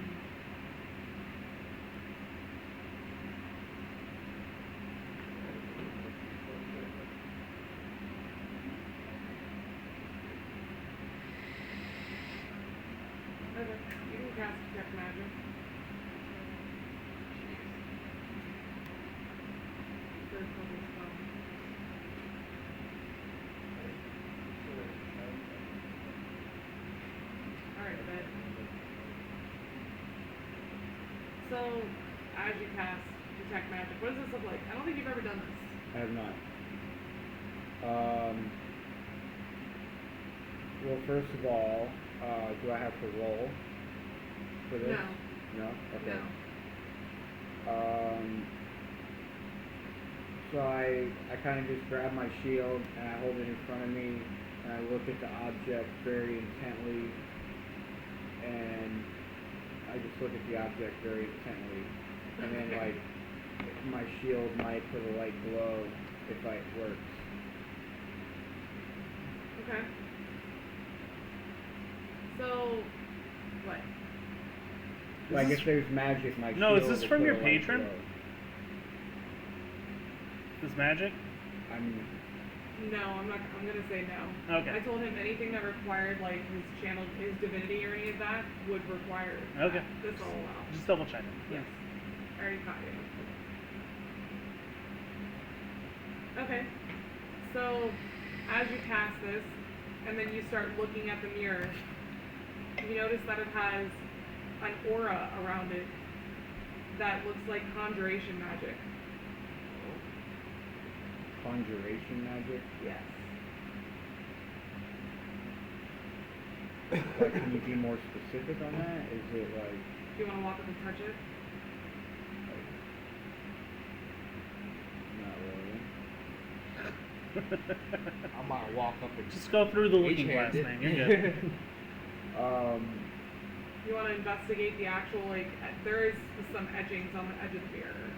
Okay, you can cast Detect Magic. First level spell. Alright, bet. So, as you cast Detect Magic, what does this look like? I don't think you've ever done this. I have not. Well, first of all, do I have to roll for this? No. No? Okay. No. So I kind of just grab my shield and I hold it in front of me and I look at the object very intently and I just look at the object very intently and then like my shield might put a light glow if it works. Okay. So, what? Like if there's magic, my No, shield is this will from put your a light patron? glow. This magic? No, I'm gonna say no. Okay. I told him anything that required like his channel, his divinity or any of that would require Okay. that. This will allow. Just double checking. Yes. I already caught you. Okay. So, as you cast this, and then you start looking at the mirror, you notice that it has an aura around it that looks like conjuration magic. Conjuration magic? Yes. Like, can you be more specific on that? Is it like... Do you want to walk up and touch it? Not really. I'm gonna walk up and Just go through the looking glass, H-handed. man. You're good. You want to investigate the actual, like, there is some etchings on the edge of the mirror.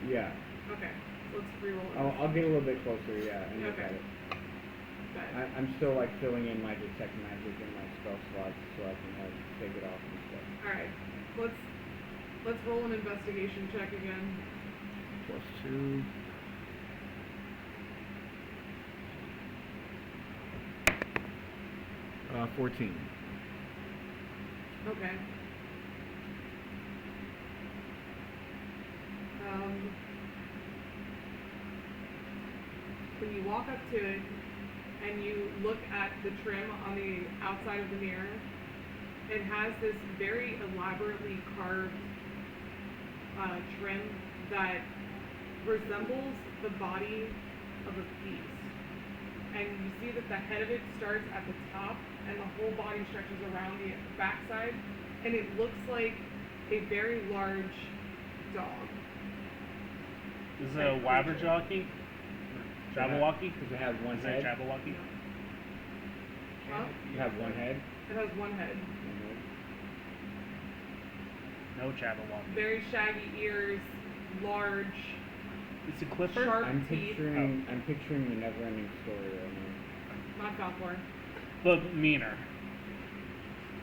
Yeah. Okay, so let's re-roll it. I'll get a little bit closer, yeah, and look Okay. at it. Okay. I'm still like filling in my detect magic in my spell slots so I can like take it off and stuff. Alright, let's roll an investigation check again. +2. Uh, 14. Okay. When you walk up to it and you look at the trim on the outside of the mirror, it has this very elaborately carved trim that resembles the body of a beast. And you see that the head of it starts at the top and the whole body stretches around the backside, and it looks like a very large dog. Is it a Wabberjocky? Jabberwocky? Does it have one Is it head? Jabberwocky? Huh? You have one head? It has one head. No Jabberwocky. Very shaggy ears, large, It's a Clifford? sharp I'm teeth. picturing the never-ending story right now. Not Falcor. But meaner.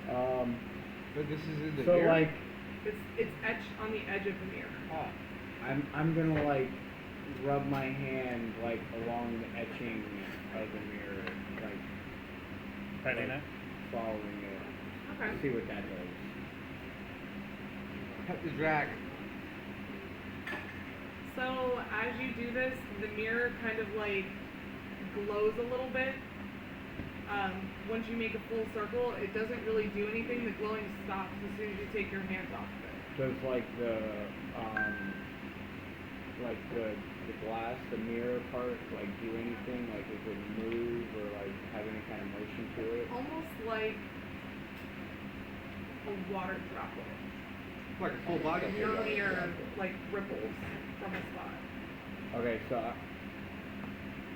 But this is in the So mirror? like, It's etched on the edge of the mirror. Oh. I'm gonna like rub my hand like along the etching of the mirror, like Petting it? following it. Okay. See what that does. Pet the dragon. So as you do this, the mirror kind of like glows a little bit. Once you make a full circle, it doesn't really do anything. The glowing stops as soon as you take your hands off of it. Does like the glass, the mirror part, like do anything? Like does it move or like have any kind of motion to it? Almost like a water droplet. Like a full body Your mirror. mirror like ripples from a spot. Okay, so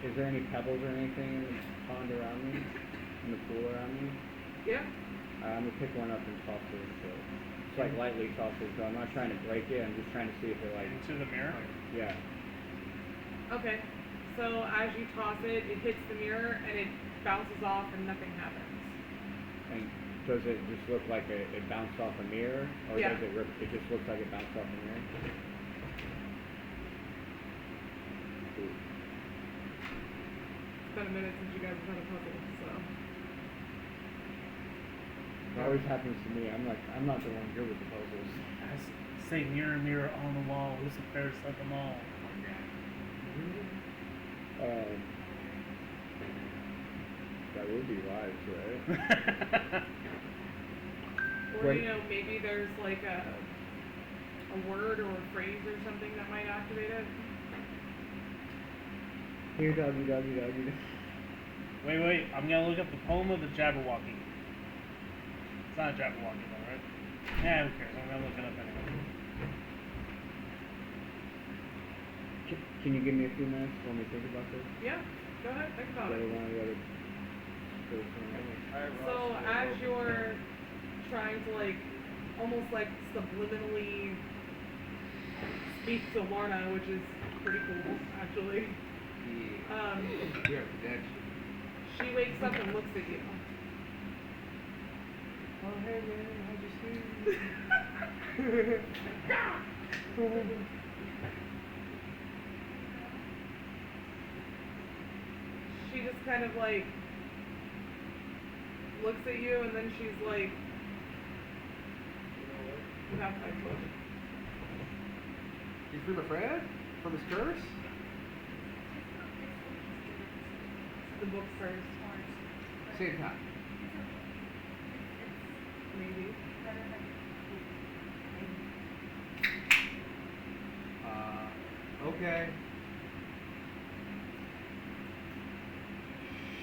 is there any pebbles or anything in the pond around me? In the pool around me? Yeah. I'm gonna pick one up and toss it into it. It's like lightly toss it, so I'm not trying to break it, I'm just trying to see if it like... Into the mirror? Yeah. Okay. So as you toss it, it hits the mirror and it bounces off and nothing happens. And does it just look like it bounced off a mirror? Or Yeah. does it rip, it just looks like it bounced off a mirror? Ooh. It's been a minute since you guys have had a puzzle, so. It always happens to me. I'm not the one good with the puzzles. I say mirror, mirror on the wall, who's the fairest of them all? That would be lives, right? Or, Wait. you know, maybe there's like a word or a phrase or something that might activate it. Here, doggy, doggy, doggy. Wait, I'm gonna look up the poem of the Jabberwocky. It's not a Jabberwocky though, right? Yeah, who cares? I'm gonna look it up anyway. Can you give me a few minutes to let me think about this? Yeah, go ahead, think about The other it. one, the other So as you're trying to like, almost like subliminally speak to Lorna, which is pretty cool, actually. Yeah, that's... She wakes up and looks at you. Oh, hey man, how'd you sleep? She just kind of like looks at you and then she's like, you have my book. You free my friend? From his curse? The book first. Same time. Maybe. Okay.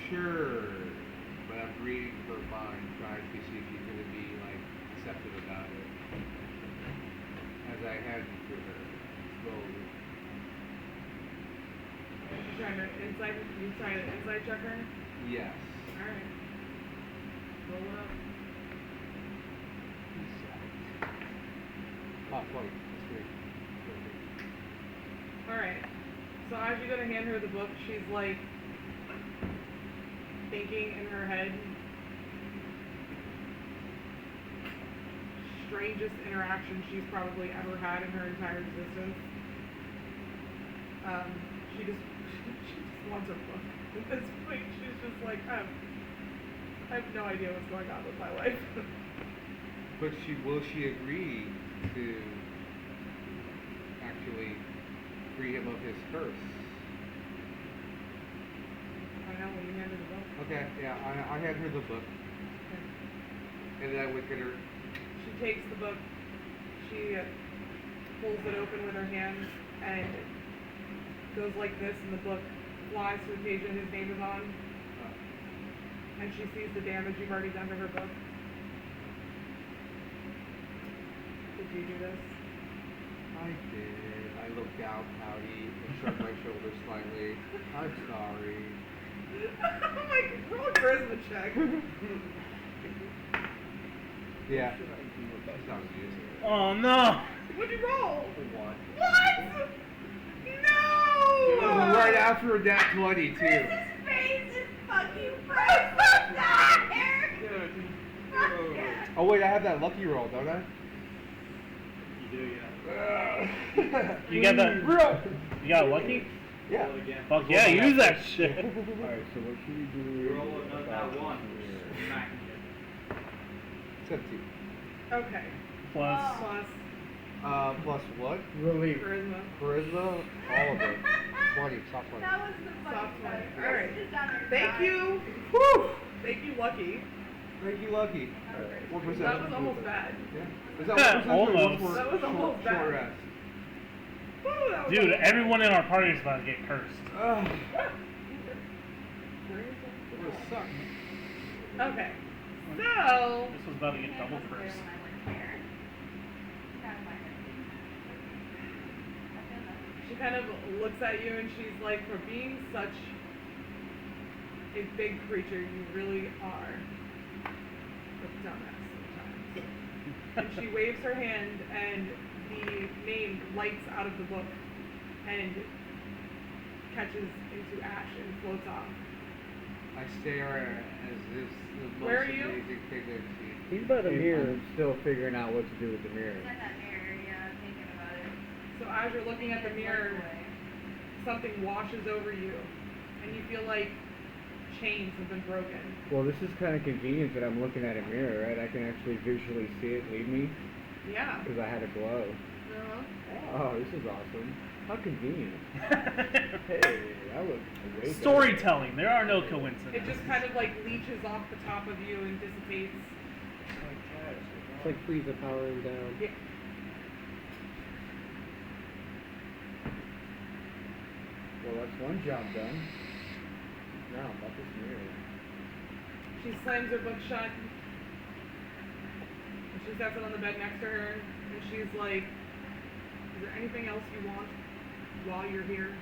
Sure. But I'm reading her mind, trying to see if she's going to be, like, deceptive about it. As I hand it to her, slowly. You trying to insight check her? Yes. Alright. Roll it up. Oh, 20. That's great. Alright. So as you go to hand her the book, she's like thinking in her head. Strangest interaction she's probably ever had in her entire existence. She just wants her book. At this point, she's just like, I have no idea what's going on with my life. But will she agree to actually free him of his curse? I know when you hand her the book. Okay, yeah, I hand her the book. Okay. And then I look at her. She takes the book, she pulls it open with her hands, and goes like this, and the book flies to the page that his name is on. And she sees the damage you've already done to her book. Did you do this? I did. I look down, pouty, and shrug my shoulders slightly. I'm sorry. I'm like, roll a charisma check. Yeah. That's not easy. Oh no! What'd you roll? One. What? No! Right after that 20 too. Chris's face is fucking frozen. Oh wait, I have that lucky roll, don't I? do, yeah. You got that? You got lucky? Yeah. Roll it again. Fuck yeah, use that shit. Alright, so what should we do? Roll another about one. this mirror? Smacking it. 17. Okay. Plus. Plus Plus what? Relief. charisma. Charisma? All of it. 20. Soft 20. That was the funny Soft part. one. Alright. Just down there Thank crying. you. Woo! Thank you, Lucky. Thank you, Lucky. What percentage? That was almost bad. Yeah. Is that what percentage or Almost. one for That was almost short bad. rest? Woo, that was Dude, almost bad. everyone in our party is about to get cursed. Ugh. What suck. Okay. So, This was about to get double cursed. she kind of looks at you and she's like, for being such a big creature, you really are a dumbass sometimes. And she waves her hand and the name lights out of the book and catches into ash and floats off. I stare as this the most Where are you? amazing thing I've seen. He's by the mirror. I'm still figuring out what to do with the mirror. Look at that mirror, yeah, thinking about it. So as you're looking at the mirror, something washes over you and you feel like chains have been broken. Well, this is kind of convenient that I'm looking at a mirror, right? I can actually visually see it leave me Yeah. because I had a glow. Uh-huh. Oh, this is awesome. How convenient. Hey, I look way better. Storytelling. There are no It coincidences. just kind of like leeches off the top of you and dissipates. It's like Frieza powering down. Yeah. Well, that's one job done. Now, about this mirror. She slams her book shut. And she sets it on the bed next to her. And she's like, is there anything else you want while you're here?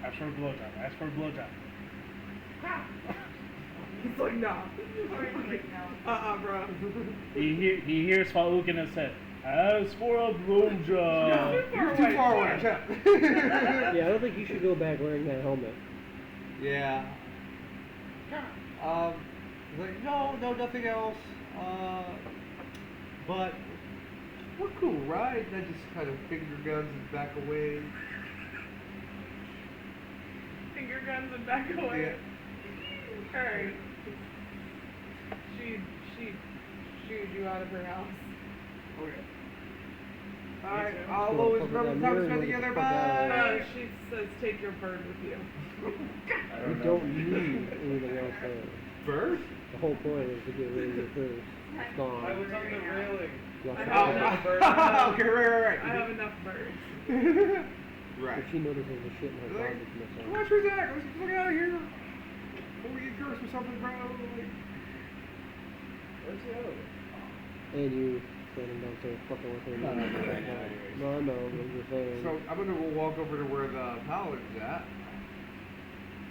Ask for a blowjob. Ask for a blowjob. He's like, nah. Bro. He hears Fauk in his head. Ask for a blowjob. You're too far away. Shut up. Yeah, I don't think you should go back wearing that helmet. Yeah. Like, no, nothing else. But we're cool, right? And I just kind of finger guns and back away. Finger guns and back away. Alright. She shoos you out of her house. Okay. Alright, I'll always remember the time we spent together. Bye. She says, take your bird with you. You don't need anything else there. Bird? The whole point is to get rid of your first. It's gone. I was on the railing. Flush I it have out. enough birds. Okay, right. I have enough birds. Right. If she notices the shit in her Like, garbage missile. come on, Zach, let's get out of here. Before we get cursed or something, bro. Like, Where's the other one? And you standing downstairs fucking with her. No, no, no, no, no. No, I know, but I'm just saying. so I'm gonna go walk over to where the paladin's at.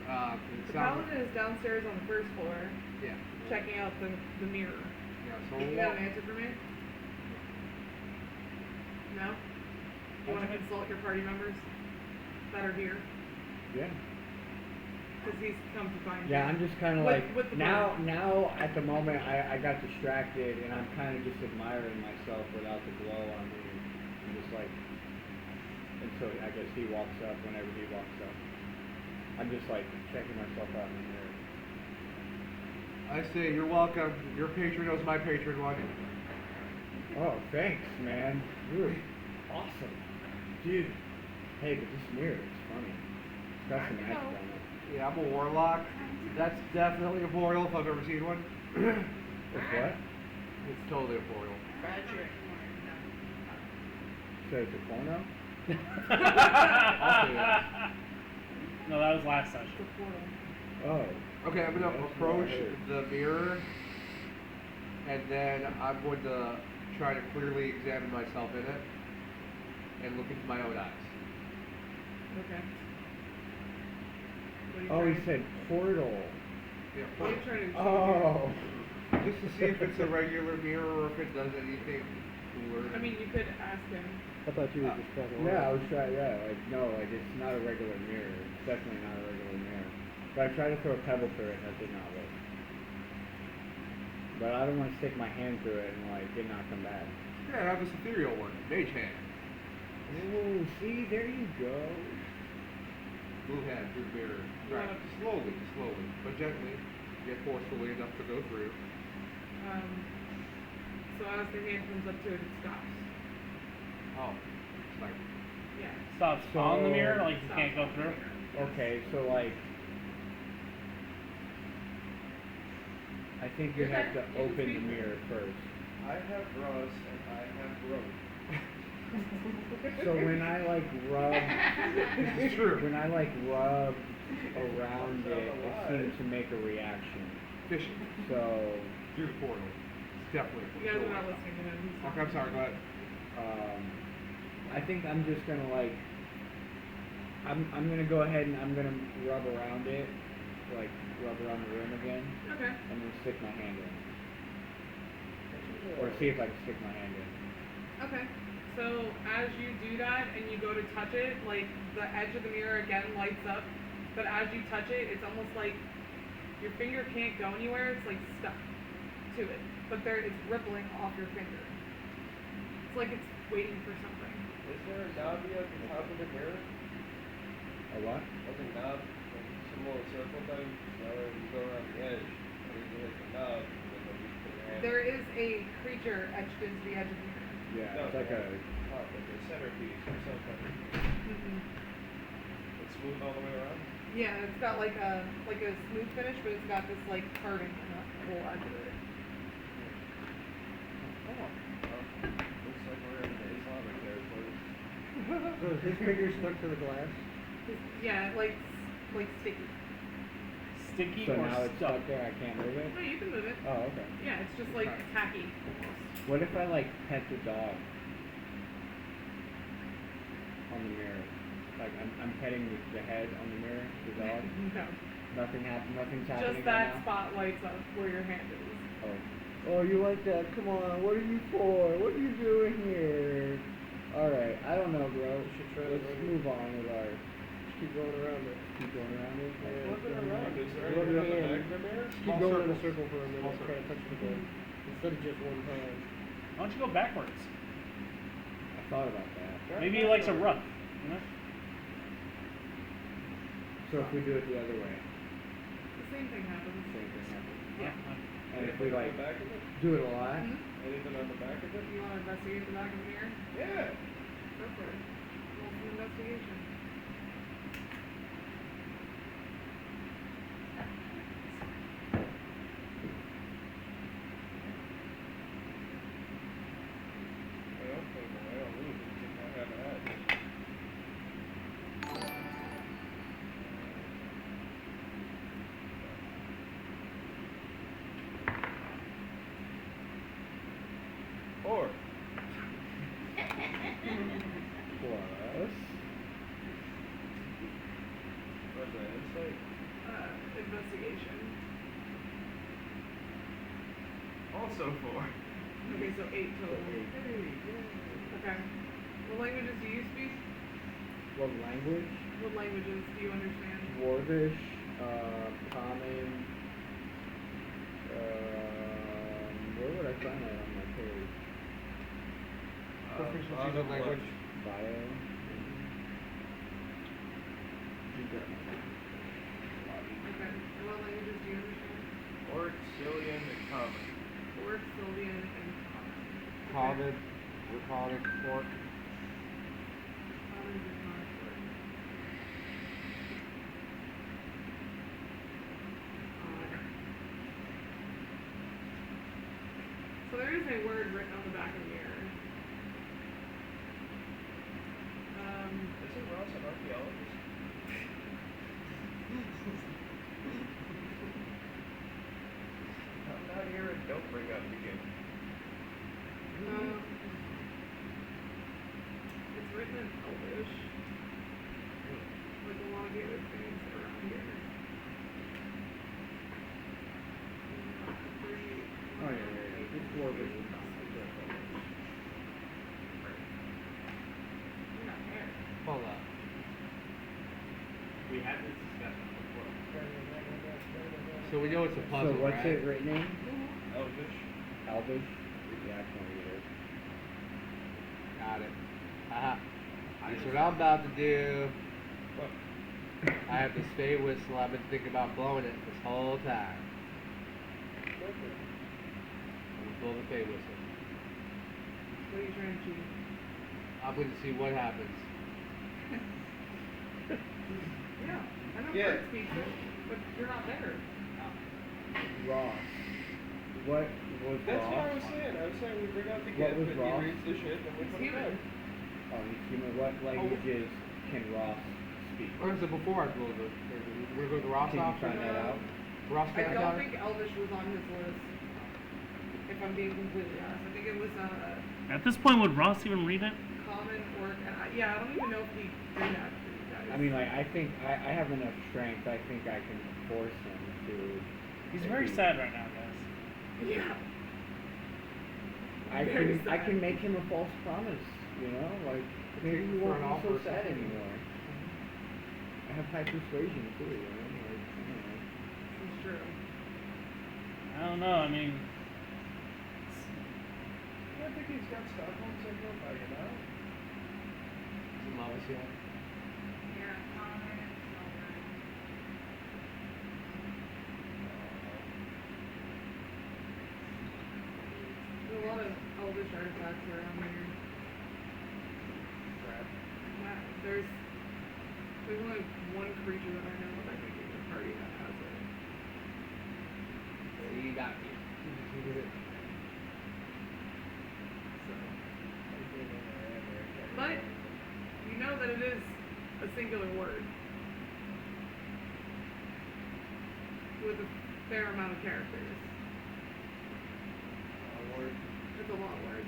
It The sounds- paladin is downstairs on the first floor, Yeah. checking out the mirror. Yeah. So You we'll got walk. an answer for me? No? You want to consult your party members that are here? Yeah. Because he's come to find you. Yeah, I'm just kind of With- like with the now at the moment I got distracted and I'm kind of just admiring myself without the glow on me. I'm just like until I guess he walks up. Whenever he walks up, I'm just like checking myself out in the mirror. I say you're welcome. Your patron knows my patron one. Oh, thanks, man. You're awesome, dude. Hey, but this mirror is funny. It's got some magic on it. Yeah, I'm a warlock. That's definitely a portal if I've ever seen one. It's what? It's totally a portal. So it's a porno? No, that was last session. The portal. Oh. Okay, I'm gonna That's what I approach heard. the mirror, and then I'm going to try to clearly examine myself in it, and look into my own eyes. Okay. What are you Oh, trying he said portal. Yeah, What are you trying to Oh. just to see if it's a regular mirror or if it does anything cooler. I mean, you could ask him. I thought you were just fucking Yeah, I was trying. Yeah, like no, like it's not a regular mirror. It's definitely not a regular mirror. But I tried to throw a pebble through it, and that did not work. But I don't want to stick my hand through it and like it not come back. Yeah, I have this ethereal one, mage hand. Oh, see, there you go. Move hand through the mirror. Right. Slowly, but gently. Yet forcefully enough to go through. So as the hand comes up to it, it stops. Oh. It's like, Yeah. Stops on the mirror, like you can't go through. Okay, so like, I think you have to open the mirror first. I have Ross and I have rope. So when I like rub, it's true. when I like rub around it, it seems to make a reaction. Fishing. So, Through the portal. It's definitely You guys are not listening to him. He's Okay, I'm sorry, go ahead. I think I'm just gonna like, I'm gonna go ahead and I'm gonna rub around it, like rub around the rim again, Okay. and then stick my hand in. Or see if I can stick my hand in. Okay. So as you do that and you go to touch it, like the edge of the mirror again lights up, but as you touch it, it's almost like your finger can't go anywhere. It's like stuck to it, but it's rippling off your finger. It's like it's waiting for something. Is there a knob at the top of the mirror? A what? Like a knob, like some little circle thing? Where you go around the edge, and you hit the knob, and then you put your hand. There is a creature etched into the edge of the mirror. Yeah, No, it's like a. top, like a centerpiece or something. Mm-mm. It's smooth all the way around. Yeah, it's got like a smooth finish, but it's got this like carving in the whole edge of it. Well, looks like we're in the Islamic territory. So is his finger stuck to the glass? Yeah, like sticky. Sticky So or now it's stuck? stuck there, I can't move it? No, you can move it. Oh, okay. Yeah, it's just like Okay. tacky almost. What if I like pet the dog on the mirror? Like I'm petting the head on the mirror, the dog. No. Nothing's happening Just right that now? spot lights up where your hand is. Oh. Oh, you like that? Come on, what are you for? What are you doing here? Alright, I don't know, bro. Let's move on with our. Just keep going around it. Keep going around it? Flipping around, is there Rub anything your on the hand. back of the mirror? Keep Small going in a circles. circle for a minute. Small Try to touch the goal. Instead of just one time. Why don't you go backwards? I thought about that. Maybe he likes a rough. You know? So if we do it the other way, The same thing happens. same thing happens. Yeah. And if we like On the back of it? do it a lot, Mhm. Anything on the back of it? You want to investigate the back of the mirror? Yeah. Go for it. Roll some investigation. I don't lose anything I haven't had. Four. plus. What's that, insight? Investigation. Also four. Okay, so 8 total. Okay. What languages do you speak? What language? What languages do you understand? Dwarvish, common. Where would I find that on my page? Proficiencies in language. Bio. Okay. And what languages do you understand? Orc, Cillian, and Common. Orc, Sylvian, and Common. Common, Draconic, Orc. Common, Draconic, Orc. So there is a word written on the back of the mirror. Isn't Ross an archaeologist? I'm not here and don't bring up again. It's written in Elvish. Like a lot of the other things around here. Oh yeah. It's Dwarvish and common. You're not there. Hold on. We had this discussion before. So we know it's a puzzle, So what's right? it written in? Elvish. Elvish? Yeah, I can't read it. Got it. Haha. That's what I'm about to do. I have the spade whistle. I've been thinking about blowing it this whole time. I'm gonna blow the spade whistle. What are you trying to achieve? I'm going to see what happens. Yeah, I know Yeah. bird speak, but you're not there. Ross. What was That's Ross? what I was saying. I was saying we bring out the What gift, was and Ross? he reads the shit, and we He's put it human. back. Oh, he's human. What languages can Ross speak? Or is it before I blow the... We're going to Ross Can you off? find that out? Ross, I can I don't think Elvish was on his list. If I'm being completely honest, I think it was At this point, would Ross even read it? common or yeah. I don't even know if he did that for you guys. I mean, like, I think I have enough strength. I think I can force him to. He's very sad right now, guys. Yeah. I can make him a false promise. You know, like maybe he won't be so sad anymore. I have high persuasion too. You know, like I don't know. It's true. I don't know. I mean, I think he's got Stockholm syndrome by now. Does he love us yet? Yeah, common and silver. There's a lot of Elvish artifacts around here. Yeah, there's only one creature that I know of, I think, in the party that has it. You got me. But you know that it is a singular word with a fair amount of characters. It's a long word.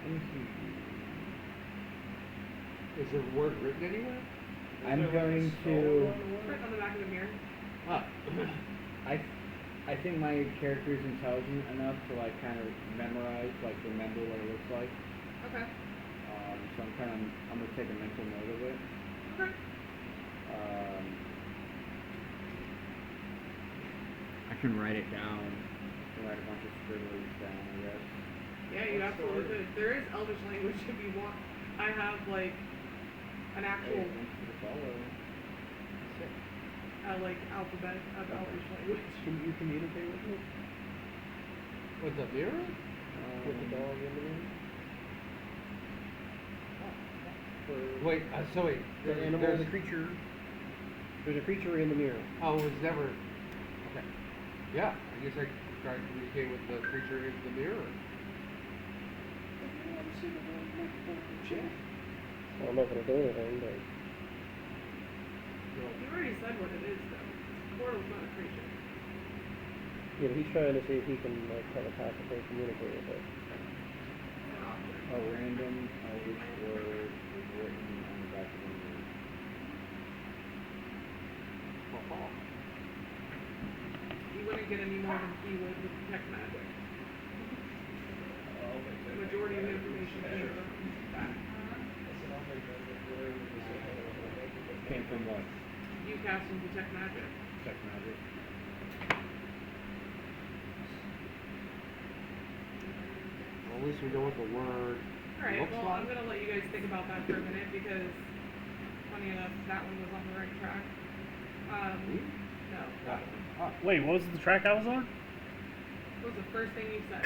Let me see. Is there a word written anywhere? I'm going to. It's written on the back of the mirror. Ah. I think my character is intelligent enough to like kind of memorize, like remember what it looks like. Okay. So I'm gonna take a mental note of it. Okay. I can write it down. I can write a bunch of scribblings down, I guess. Yeah, you absolutely could. There is Elvish language if you want. I have like an actual like alphabet of Elvish language. Can you communicate with me? With the mirror? With the dog in the mirror? Wait, so wait. The animal, the creature. There's a creature in the mirror. Oh, it was never... Okay. Yeah, I guess I try to communicate with the creature in the mirror. I'm not gonna do anything, but You already said what it is, though. Portal's not a creature. yeah, but he's trying to see if he can like telepathically communicate with it. A random Elvish word is written on the back of the mirror. You wouldn't get any more than he would with detect magic. The majority of the information came from that. Came from what? You cast and detect magic. Check magic. Well, at least we know what the word Alright, looks well, like. I'm gonna let you guys think about that for a minute because, funny enough, that one was on the right track. No, that one. Wait, what was the track I was on? What was the first thing you said?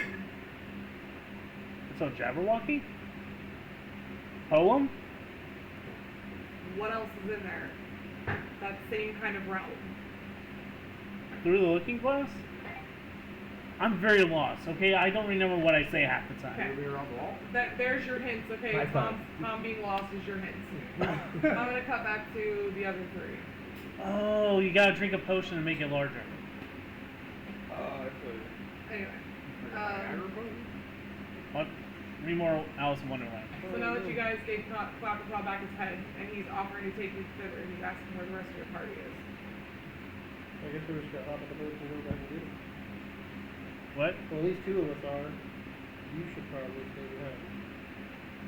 It's on Jabberwocky? Poem? What else is in there? That same kind of realm. Through the Looking Glass? I'm very lost, okay? I don't remember what I say half the time. Okay. There's your hints, okay? High five. Tom being lost is your hints. I'm gonna cut back to the other three. Oh, you gotta drink a potion and make it larger. Anyway. What? Any more Alice in Wonderland? So now that you guys gave Clapperclaw back his head, and he's offering to take you thither, and he's asking where the rest of your party is. I guess we're just gonna hop on the boat and go back and get him. What? Well, at least two of us are. You should probably stay behind.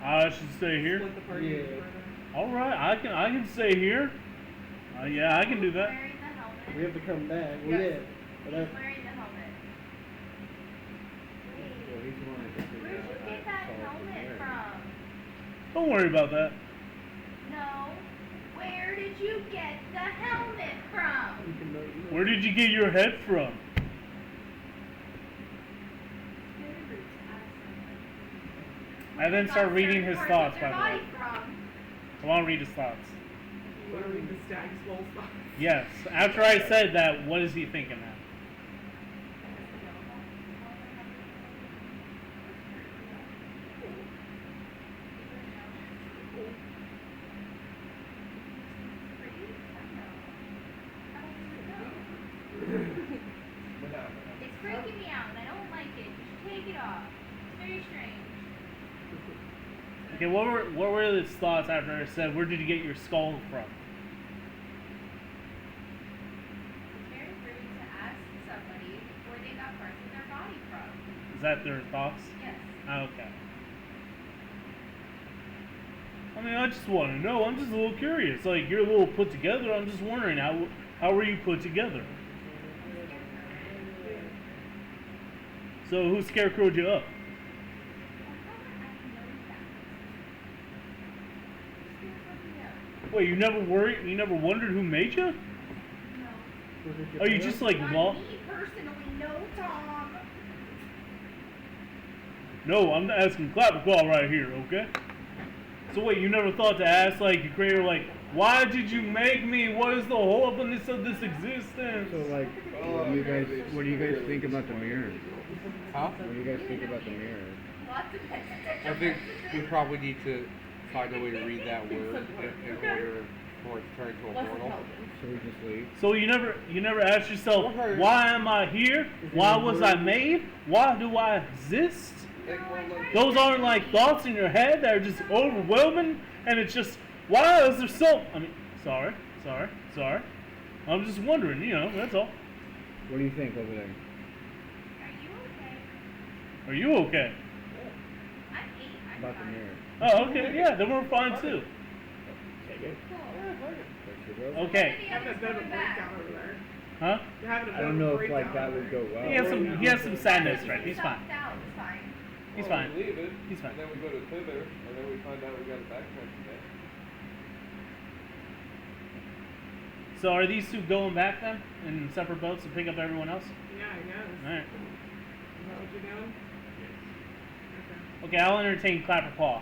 I should stay here? Split the party. Yeah. Alright, I can stay here. Yeah, I can do that. Wearing the helmet. We have to come back. Yes. Yeah. But He's wearing the helmet. Well, he's Don't worry about that. No. Where did you get the helmet from? Where did you get your head from? I then start reading his thoughts, by the way. I want to read his thoughts. You want to read the stag's full thoughts? Yes. After I said that, what is he thinking now? It's freaking me out and I don't like it. You should take it off. It's very strange. Okay, what were his thoughts after I said, where did you get your skull from? It's very rude to ask somebody where they got parts of their body from. Is that their thoughts? Yes. Oh, okay. I mean, I just want to know. I'm just a little curious. Like, you're a little put together. I'm just wondering, how were you put together? So who scarecrowed you up? Wait, you never wondered who made you? No. Are you just like Not me personally, no, Tom. No, I'm asking Clapperclaw right here, okay? So wait, you never thought to ask like your creator, like, why did you make me? What is the horribleness of this existence? So like, what do you guys think about the mirror? Huh? What do you guys think about the mirror? Lots of I think we probably need to find a way to read that word in order for it to turn into a portal. So we just leave? So you never asked yourself, why am I here? Why was I made? Why do I exist? Those aren't like thoughts in your head that are just overwhelming, and it's just, why is there so? I mean, sorry. I'm just wondering, that's all. What do you think over there? Are you okay? About the mirror. Oh, okay, yeah, then we're fine too. Take it. Okay. You're having a bit of a breakdown over there. Huh? You're having a I bit don't of a know if breakdown like that over would there. go well. He has some sadness, right? He's fine. It's fine. He's Well, fine. We leave it, He's fine. and then we go to Thither, and then we find out we got a backtrack today. So are these two going back then in separate boats to pick up everyone else? Yeah, I guess. All right. Is that what you're doing? Okay, I'll entertain Clapperclaw.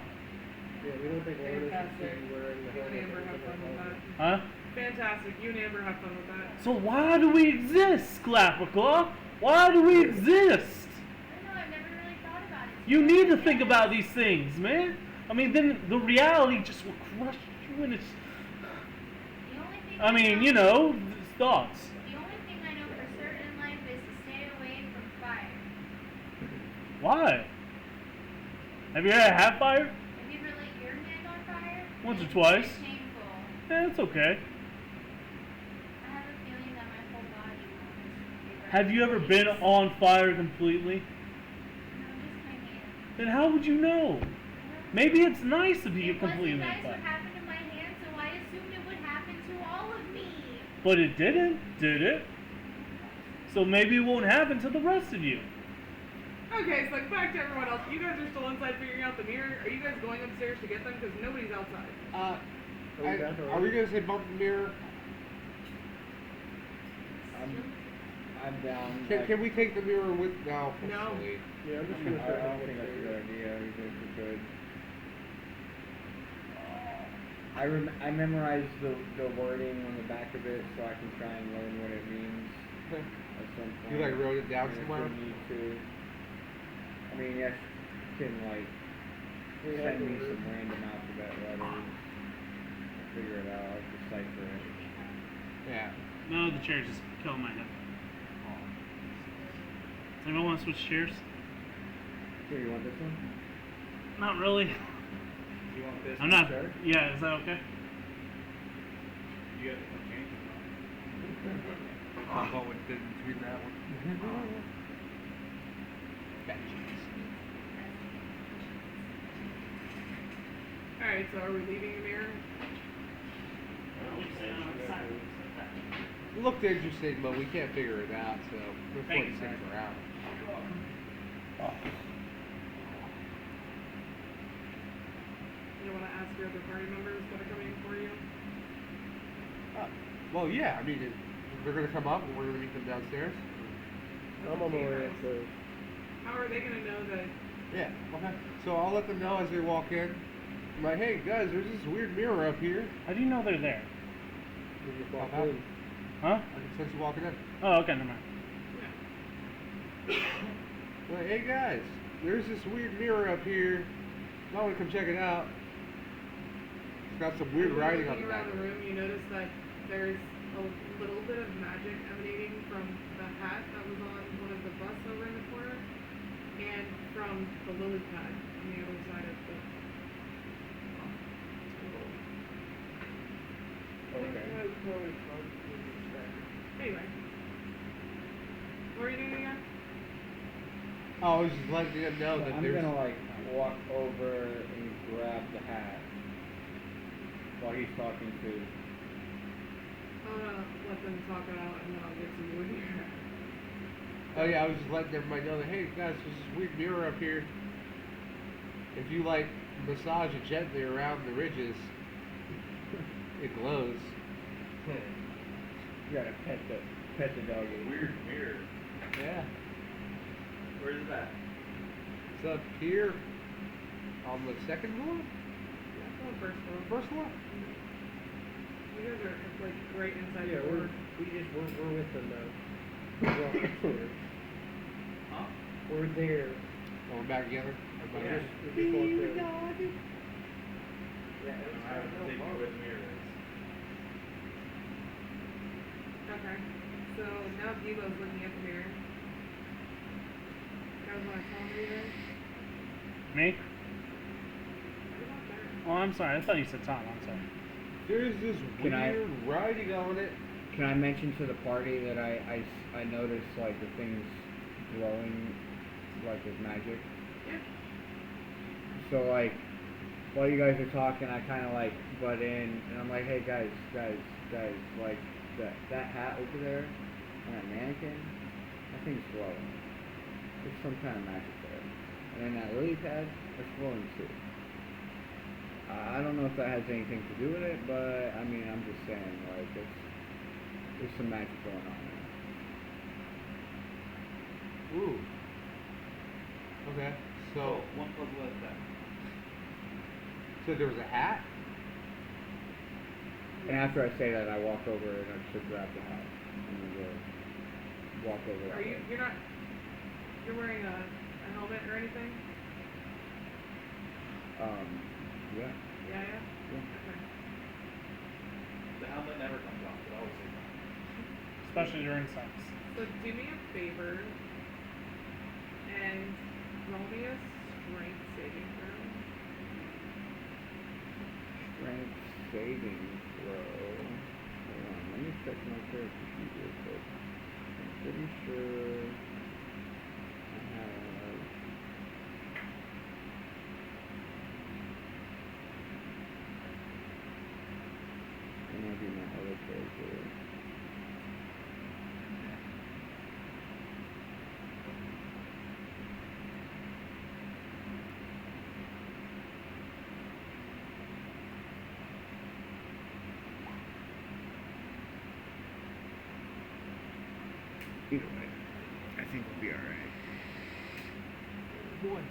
Yeah, we don't think Lorna should Fantastic. be wearing the You and helmet. Amber have fun with that. Huh? Fantastic. You and Amber have fun with that. So why do we exist, Clapperclaw? Why do we exist? I don't know, I've never really thought about it. You need to think about these things, man. I mean, then the reality just will crush you and it's... The only thing I mean, thoughts. The only thing I know for certain in life is to stay away from fire. Why? Have you ever had fire? Have you ever lit your hand on fire? Once or It's twice. very painful. Yeah, it's okay. I have a feeling that my whole body will. Have you ever been on fire completely? No, just my hand. Then how would you know? Maybe it's nice to be It completely wasn't on nice what fire. happened to my hand, so I assumed it would happen to all of me. But it didn't, did it? So maybe it won't happen to the rest of you. Okay, so back to everyone else. You guys are still inside figuring out the mirror. Are you guys going upstairs to get them? Because nobody's outside. Are we gonna say bump the mirror? I'm down. Can we take the mirror with now? No. Yeah, I'm just I gonna start don't think that's a good idea. We think we could. I memorized the wording on the back of it, so I can try and learn what it means at some point. You like wrote it down And if somewhere? we need to. I mean, yes, you can like send me some random alphabet letters. I'll figure it out. I'll decipher it. Yeah. No, the chair's just killing my head. Does anyone want to switch chairs? Here, you want this one? Not really. You want this? I'm not. Sure. Yeah, is that okay? You got the change. Combo would fit between that one. Alright, so are we leaving the mirror? It looked interesting, but we can't figure it out, so we're Thank you, putting things sir. around. You want to your other party members that are coming for you? Well, yeah. I mean, they're gonna come up, and we're gonna meet them downstairs. I'm on my way upstairs. How are they gonna know that? Yeah. Okay. So I'll let them know as they walk in. I'm like, hey guys, there's this weird mirror up here. How do you know they're there? You just walk How? in. Huh? I can sense you walking in. Oh, okay, never mind. I'm like, hey guys, there's this weird mirror up here. I want to come check it out. It's got some weird writing on the Looking back. around the room, you notice that there's a little bit of magic emanating from the hat that was on one of the busts over in the corner, and from the lily pad on the other side of the Okay. Anyway. What were you doing again? Oh, I was just letting them know So that I'm there's. gonna like walk over and grab the hat while he's talking to. I'm gonna let them talk it out and then I'll get some wood here. Oh yeah, I was just letting everybody know that, hey guys, there's this weird mirror up here. If you like massage it gently around the ridges, it glows. You gotta pet the doggy. Weird mirror. Yeah. Where's that? It's up here on the second floor? On the first floor. First floor? You guys are like right inside Yeah, the door. we're with them now. We're all upstairs. Huh? We're there. Oh, we're back together? We Yeah. just walked in. I don't think where the mirror is. Okay. So now Debo's looking at the mirror. You guys wanna tell him who he is? Me? What about there? Oh, I'm sorry. I thought you said Tom. I'm sorry. There's this Can I- weird writing on it. Can I mention to the party that I noticed like the things glowing like with magic? Yeah. So like while you guys are talking, I kind of like butt in and I'm like, hey guys, like that hat over there on that mannequin, that thing's glowing. There's some kind of magic there. And then that lily pad, that's glowing too. I don't know if that has anything to do with it, but I mean, I'm just saying, like, there's some magic going on there. Ooh. Okay. So, One puzzle at a time. so there was a hat? And after I say that, I walk over and I should grab the hat and then go walk over that Are you? way. You're wearing a helmet or anything? Yeah. Yeah. Yeah. Okay. The helmet never comes off. It always stays on. Especially during sex. So do me a favor and roll me a strength saving throw. Strength saving throw. Hold on, let me check my character sheet real quick. I'm pretty sure I have. That might be my other character. Either way, I think we'll be alright. Boy.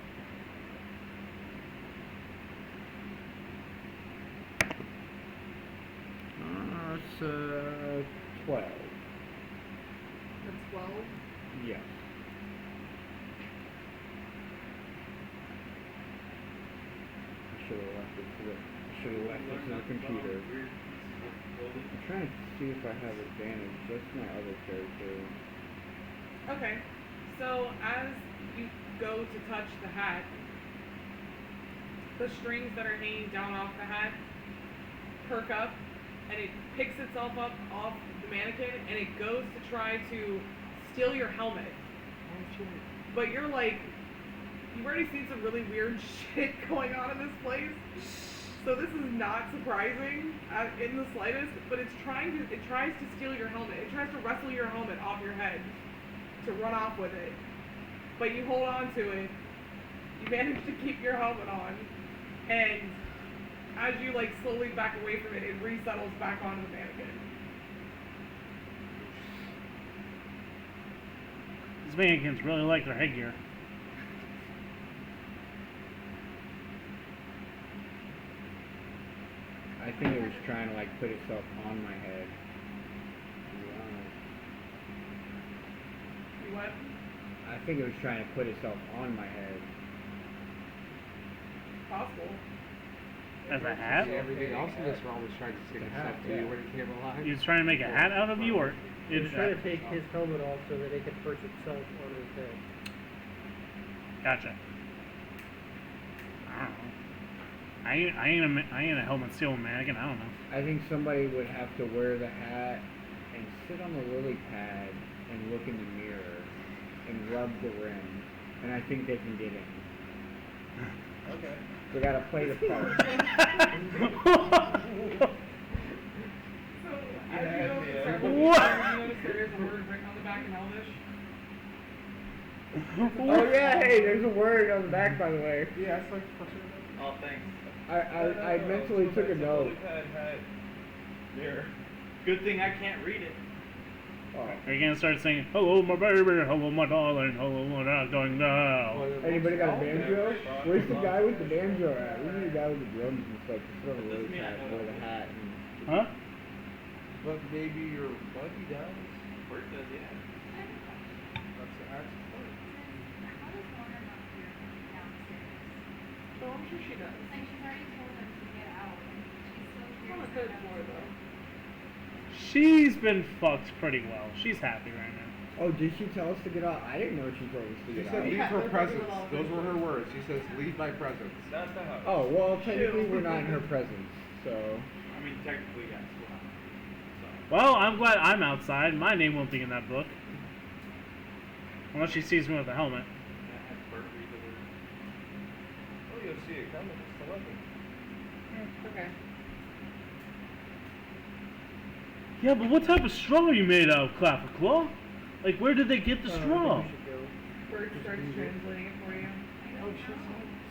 It's 12. That's 12. Yes. I should have left it to the computer. I'm trying to see if I have advantage. That's my other character. Okay. So as you go to touch the hat, the strings that are hanging down off the hat perk up and it picks itself up off the mannequin and it goes to try to steal your helmet. But you're like, you've already seen some really weird shit going on in this place. So this is not surprising in the slightest, but it tries to steal your helmet. It tries to wrestle your helmet off your head to run off with it. But you hold on to it. You manage to keep your helmet on. And as you like slowly back away from it, it resettles back onto the mannequin. These mannequins really like their headgear. I think it was trying to like put itself on my head. To be honest. You what? I think it was trying to put itself on my head. Possible. As a hat? See, everything else in this realm is trying to stick It's a itself hat, to you yeah. when it came alive. He was trying to make a hat out of you, or He was trying to take his helmet off so that it could perch itself on his head. Gotcha. I don't know. I ain't a helmet stealing mannequin. I don't know. I think somebody would have to wear the hat and sit on the lily pad and look in the mirror and rub the rim, and I think they can get in. Okay. We gotta play the part. So, as you go to start looking What? there, you notice there is a word written on the back in Elvish. Oh yeah, hey, there's a word on the back, by the way. Yeah, it's like Oh, thanks. I mentally took a note. Mirror. Good thing I can't read it. Oh. Are you gonna start singing, "Hello, my baby, hello, my darling, hello, what I'm going now"? Anybody got a banjo? Where's the guy with the banjo at? We need a guy with the drums and stuff to sit on the lily pad and wear the hat. And... Huh? But maybe your buddy does. Bert does, yeah. That's the axe part. So I'm sure she does. Like, she's already told him to get out, and she's still She's here. on the third floor, though. She's been fucked pretty well. She's happy right now. Oh, did she tell us to get out? I didn't know she told us to She get said out. leave Yeah, her they're presence. little Those were her words. She says leave my presence. That's the house. Oh, well, technically we're not in her presence, so... I mean, technically, yes. Well, I'm glad I'm outside. My name won't be in that book. Unless she sees me with a helmet. Have Bert read the word. Oh, you'll see it coming. It's the weapon. Okay. Yeah, but what type of straw are you made out of, Claw? Like, where did they get the straw? Bert starts translating it for you. Oh,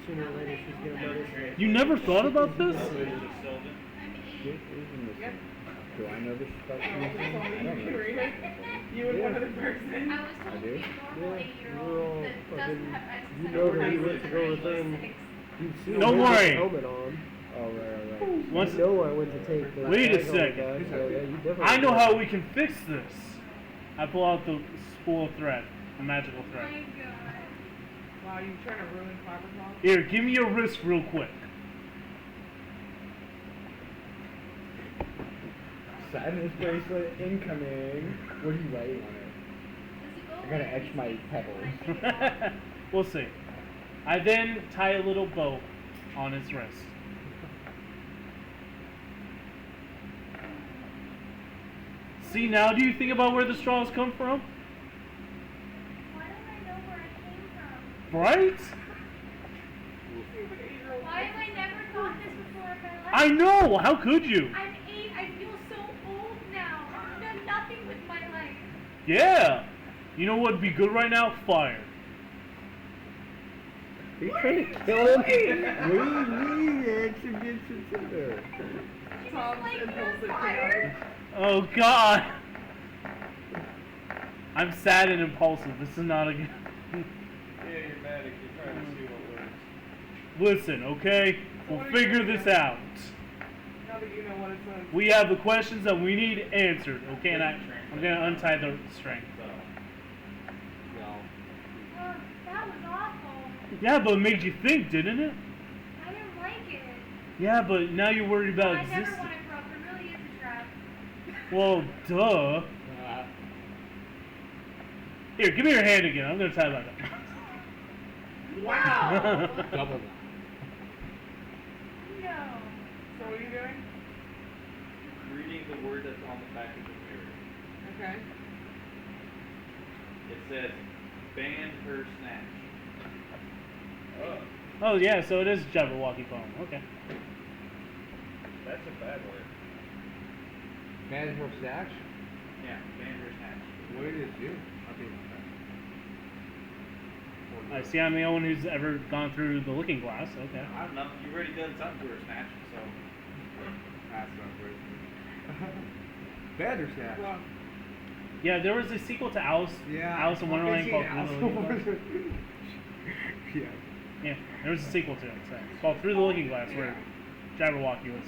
sooner or later she's gonna notice it. You never thought about this? Shit is in this. Yep. Do I know this stuff? Oh, I don't you know. read it? You and one other person. I was I told do? to be a normal Yeah, 8-year-old that doesn't have access you to know that organized he went to go with them. six. You'd see Don't him with worry. the helmet on. Oh, right. Once, You know I went to take the Wait a tag on second. the guy, so yeah, you definitely I know did. how we can fix this. I pull out the spool of thread, a magical Oh thread. my god. Wow, you trying to ruin Clapperclaw? Here, give me your wrist real quick. Sadness bracelet incoming. What are you writing on it? Does it go I gotta away etch my when I take it pebbles. off? We'll see. I then tie a little bow on his wrist. See, now do you think about where the straws come from? Why don't I know where I came from? Right? Why have I never thought this before in my life? I know! How could you? I'm 8. I feel so old now. I've done nothing with my life. Yeah! You know what would be good right now? Fire. Are you trying to kill him? We need it to get to Tinder. Tom's like impulsive fire? chaos. Oh god! I'm sad and impulsive. This is not a good... Yeah, you're manic. You're trying to see what works. Listen, okay? So We'll what are you figure gonna this do? out. Now that you know what it says. We have the questions that we need answered, okay? And I'm gonna untie the string. No. Oh, that was awful. Yeah, but it made you think, didn't it? I didn't like it. Yeah, but now you're worried about I never existing. want to grow up. It really is a trap. Well, duh. Here, give me your hand again. I'm gonna tie that up. Wow. Double. No. So what are you doing? Reading the word that's on the back of the mirror. Okay. It says, ban her snatch. Oh yeah, so it is Jabberwocky phone. Okay. That's a bad word. Man her snatch? Yeah, ban her snatch. What did it do? I mean, I see I'm the only one who's ever gone through the looking glass. Okay. I don't know. You already done something to her, Snatch, so. That's not great. Bandersnatch. Well, Yeah, there was a sequel to Alice in Wonderland called Through the Looking Glass. Yeah. Yeah, there was a sequel to it. So it's called Through the Looking Glass, where Jabberwocky was.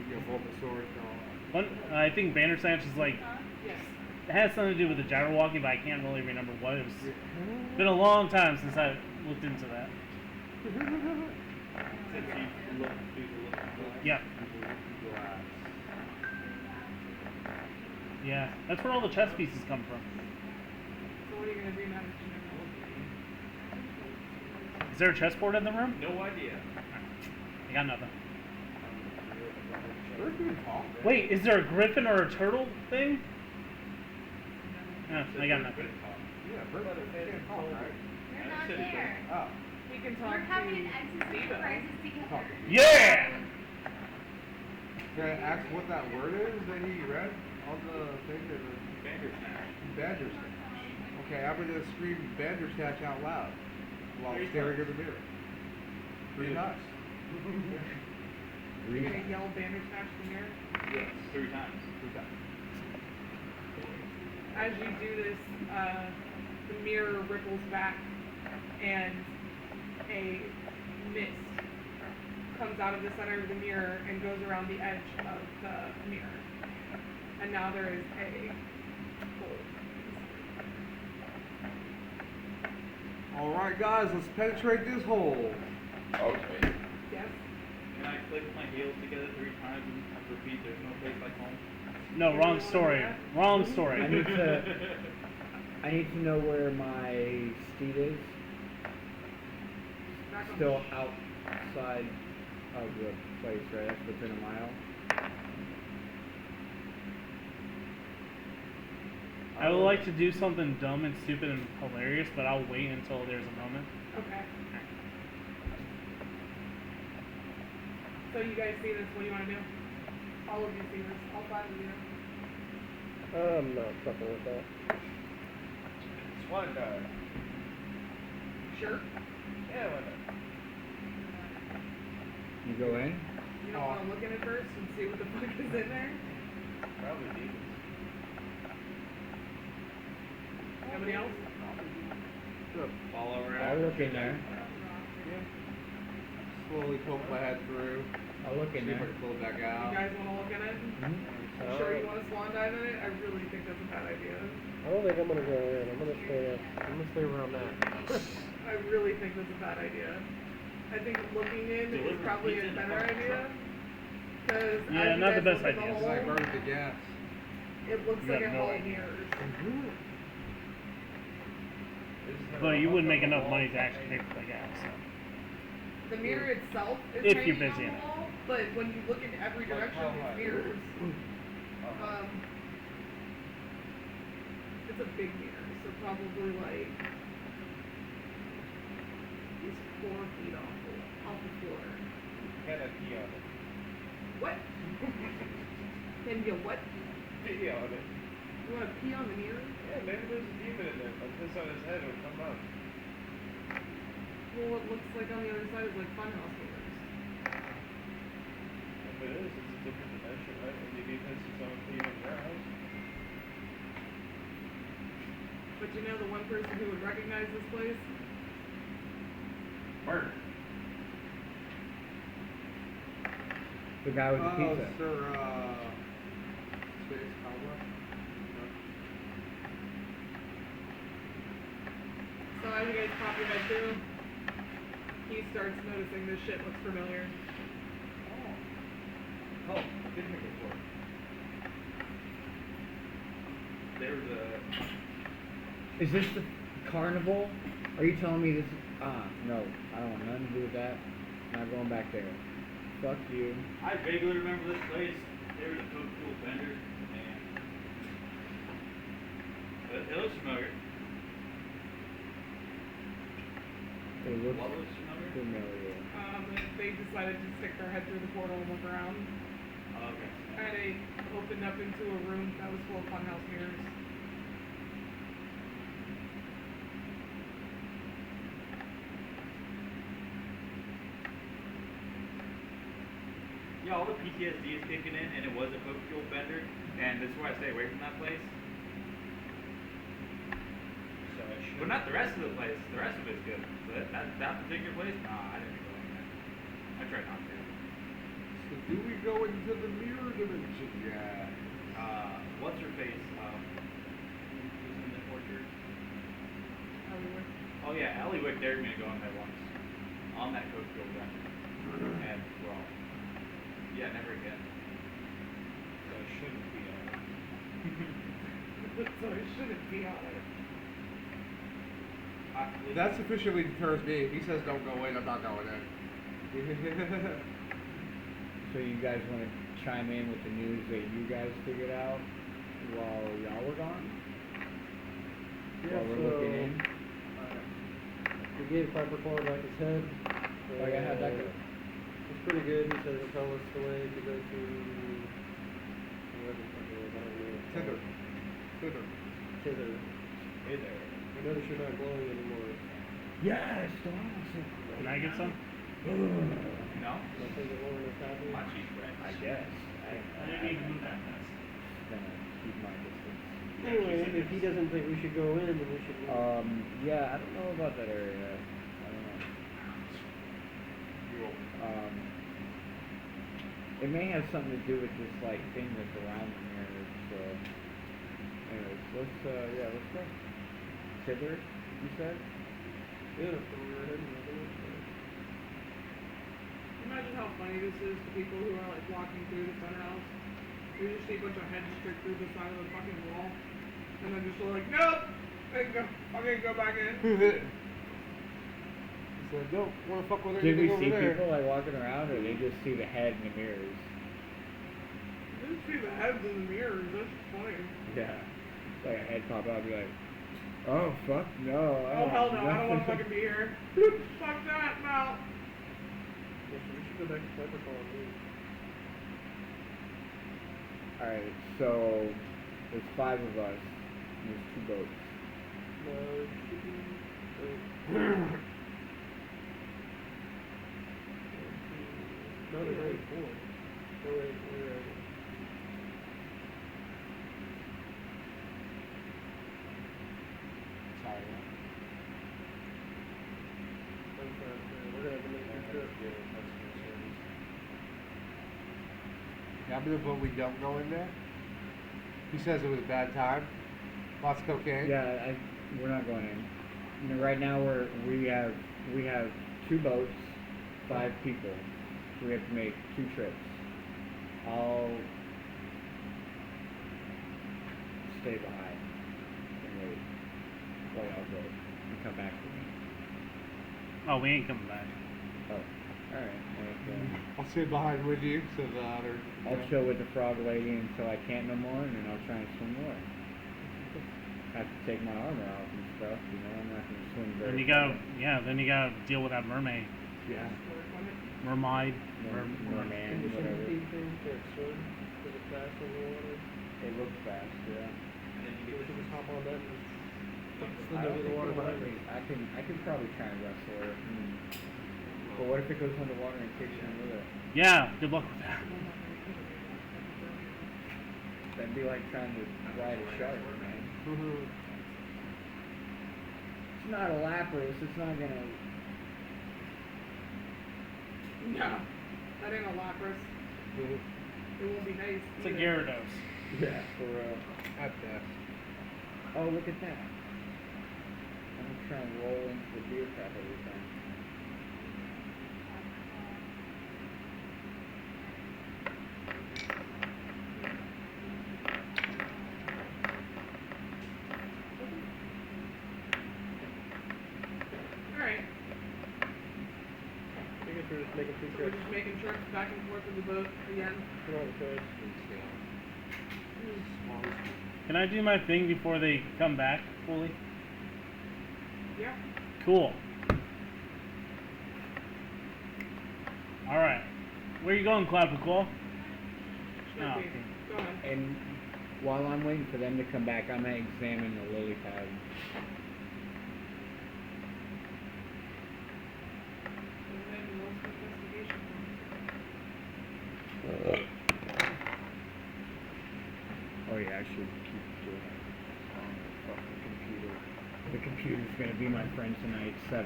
You got Bulbasaur and all. One, I think Bandersnatch is like yes. it has something to do with the Jabberwocky, but I can't really remember what. It's been a long time since I looked into that. Since you look through the looking glass. Yeah. Yeah, that's where all the chess pieces come from. So what are you gonna do now that you know? Is there a chessboard in the room? No idea. I got nothing. They're good talk. Wait, is there a griffin or a turtle thing? No, I got nothing. Yeah, birds can't talk, right? You're not there. Oh. We can talk We're having an to existential Steve-O. crisis together. Yeah! Can I ask what that word is that he read on the thing? Bandersnatch. Bandersnatch. Okay, I'm gonna scream Bandersnatch out loud while staring in the mirror. 3 times. You're gonna yell Bandersnatch in the mirror? Yes. 3 times. 3 times. As you do this, the mirror ripples back and a mist comes out of the center of the mirror and goes around the edge of the mirror. And now there is a hole. Alright guys, let's penetrate this hole. Okay. Yes? Can I click my heels together 3 times and repeat there's no place like home? No, wrong story. Wrong I story. need to know where my steed is. Back on Still outside of the place, right? That's within a mile. I would like to do something dumb and stupid and hilarious, but I'll wait until there's a moment. Okay. So you guys see this, what do you want to do? All of you see this, all 5 of you. I'm not fucking with that. Swan dive. Sure? Yeah, why not? You go in. You don't want to look at it first and see what the fuck is in there? Probably demons. Nobody else? Follow around. I'll look in there. Slowly poke my head through. I'll look in See if I there. can pull it back You out. guys want to look at it? You sure you want to swan dive in it? I really think that's a bad idea. I don't think I'm gonna go in. I'm gonna stay where I'm at. I really think that's a bad idea. I think looking in is probably a better idea. Because Yeah, not the best idea. It's like burning the gas. It looks You like have it no all idea. mirrors. But you wouldn't make enough money to actually pay for the gas. So. The mirror itself is If hanging you're busy on the enough. wall, but when you look in every direction, it's mirrors. It's a big mirror, so probably like it's 4 feet off the floor. Can I pee on it? What? Can you what? Pee on it. You want to pee on the mirror? Yeah, maybe there's a demon in there. If I piss on his head, it'll come out. Well, what looks like on the other side is like funhouse mirrors. If it is, it's a different dimension, right? And you need this is on pee in your house. But you know the one person who would recognize this place? Murder. The guy with the Oh, pizza. Sir, Space Cowboy? So as you guys pop your head through, he starts noticing this shit looks familiar. Oh, did make it work. There's a. Is this the carnival? Are you telling me this? No. I don't want nothing to do with that. Not going back there. Fuck you. I vaguely remember this place. There was a cool vendor, and it looks familiar. It looks What looks familiar? familiar. They decided to stick their head through the portal and look around. Oh, okay. And it opened up into a room that was full of funhouse mirrors. Yeah, all the PTSD is kicking in, and it was a coke fuel bender, and that's why I stay away from that place. So I should. But not the rest of the place. The rest of it's good. But that particular place, nah, I didn't go in there. I tried not to. So do we go into the mirror dimension? Yeah. What's her face? Who's in the orchard? Oh yeah, Elliewick dared me to go in there once. On that coke fuel bender. And well, yeah, never again. So I shouldn't be on it. So it shouldn't be on it. That sufficiently deters me. If he says don't go in, I'm not going in. So you guys want to chime in with the news that you guys figured out while y'all were gone? Yeah, While we're so, looking in? we gave Piper Corn back his head. Oh yeah, how'd that go? It's pretty good. He says he'll tell us the way to go to whatever the fuck it is, I don't know. Tither. Tither. Tither. Hey there. I notice you're not glowing anymore. Yes, awesome. Can I get some? No? I think it Lauren is happy. My cheese bread. I guess. I didn't even move that fast. Gonna keep my distance. Anyway, if he doesn't think we should go in, then we should leave. Yeah, I don't know about that area. I don't know. It may have something to do with this like thing that's around the mirror. So, anyways, let's go. Thither, you said? Yeah, that's where we were heading. I think. Imagine how funny this is to people who are like walking through the funhouse. You just see a bunch of heads straight through the side of the fucking wall. And then just like, nope! And go, fucking go back in. So don't want to fuck with Did we anything over see there. people like walking around, or they just see the head in the mirrors? You just see the heads in the mirrors, that's funny. Yeah. Like a head pop out, and be like, oh fuck no. Oh hell no, I don't want to fucking be here. Fuck that, no. Yeah, so we should go back to Piper Corn. Alright, so there's 5 of us, and there's 2 boats. No, it should be. No, there's only 4. Oh wait, we're right. Sorry. We're gonna have to make a trip. Yeah, but when we don't go in there, he says it was a bad time. Lots of cocaine. Yeah, we're not going in. You know, right now we have 2 boats, 5 people. So we have to make 2 trips. I'll stay behind and wait while y'all go and come back to me. Oh, we ain't coming back. Oh, alright. I'll sit behind with you, so the other. I'll chill with the frog lady until I can't no more, and then I'll try and swim more. I have to take my armor off and stuff, you know, I'm not gonna swim very Then you gotta, then you gotta deal with that mermaid. Yeah. Mermaid. Merman, Condition whatever. thing, can't swim. Is it fast in the water? It looks fast, yeah. We should just hop on that and just I swim don't over the think water it'll behind let me. me. I can probably try and wrestle her. But what if it goes underwater and takes me with it? Yeah, good luck with that. That'd be like trying to ride a shark, man. It's not a lap race, it's not gonna... No, that ain't a Lapras. It won't be nice. It's a either. Gyarados. Yeah, for real. At best. Oh, look at that. I'm gonna try and roll into the beer trap every time. Alright, I guess we're just making 2 so we're trips. just making trips back and forth with the boat again. Come on, guys. Can I do my thing before they come back fully? Yeah. Cool. Alright. Where you going, Clapperclaw? Should Oh, be. okay. Go ahead. And while I'm waiting for them to come back, I'm gonna examine the lily pad. And then we'll investigation. should keep doing it. Fuck the computer. The computer's gonna be my friend tonight, 7.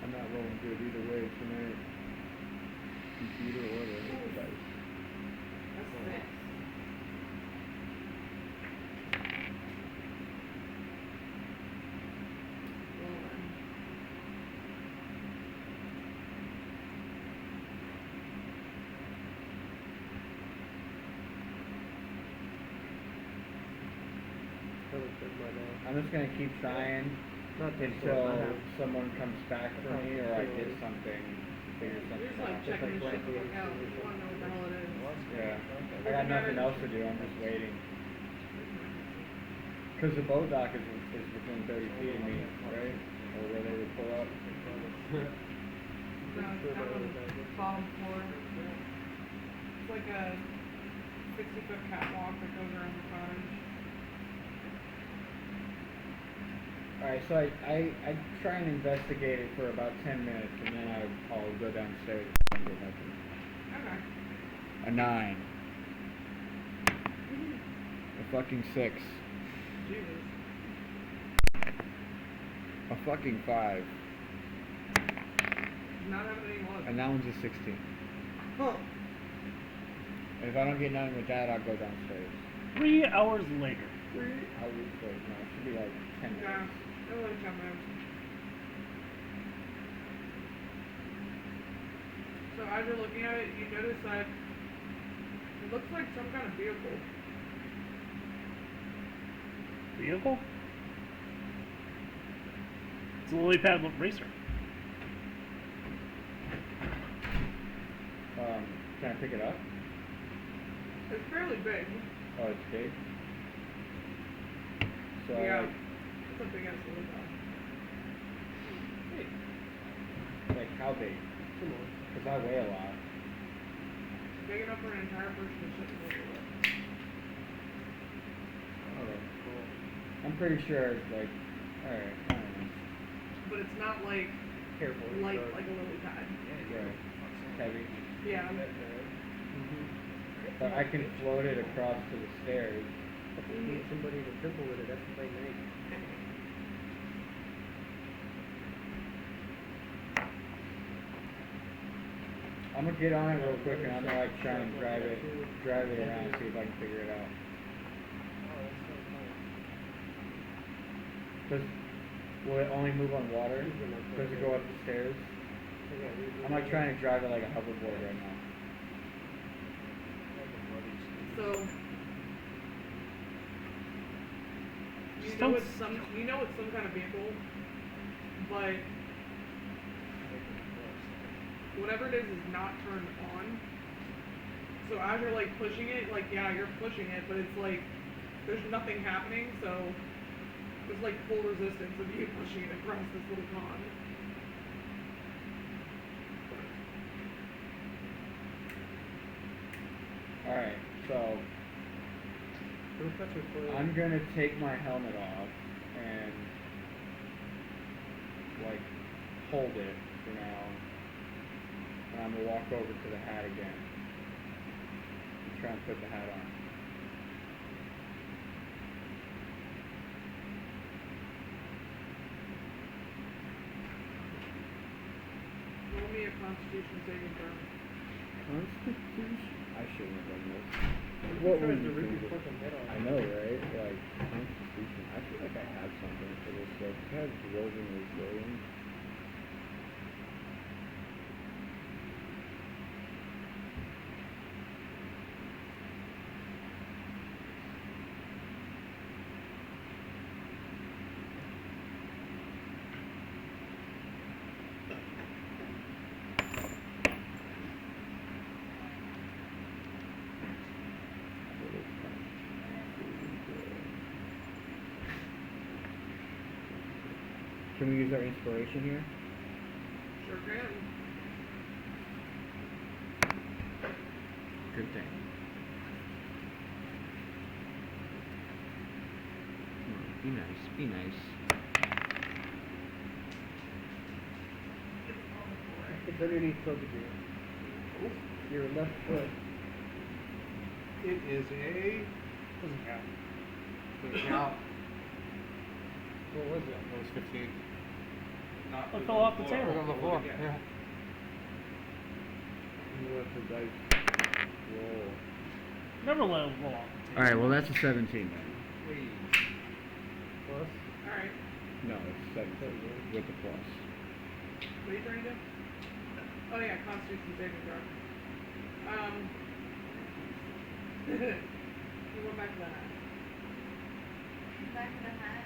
I'm not rolling good either way tonight. Computer or the device. That's 6. I'm just gonna keep trying until someone comes back for me or I get something, figure You're something just like out. checking this shit the fuck out. You wanna know what the hell it is. Yeah, I got nothing else to do. I'm just waiting. Cause the boat dock is within 30 feet of me, right? Or where they would pull up. No, it's kind of on the bottom floor. It's like a 60-foot catwalk that goes around the cottage. Alright, so I try and investigate it for about 10 minutes and then I'll go downstairs and get nothing. Okay. A 9. A fucking 6. Jesus. A fucking 5. Not having any luck. And that one's a 16. Huh. And if I don't get nothing with that, I'll go downstairs. 3 hours later. I'll wait for it. No, it should be like 10 minutes. Yeah. It'll let you come in. So as you're looking at it, you notice that it looks like some kind of vehicle. Vehicle? It's a lily pad racer. Can I pick it up? It's fairly big. Oh, it's big? So Yeah. It's a big ass lily pad. like how big? Because I weigh a lot. Big enough for an entire person to sit in the middle of. Okay, cool. I'm pretty sure it's like, alright, I don't know. But it's not like light like a lily pad. Right. Heavy. Yeah. But I can float it across to the stairs. Need somebody to triple with it, that's what they make. I'm gonna get on it real quick and I'm gonna like try and drive it around and see if I can figure it out. Will it only move on water? Does it go up the stairs? I'm like trying to drive it like a hoverboard right now. So you know it's some kind of vehicle, but whatever it is not turned on. So as you're like pushing it, like yeah, you're pushing it, but it's like there's nothing happening, so there's like full resistance of you pushing it across this little pond. Alright, so I'm gonna take my helmet off and like hold it for now. And I'm gonna walk over to the hat again and try and put the hat on. Roll me a Constitution saving throw. Constitution? I shouldn't have done this. What was the I know, right? Like, Constitution. I feel like I have something for this stuff. It has dwarven resilience. Can we use our inspiration here? Sure can. Good thing. Be nice. Be nice. It's underneath Toby. Your left foot. It is a. Doesn't count. Doesn't count. What was it? That was 15. Not It fell off the It table. was on the floor. Yeah. You let the dice roll. Never let it roll off the table. Alright, well that's a 17 then. Plus? Alright. No, it's 17 with the plus. What are you trying to do? Oh yeah, Constitution saving throw. You went back to the hat. Back to the hat.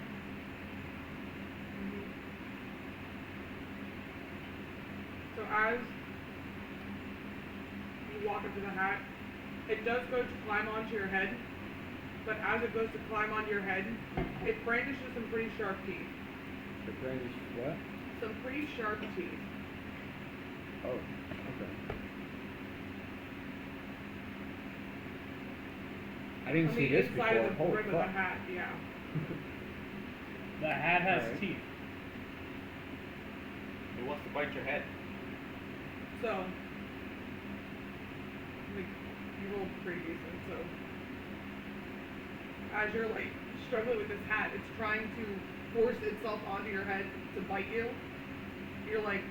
So as you walk up to the hat, it does go to climb onto your head, but as it goes to climb onto your head, it brandishes some pretty sharp teeth. The brandish what? Some pretty sharp teeth. Oh, okay. I didn't On see the this inside before. of the Holy brim of the fuck. hat, yeah. The hat has Alright. teeth. It wants to bite your head. So, like, you rolled pretty decent, so. As you're, like, struggling with this hat, it's trying to force itself onto your head to bite you. You're, like,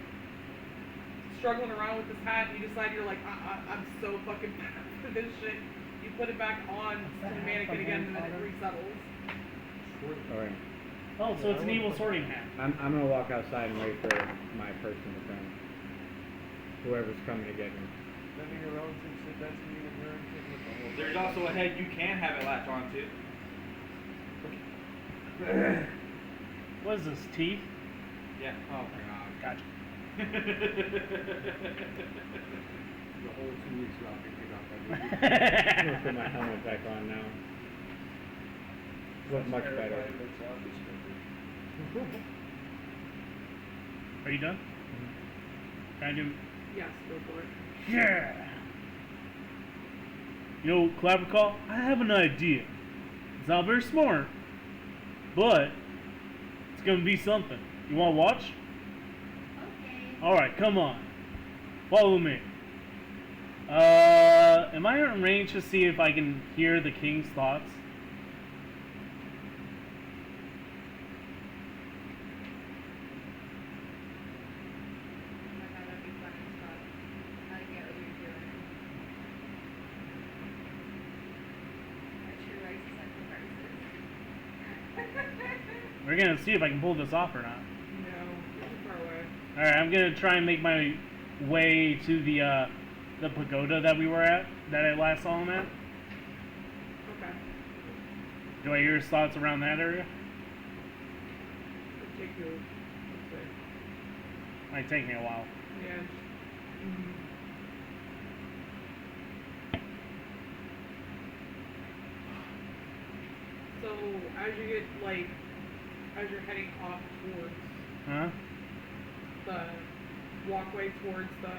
struggling around with this hat, and you decide you're like, I'm so fucking bad for this shit. You put it back on to the mannequin again, and then it resettles. Alright. Oh, so it's an evil sorting hat. I'm gonna walk outside and wait for my person to come. Whoever's coming to get me. There's also a head you can have it latch onto. What is this, teeth? Yeah. Oh my god, gotcha. The whole 2 weeks ago, I'm thinking about I'm gonna put my helmet back on now. Look much better. Are you done? Can I do? Yes, go for it. Yeah. You know, Clapper Call, I have an idea. It's not very smart, but it's gonna be something. You wanna watch? Okay. Alright, come on. Follow me. Am I in range to see if I can hear the king's thoughts? Oh my god, that'd be fun as fuck. I get what you're doing. Our true rights sacrifices. We're gonna see if I can pull this off or not. No, you're too far away. Alright, I'm gonna try and make my way to the pagoda that we were at, that I last saw him at. Okay. Do I hear his thoughts around that area? It'll take you, let's say, Might take me a while. yeah. So, as you get, like, as you're heading off towards Huh? the walkway towards the, I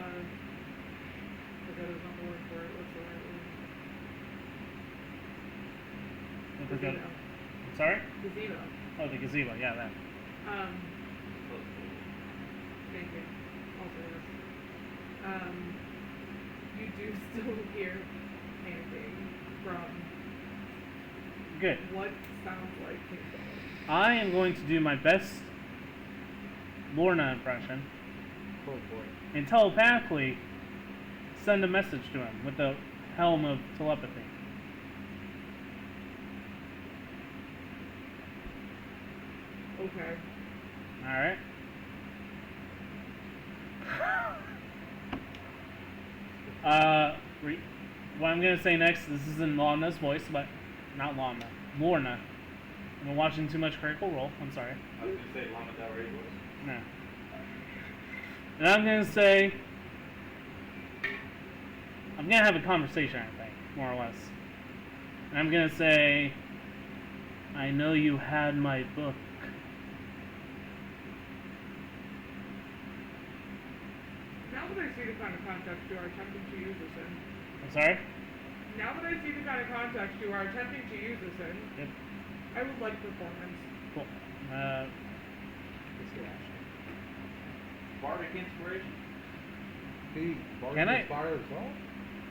forgot there's not the word for it, what's the right The word? pagoda. Gazebo. Sorry? Gazebo. Oh, the gazebo, yeah, that. Thank you. Also, yes. You do still hear panicking from Good. what sounds like King Dog. I am going to do my best Lorna impression Oh boy. and telepathically send a message to him with the helm of telepathy. Okay. Alright? What I'm gonna say next, this is in Lorna's voice, but not Lorna. Lorna. I'm watching too much Critical Role, I'm sorry. I was gonna say Lana Del Rey voice. No. And I'm gonna say, I'm gonna have a conversation, I think, more or less. And I'm gonna say, I know you had my book. see the kind of context you are attempting to use this in. I'm sorry? Now that I see the kind of context you are attempting to use this in, Yep. I would like performance. Cool. Bardic inspiration. Hey, Bard Can I- inspire itself?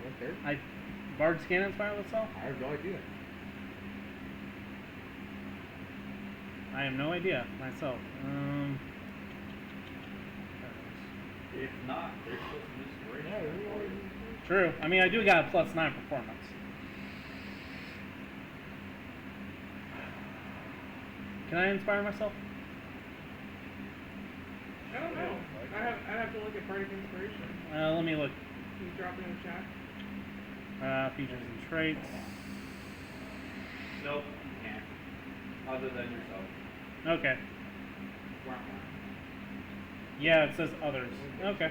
Right there. Bards can inspire itself? I have no idea. I have no idea myself. If not, there's still some inspiration. True. I mean, I do got a +9 performance. Can I inspire myself? I don't know. I'd have to look at Bardic Inspiration. Let me look. Can you drop it in the chat? Features and traits. Nope, you can't. Other than yourself. Okay. Yeah, it says others. Okay.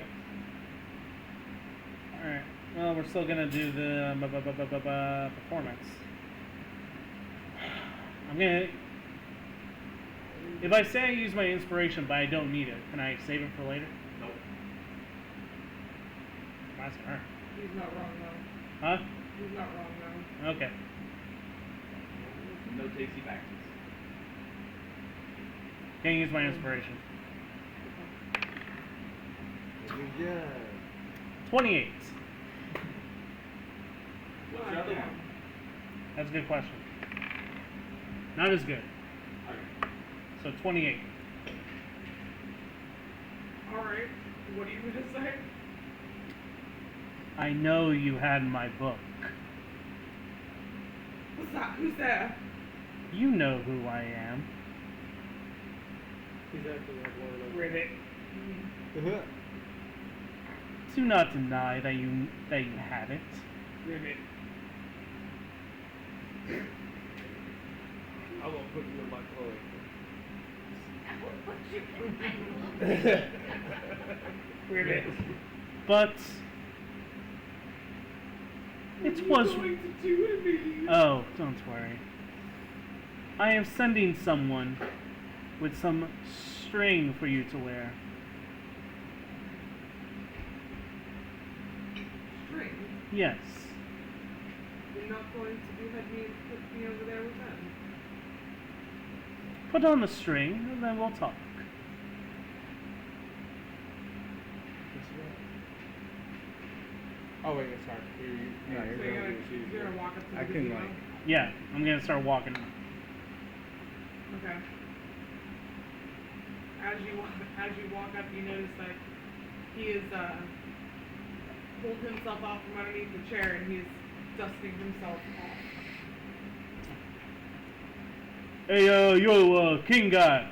Alright. Well, we're still gonna do the performance. I'm gonna... If I say I use my inspiration, but I don't need it, can I save it for later? Nope. My turn. He's not wrong though. Huh? He's not wrong though. Okay. No takesy backsies. Can't use my inspiration. Yeah. 28. What's your other one? That's a good question. Not as good. Okay. So 28. Alright. What are you gonna say? I know you had my book. What's that? Who's there? You know who I am. He's acting like one of those. Ribbit. Do not deny that you had it. Ribbit. I won't put you in my clothes. Ribbit. But it was. What are you going to do to me? Oh, don't worry. I am sending someone with some string for you to wear. String? Yes. You're not going to behead me and put me over there with them? Put on the string, and then we'll talk. Oh wait, sorry. No, So you're you're good. gonna walk up to the I can, gazebo? like- Yeah, I'm gonna start walking. Okay. As you walk up, you notice that he is pulled himself off from underneath the chair and he's dusting himself off. Hey, yo, king guy.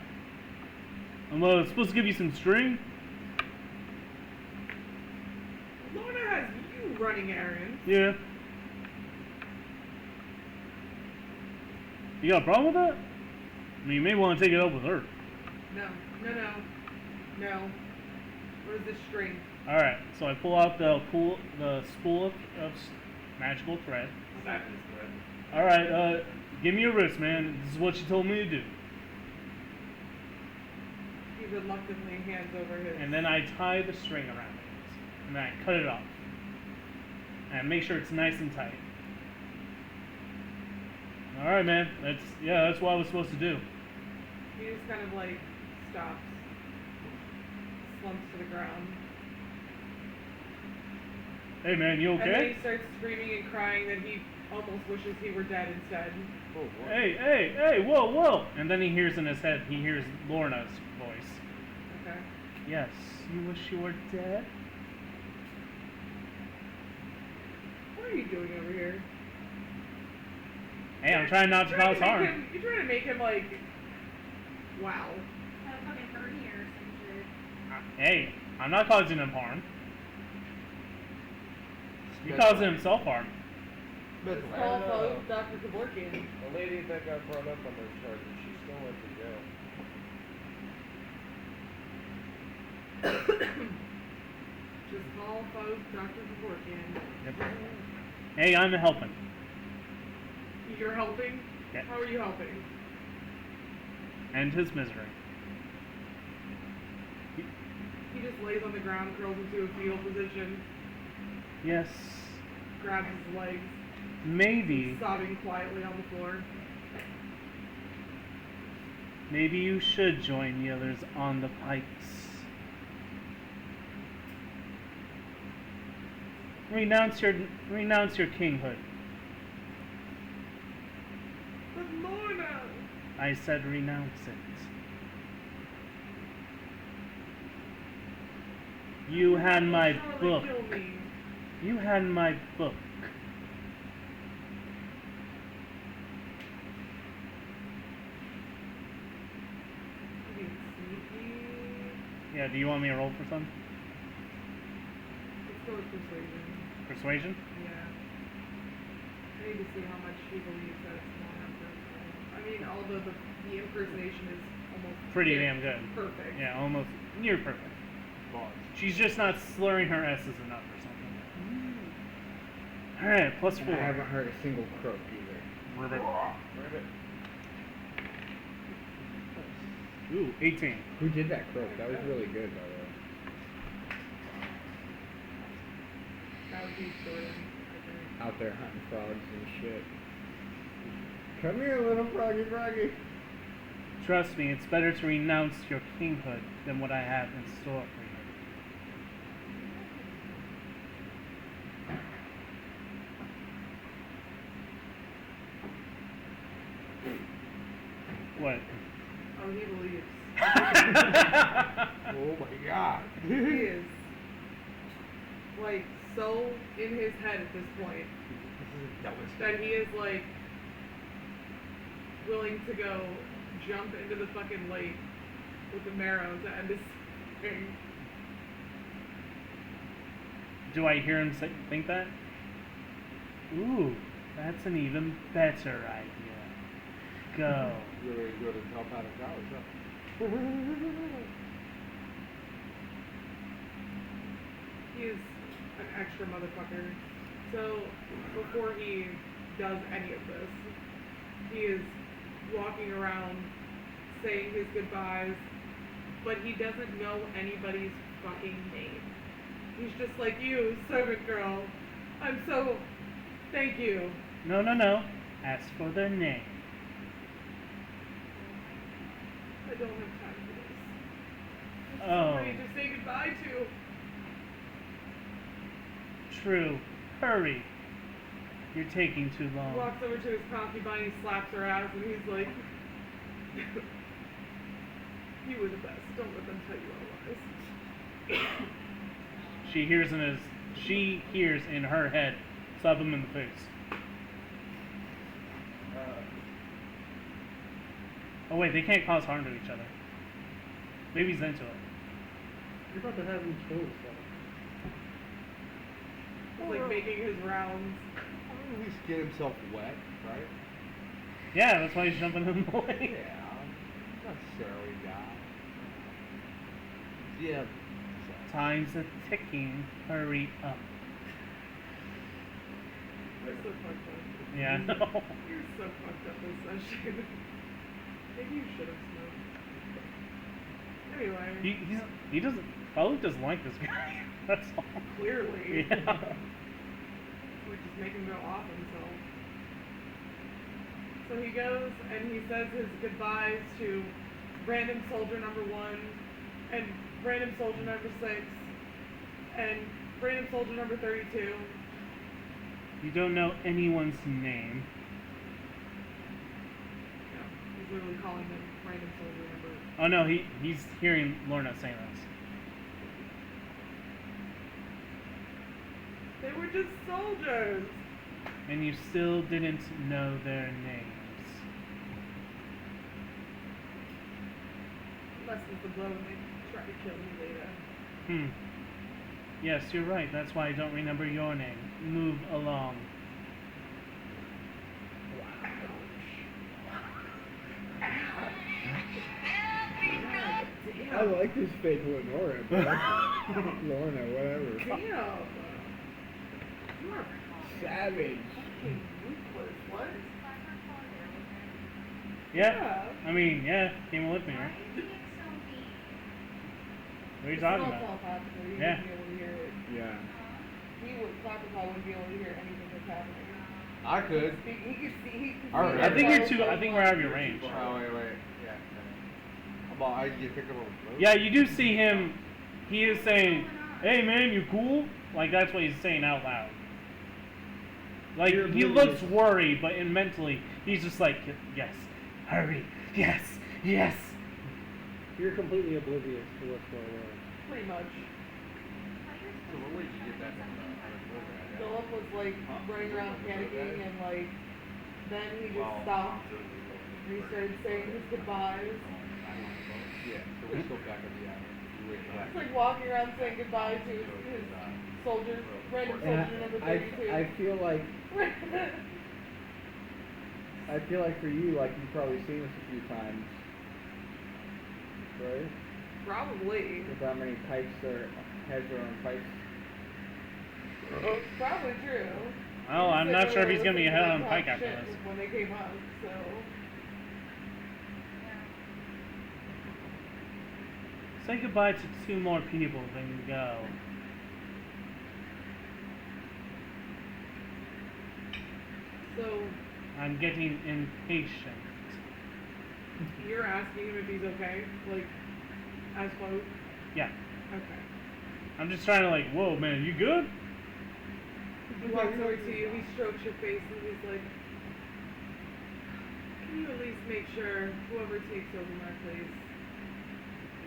I'm supposed to give you some string. Lorna has you running errands. Yeah. You got a problem with that? I mean, you may want to take it up with her. No. Where's the string? All right, so I pull out the spool of magical thread. Satin thread. All right, give me your wrist, man. This is what she told me to do. He reluctantly hands over his. And then I tie the string around it, and then I cut it off, and make sure it's nice and tight. All right, man. That's what I was supposed to do. He just kind of like stops, slumps to the ground. Hey, man, you And then okay? he starts screaming and crying that he almost wishes he were dead instead. Hey, whoa! And then he hears in his head, he hears Lorna's voice. Okay. Yes, you wish you were dead? What are you doing over here? Hey, I'm trying not to cause harm. You're trying to make him like, wow. Hey, I'm not causing him harm. You're causing himself harm. Let's call both Dr. Kevorkian. The lady that got brought up on those charges, she still went to jail. Just call both Dr. Kevorkian. Hey, I'm helping. You're helping? Yeah. How are you helping? End his misery. He just lays on the ground, curls into a fetal position, Yes. grabs his legs, Maybe. sobbing quietly on the floor. Maybe you should join the others on the pikes. Renounce your kinghood. But Lorna! I said renounce it. You had my Charlie, book. kill me. You had my book. Being sneaky. Yeah, do you want me to roll for some? Let's go with persuasion. Persuasion? Yeah. I need to see how much he believes that it's Lorna personally. I mean, although the impersonation is almost Pretty damn good. perfect. Yeah, almost near perfect. Boss. She's just not slurring her S's enough or something. Alright, plus And 4. I haven't heard a single croak either. Ribbit. Ribbit. Ooh, 18. Who did that croak? That was really good, by the way. That would be Jordan, I think. Out there hunting frogs and shit. Come here, little froggy froggy. Trust me, it's better to renounce your kinghood than what I have in store for you. What? Oh, he believes. Oh my god. He is, like, so in his head at this point that he is, like, willing to go jump into the fucking lake with the marrow to end his thing. Do I hear him think that? Ooh, that's an even better idea. Go. Really good at top out of college, huh? He is an extra motherfucker. So, before he does any of this, he is walking around saying his goodbyes, but he doesn't know anybody's fucking name. He's just like, you, servant girl. I'm so... Thank you. No, no, no. Ask for their name. I don't have time for this. There's Oh. somebody to say goodbye to. True. Hurry. You're taking too He long. walks over to his concubine, he slaps her ass, and he's like, you were the best. Don't let them tell you otherwise. She hears in her head, slap him in the face. Oh wait, they can't cause harm to each other. Maybe he's into it. You're about to have him kill himself. He's like making his rounds. At least get himself wet, right? Yeah, that's why he's jumping in the lake. Yeah, not necessarily guy. Yeah. Time's a ticking. Hurry up. You're so fucked up. Yeah, I know. You're so fucked up this session. Maybe you should have smoked. Anyway. He doesn't. Faluk doesn't like this guy. That's all. Clearly. Yeah. Which is making him go off himself. So he goes and he says his goodbyes to random soldier number 1 and random soldier number 6 and random soldier number 32. You don't know anyone's name. No, he's literally calling them random soldier number. Oh no, he's hearing Lorna saying this. They were just soldiers. And you still didn't know their names. Lessens the blow when they try to kill me later. Yes, you're right. That's why I don't remember your name. Move along. I like this fake Lenora, but Lorna, whatever. Damn. You are Savage. fucking ruthless. What? Yeah. I mean, yeah, came with me, right? What are you It's talking not about? telepathical. You Yeah. wouldn't be able to hear it. Yeah. Clapperclaw wouldn't be able to hear anything that's happening. I could. He could see. He could Alright. see I think you're close, too. I close, think close. we're out of your range. Oh, wait. Yeah. About I you pick up on the Yeah, you do see him. He is saying, "Hey man, you cool?" Like that's what he's saying out loud. Like You're he oblivious. looks worried, but in mentally he's just like, "Yes, hurry, yes, yes." You're completely oblivious to what's going on. Pretty much. So where did you get that from? Philip was like running around panicking and like then he just stopped and he started saying his goodbyes. Yeah, so we're still back at the hour. It's like walking around saying goodbye to his soldiers, random And soldier number I 32. I feel like for you, like you've probably seen this a few times, right? Probably. With how many pipes or heads are on pipes. Probably true. Oh, I'm He not said sure if they he's were gonna be listening held to on talk pike after shit this. when they came out, so. Say goodbye to 2 more people, then go. So, I'm getting impatient. you're asking him if he's okay? Like, as quote? Yeah, Okay. I'm just trying to like, whoa, man, you good? He walks over to you, he strokes your face, and he's like, can you at least make sure whoever takes over my place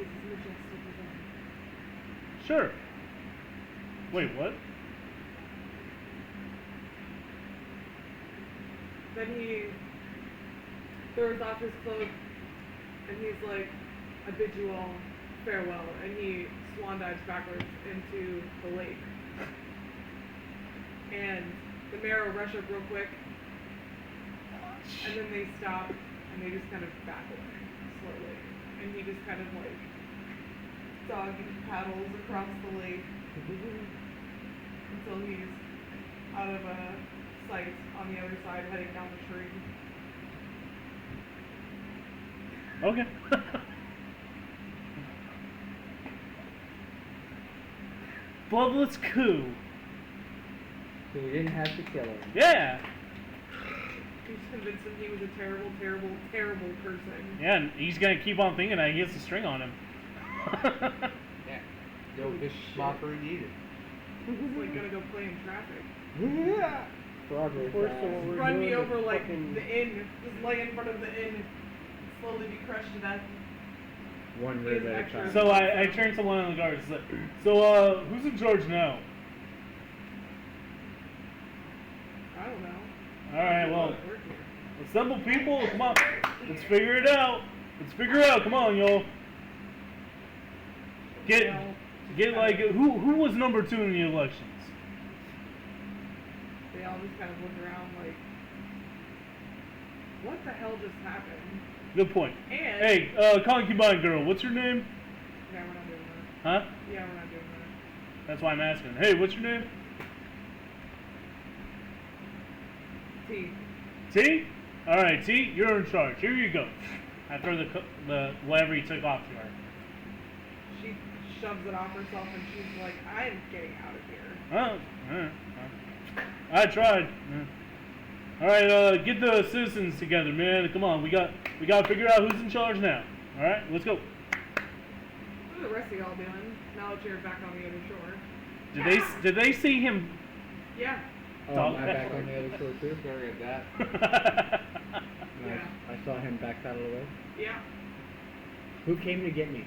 is as majestic as I am? Sure. Wait, what? Then he throws off his cloak, and he's like, I bid you all farewell, and he swan dives backwards into the lake. And the Marrow rush up real quick, and then they stop, and they just kind of back away, slowly. And he just kind of like, doggy paddles across the lake, until he's out of sight on the other side, heading down the stream. Okay. Bloodless coup. So we didn't have to kill him. Yeah. He just convinced him he was a terrible, terrible, terrible person. Yeah, and he's gonna keep on thinking that he gets a string on him. Yeah. Yo, this mockery needed. He's like gonna go play in traffic. Yeah. Progress. First of all, we're Run me doing over like fucking- the inn. Just lay in front of the inn and slowly be crushed to death. One He rib is at a extra. time. So I turned to one of the guards. So who's in charge now? I don't know. All right, well, Work here. assemble people. Come on, let's figure it out. Let's figure it out. Come on, y'all. Get like who was number 2 in the elections? They all just kind of look around like, what the hell just happened? Good point. And Hey, concubine girl, what's your name? yeah, we're not doing that. Huh? Yeah, we're not doing that. That's why I'm asking. Hey, what's your name? T. T? All right, T, you're in charge. Here you go. I throw the whatever he took off to her. She shoves it off herself and she's like, I'm getting out of here. Oh, I tried. All right, get the citizens together, man. Come on, we got to figure out who's in charge now. All right, let's go. What are the rest of y'all doing now that you're back on the other shore? Did they see him? Yeah. Oh, am I back on the other shore too? Staring at that. Nice. I saw him backpedal away. Yeah. Who came to get me?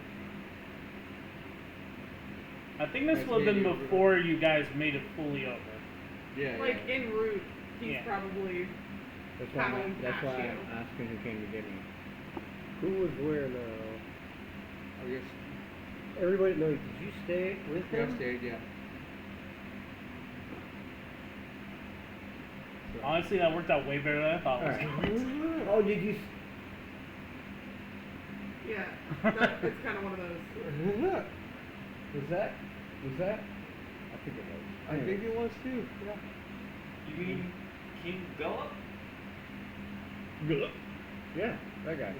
I think this That's would have been maybe- before you guys made it fully over. Yeah. Like en route, he's Yeah. probably That's why paddling that's past why you. I'm asking who came to get me. Who was where now? I guess. Everybody, no, did you stay with Yeah, him? stayed, yeah. Honestly, that worked out way better than I thought it was going to. Oh, did you? Yeah. It's kind of one of those. Was that? I think it was. I think it was too. Yeah. You mean King Philip? Yeah, that guy.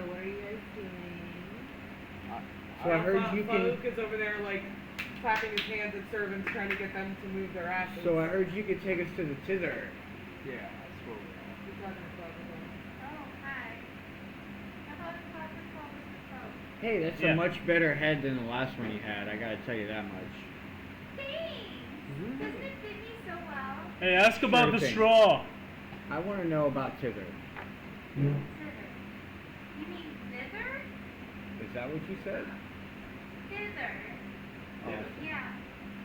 what are you guys doing? So I heard you can. Farouk is over there, like, clapping his hands at servants, trying to get them to move their asses. So I heard you could take us to the Tither. Yeah, that's what we're at. He's talking to Farouk. Oh, hi. I thought it was the phone. Hey, that's Yeah. a much better head than the last one you had. I gotta tell you that much. Thanks. Doesn't it fit me so well? Hey, ask about Sure the thing. straw. I want to know about Tither. Thither. You mean thither? Is that what you said? Thither. Oh. Yeah.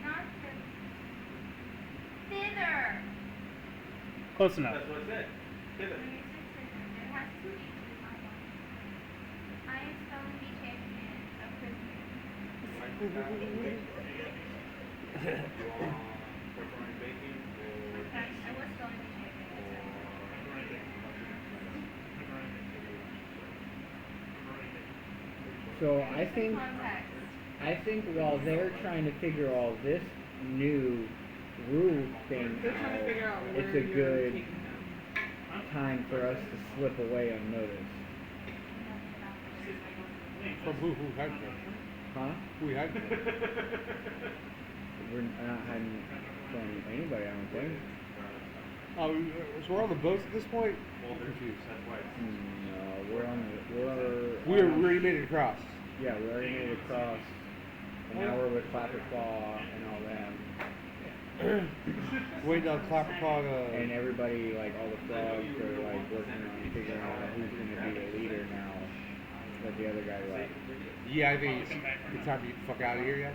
Not thither. Close enough. That's what I said. Thither. When you say thither, it has two H's in my mind. I am spelling bee champion of Christmas. Okay, I was spelling bee champion. So I think Context. while they're trying to figure all this new rule thing They're trying to figure out out, where it's a you're good taking them. time for us to slip away unnoticed. From who had to? Huh? Who had to? We're not hiding from anybody, I don't think. Oh, so we're on the boats at this point? I'm confused. No, we're on the, We already made it across. yeah, we already made it across. And now we're with Clapperclaw and all them. Waiting on Clapperclaw to... And everybody, like all the frogs, are like working on figuring out who's gonna be the leader now that the other guy left. Yeah, I think it's good time to get the fuck out of here, yeah?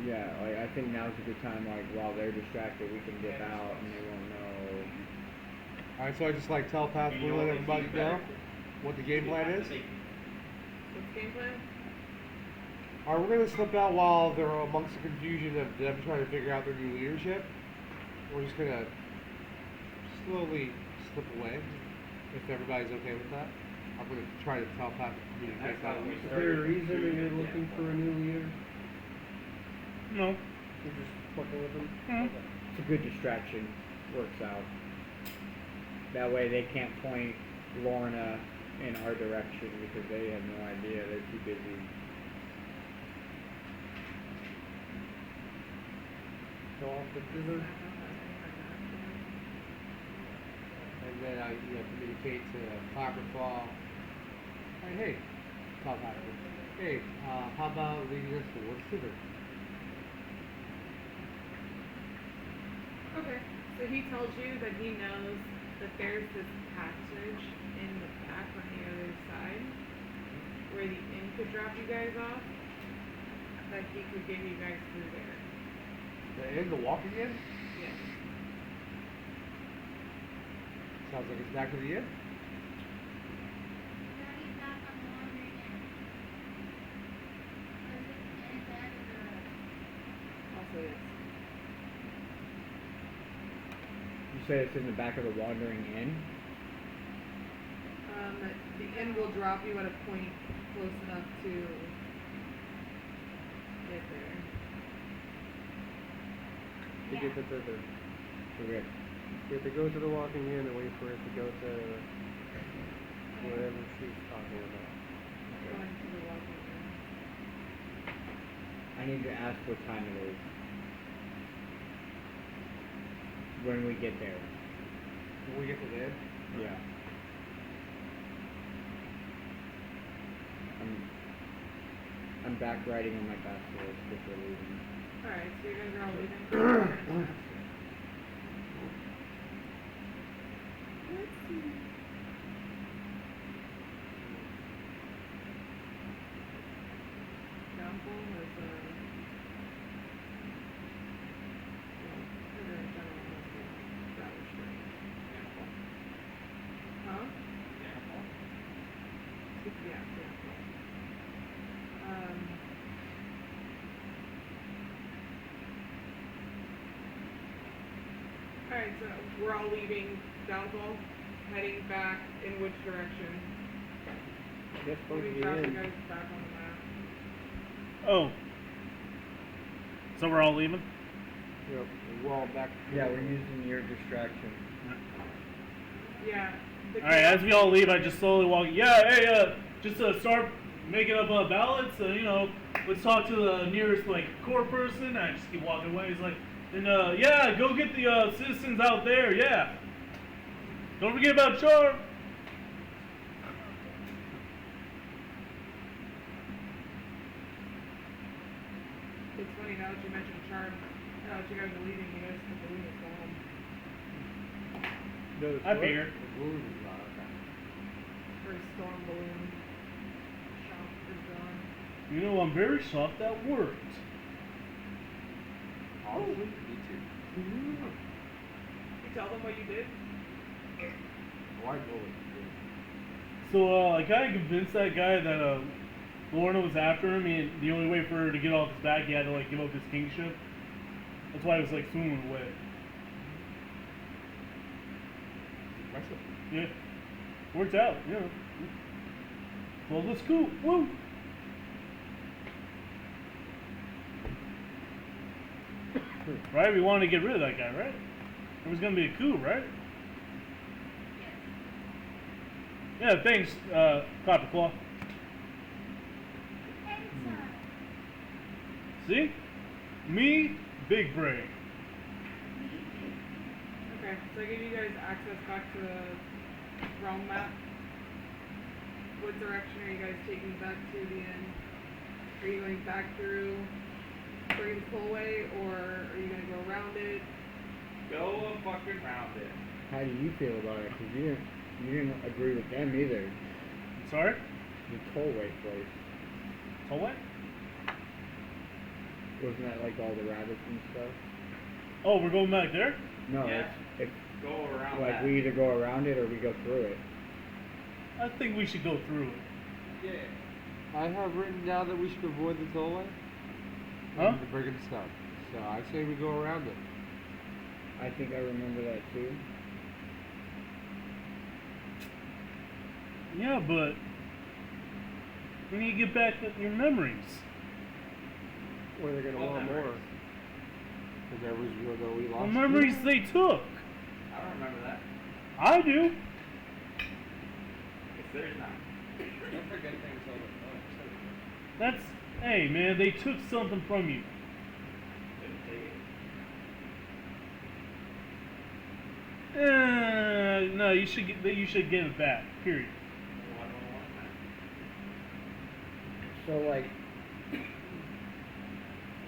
Yeah, like I think now's a good time, like while they're distracted we can dip out and they won't know. Alright, so I just like telepathically let everybody know what the game plan is. What's the game plan? Alright, we're gonna slip out while they're amongst the confusion of them trying to figure out their new leadership. We're just gonna slowly slip away, if everybody's okay with that. I'm gonna try to telepathically communicate that. Is there a reason that you're looking for a new leader? No. You're just fucking with them? Mhm. It's a good distraction. Works out. That way they can't point Lorna in our direction because they have no idea. They're too busy. Go off the Tither? And then I communicate to Clapperclaw. Hey, telepathically. Hey, how about leading us towards Tither? Okay. So he tells you that he knows that there's this passage in the back on the other side where the inn could drop you guys off, that he could get you guys through there. The inn, the walking inn? Yes. Sounds like it's back to the inn. Now he's not on the wandering in. Is it in that or Also yes. You say it's in the back of the Wandering Inn? The inn will drop you at a point close enough to get there. To get the Tither. Okay. You have to go to the walking in and wait for it to go to whatever she's talking about. Going to the walking inn. I need to ask what time it is. When we get there. When we get to the inn? Yeah. I'm back riding on my bachelor because we're leaving. Alright, so you guys are all leaving? Let's see. Downfall was, huh? Yeah, Alright, so we're all leaving Downfall, heading back in which direction? Yes, Let supposed me to be drop you in. guys back on the map. Oh. So we're all leaving? Yep, we're all back. Yeah, we're using your distraction. Yeah. Alright, as we all leave, I just slowly walk. Yeah, hey, just start making up ballots. You know, let's talk to the nearest like court person. I just keep walking away. He's like, and yeah, go get the citizens out there. Yeah, don't forget about Charm. It's funny now that you mentioned Charm. Now that you guys are leaving, you notice the balloon is gone. I figured. Or a storm balloon. Shop is gone. You know, I'm very shocked that worked. Honestly, me too. You tell them what you did? Why bullet? So I kind of convinced that guy that Lorna was after him, and the only way for her to get off his back, he had to like give up his kingship. That's why he was like swimming away. Yeah, worked out. Yeah. Well, let's go. Woo. Right? We wanted to get rid of that guy, right? It was gonna be a coup, right? Yeah. Thanks, Copper Claw. See? Me, big brain. Okay, so I give you guys access back to the realm map. What direction are you guys taking back to the end? Are you going back through Bray's Tollway, or are you going to go around it? Go fucking round it. How do you feel about it? Because you didn't agree with them either. Sorry? The tollway place. Tollway? Wasn't that like all the rabbits and stuff? Oh, we're going back there? No, Yeah. it's Go around like that. we either go around it or we go through it. I think we should go through it. Yeah. I have written down that we should avoid the tollway. Huh? And the brigand stuff. So I say we go around it. I think I remember that too. Yeah, but we need to get back your memories. Or they're gonna What want more. memories? Because there was the we The lost. memories they took. I don't remember that. I do. It's theirs now. Don't forget things all the time. That's, hey man, they took something from you. Didn't take it. No, you should get it back. Period. Well, I don't want that. So like,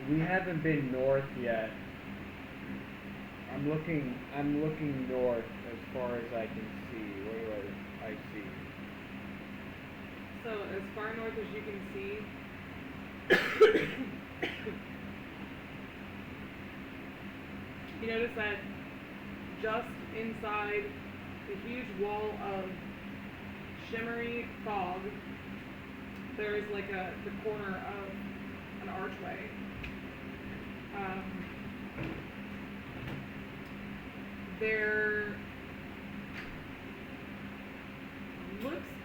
we haven't been north yet. I'm looking north as far as I can see. What do I see? So as far north as you can see, you notice that just inside the huge wall of shimmery fog, there is like the corner of an archway.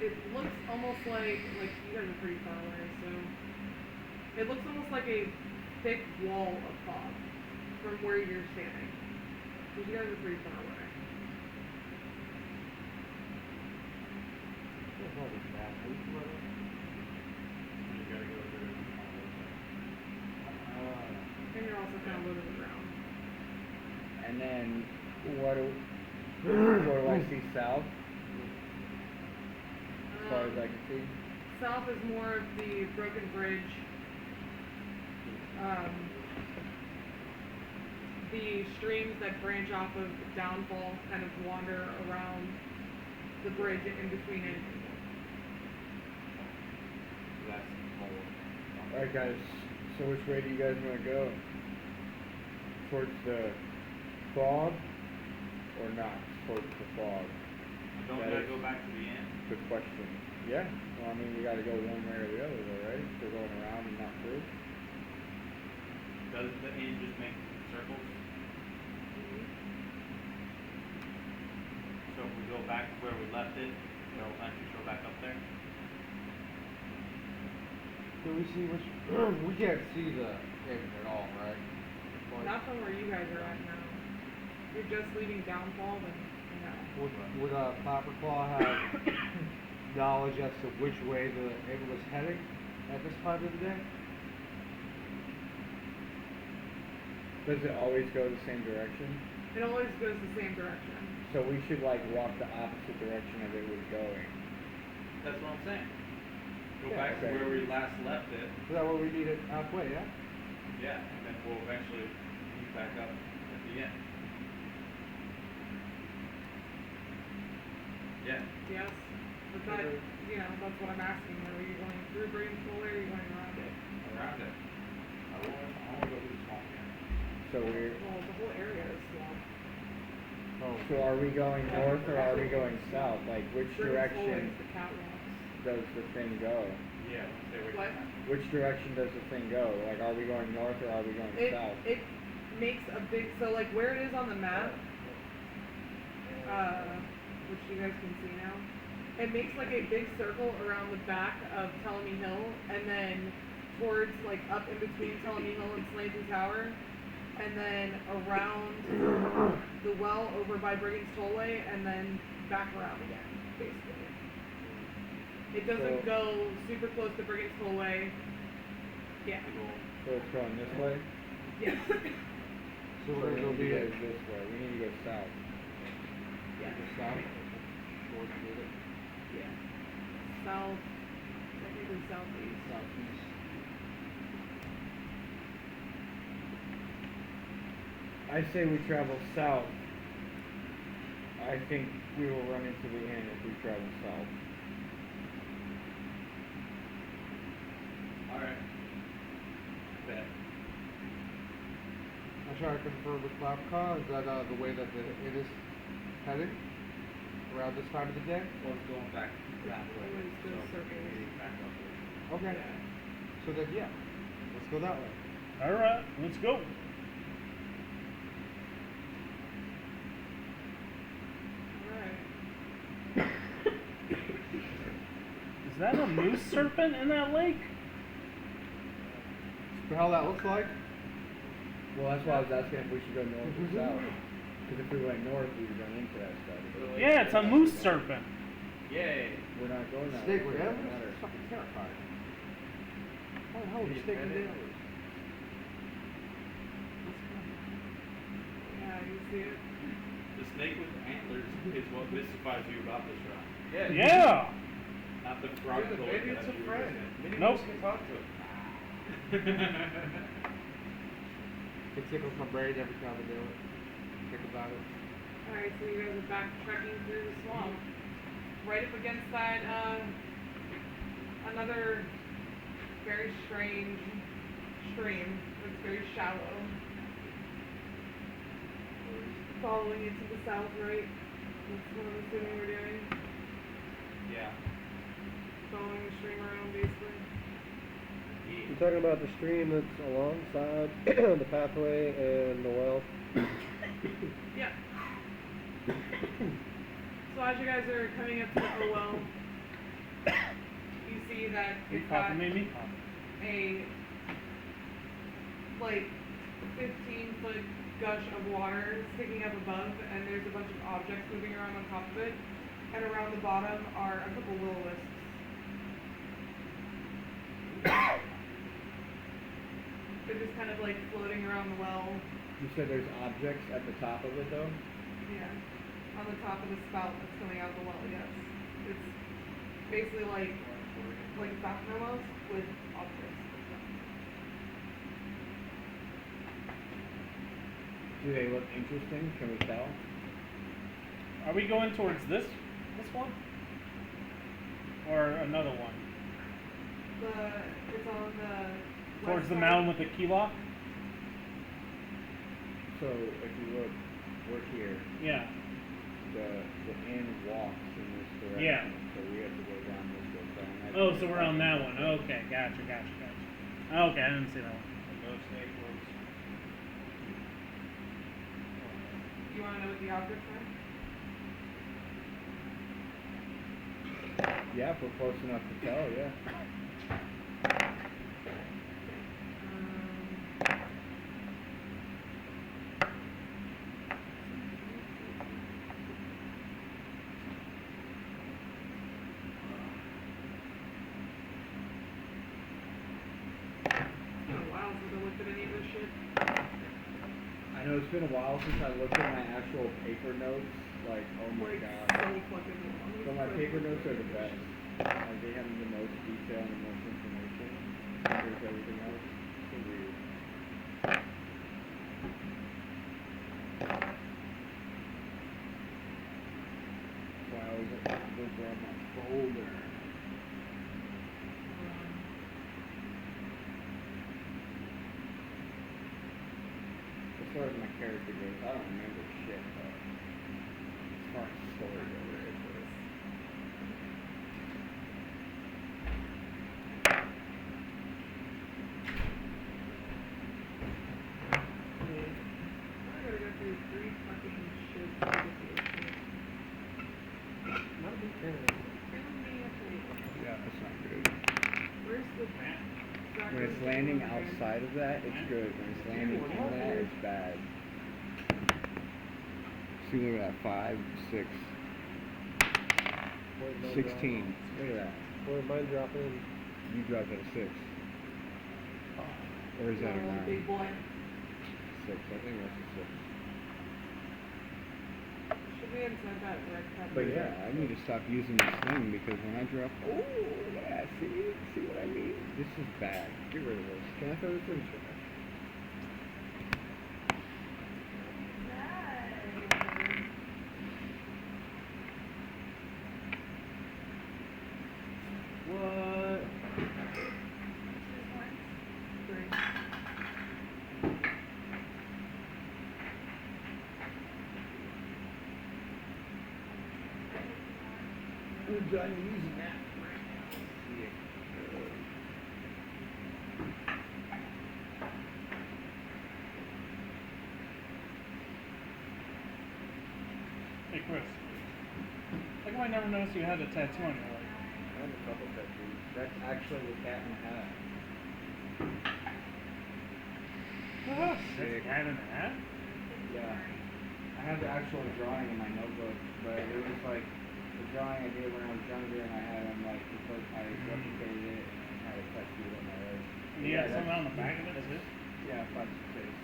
It looks almost like you guys are pretty far away, so it looks almost like a thick wall of fog from where you're standing. Because you guys are pretty far away. You gotta go through. And you're also kind of low to the ground. And then what do I see south? As far as I can see. South is more of the broken bridge. The streams that branch off of Downfall kind of wander around the bridge in between it. That's cold. Alright guys, so which way do you guys want to go? Towards the fog or not towards the fog? Don't we That gotta is go back to the end? Good question. Yeah, well I mean we gotta go one way or the other though, right? If we're going around and not through. Doesn't the end just make circles? So if we go back to where we left it, they'll eventually show back up there? Can we see which? We can't see the end at all, right? Not from where you guys are at now. You're just leaving Downfall, then no. Would Copper Claw have knowledge as to which way it was heading at this time of the day? Does it always go the same direction? It always goes the same direction. So we should like walk the opposite direction of it was going. That's what I'm saying. Go Yeah, back to okay. where we last left it. Is that where we meet it halfway, yeah? Yeah, and then we'll eventually meet back up at the end. Yeah. Yes. But that, you know, that's what I'm asking. Are you going through Braden's Pool or are you going around it? Around it. I wanna go through the swamp again. So we're. Well, the whole area is swamp. Oh. So are we going north or are we going south? Like which Braden's Pool direction is the catwalks. does the thing go? Yeah, stay away What? from that. Which direction does the thing go? Like are we going north or are we going south? It makes a big, so like where it is on the map, which you guys can see now, it makes like a big circle around the back of Ptolemy Hill, and then towards like up in between Ptolemy Hill and Slanty Tower, and then around the well over by Brigand's Tollway, and then back around again, basically. It doesn't So- go super close to Brigand's Tollway. Yeah. So it's going this way? Yes. So So we're we gonna need be to go at this way. We need to go south. Yes. the south. Towards the Yeah. South, technically southeast. southeast. I say we travel south. I think we will run into the inn if we travel south. Alright. Bet. I'm trying to confirm with Babka, is that the way that it is heading around this time of the day? Well, it's going back that way. Always So, goes circles. maybe back up there. Okay. So then, yeah, let's go that way. All right, let's go. Alright. Is that a moose serpent in that lake? The hell that looks like? Well, that's why I was asking if we should go north or south. Because if we went north, we would run into that stuff. Yeah, it's a moose serpent. Yay! We're not going that Snake way. with so it doesn't antlers? matter. It's fucking terrifying. How the hell is a snake with antlers? Yeah, you see it? The snake with antlers is what mystifies you about this route. Yeah. Not the frog Dude, toy maybe that it's a you were friend. using. Maybe Nope. we can talk to it. It tickles my brain every time I do it. Think about it. Alright, so you guys are back trekking through the swamp. Right up against that, another very strange stream that's very shallow. Following it to the south, right? That's what I'm assuming we're doing. Yeah. Following the stream around, basically. You're talking about the stream that's alongside the pathway and the well? Yeah. So as you guys are coming up to the well, you see that You it's got copy me? a like 15-foot gush of water sticking up above, and there's a bunch of objects moving around on top of it, and around the bottom are a couple will-o-wisps. They're just kind of like floating around the well. You said there's objects at the top of it though? Yeah, on the top of the spout that's coming out of the well, yes. It's basically like a fountain almost with objects. Do they look interesting? Can we tell? Are we going towards this one? Or another one? It's on the Towards west the side. mound with the key lock? So if you look, we're here. Yeah. The inn walks in this direction. Yeah. So we have to go down this way. So I imagine Oh, so we're on that one. Okay, gotcha. Okay, I didn't see that one. No snake works. You want to know what the objects are? Yeah, if we're close enough to tell, yeah. it's been a while since I looked at my actual paper notes. Like, oh my Like, god. so fucking long. So my paper notes are the best. Like, they have the most detail and the most information compared to everything else. So weird. So I always have to go grab my folder. As far as my character goes, I don't remember shit, but as far as story goes, I gotta go through 3 fucking shits to get to this shit. Not a big fan of it. yeah, that's not good. Where's the When it's landing outside of that, it's good. When it's landing in that, it's bad. See, look at that. 5, 6, Where'd mine 16. Look at that. drop? Where'd mine drop in? You dropped at a 6. Or is that a 9? big boy. 6. I think that's a 6. Should be inside that red cup. But yeah, I need to stop using this thing because when I drop, oh yeah, see what I mean? This is bad. Get rid of this. Can I throw this in the trash? What? I'm done using that. Hey Chris, how come I never noticed you had a tattoo on your leg? I have a couple tattoos. That's actually the cat in the hat. Oh, sick. Cat in the hat? Yeah. I have the actual drawing in my notebook, but it was like the drawing I did when I was younger, and I had them like because I replicated it and I had a tattoo on my leg. And you have something on the back of it too? Yeah, plastic face.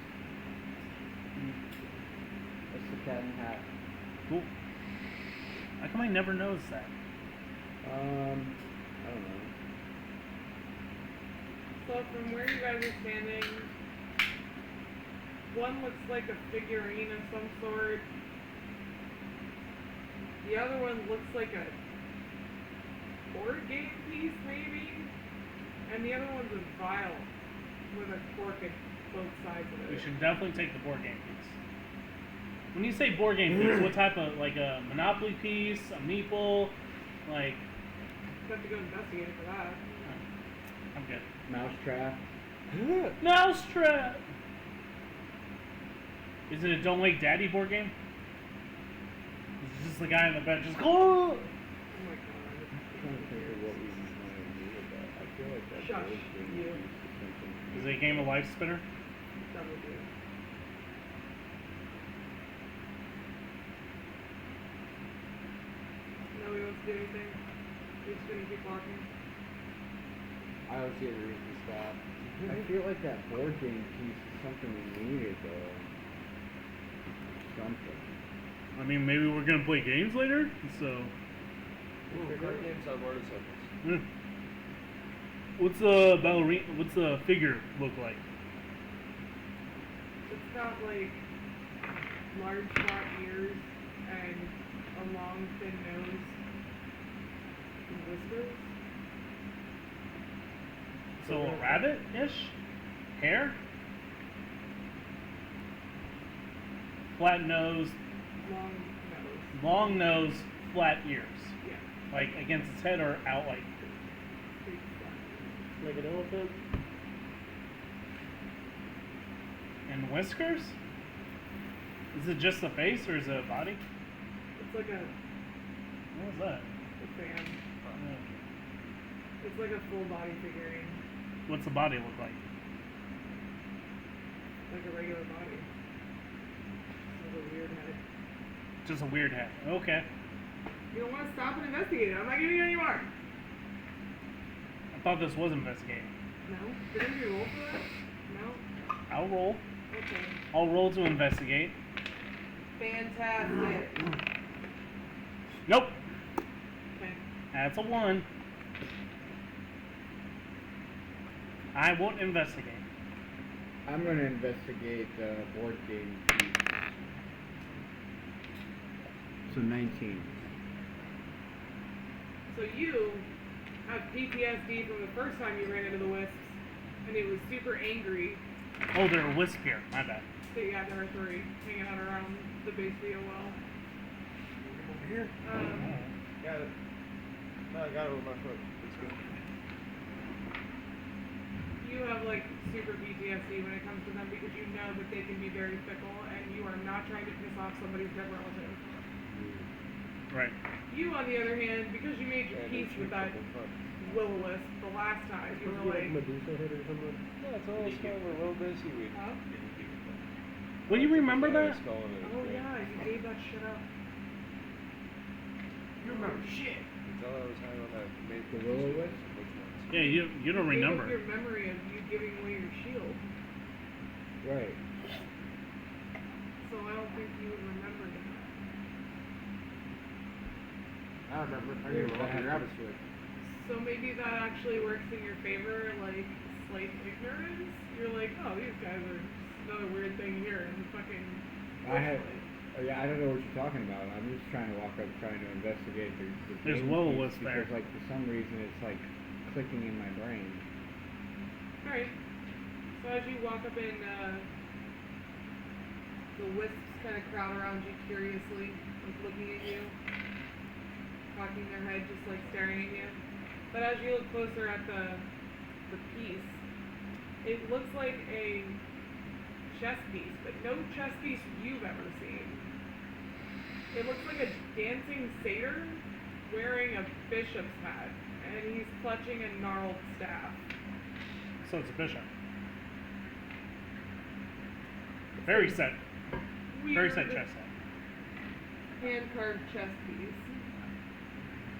That's the cat in the hat. Cool. How come I never noticed that? I don't know. So from where you guys are standing, one looks like a figurine of some sort. The other one looks like a board game piece, maybe. And the other one's a vial with a cork at both sides of it. We should definitely take the board game piece. When you say board game piece, what type of, like a Monopoly piece, a meeple, like... You have to go investigate for that. I'm good. Mousetrap. Mousetrap! Is it a Don't Wake Daddy board game? Is it just the guy in the bed just oh! Oh my god. I'm trying to think of what we want to do with that. I feel like that's Shush, always been you. used for something. Is it a game of life spinner? That would do. Nobody wants to do anything? You're just gonna keep walking? I don't see any reason to stop. I feel like that board game piece is something we needed though. Something. I mean, maybe we're gonna play games later, so... Ooh, card games on motorcycles. Yeah. What's the ballerina, what's the figure look like? It's got like large flat ears and a long thin nose and whiskers. So a rabbit-ish? Hair? Flat nose, Long nose. long nose, flat ears. Yeah. Like against its head or out like... Big flat. Like an elephant? And whiskers? Is it just the face or is it a body? It's like a What was that? fan. Uh, It's like a full body figurine. What's the body look like? Like a regular body. Just with a weird head. Just a weird head. Okay. You don't want to stop and investigate it. I'm not giving you any more. I thought this was investigating. No? Didn't you roll for that? No? I'll roll. Okay. I'll roll to investigate. Fantastic. Nope. Okay. That's a 1. I won't investigate. I'm gonna investigate the board game piece. So 19. So you have PTSD from the first time you ran into the wisps, and it was super angry. Oh, there are wisps here. My bad. So yeah, there are 3 hanging out around the base of the well. Over here. Got it. No, I got it with my foot. It's good. You have like super PTSD when it comes to them because you know that they can be very fickle, and you are not trying to piss off somebody's dead relative. Right. You, on the other hand, because you made your peace with that will-o-wisp the last time, you were like, Medusa hit or something? No, it's all kind of a real busy week. huh? Will you remember that? Oh yeah, you gave that shit up. You remember shit. Until I was hanging on that main The will-o-wisp? Yeah, you don't You gave remember. up your memory of you giving away your shield, Right. so I don't think you would remember that. I remember. I didn't even walk grab a switch. So maybe that actually works in your favor, like slight ignorance. You're like, oh, these guys are just another weird thing here in the fucking. Yeah, I don't know what you're talking about. I'm just trying to walk up, trying to investigate the There's game will-o-wisp piece there. because, like, for some reason, it's like clicking in my brain. Alright. So as you walk up in, the wisps kind of crowd around you curiously, like looking at you, cocking their head, just like staring at you. But as you look closer at the piece, it looks like a chess piece, but no chess piece you've ever seen. It looks like a dancing satyr wearing a bishop's hat, and he's clutching a gnarled staff. So it's a bishop. Very set. Very set chess set. Hand-carved chess piece.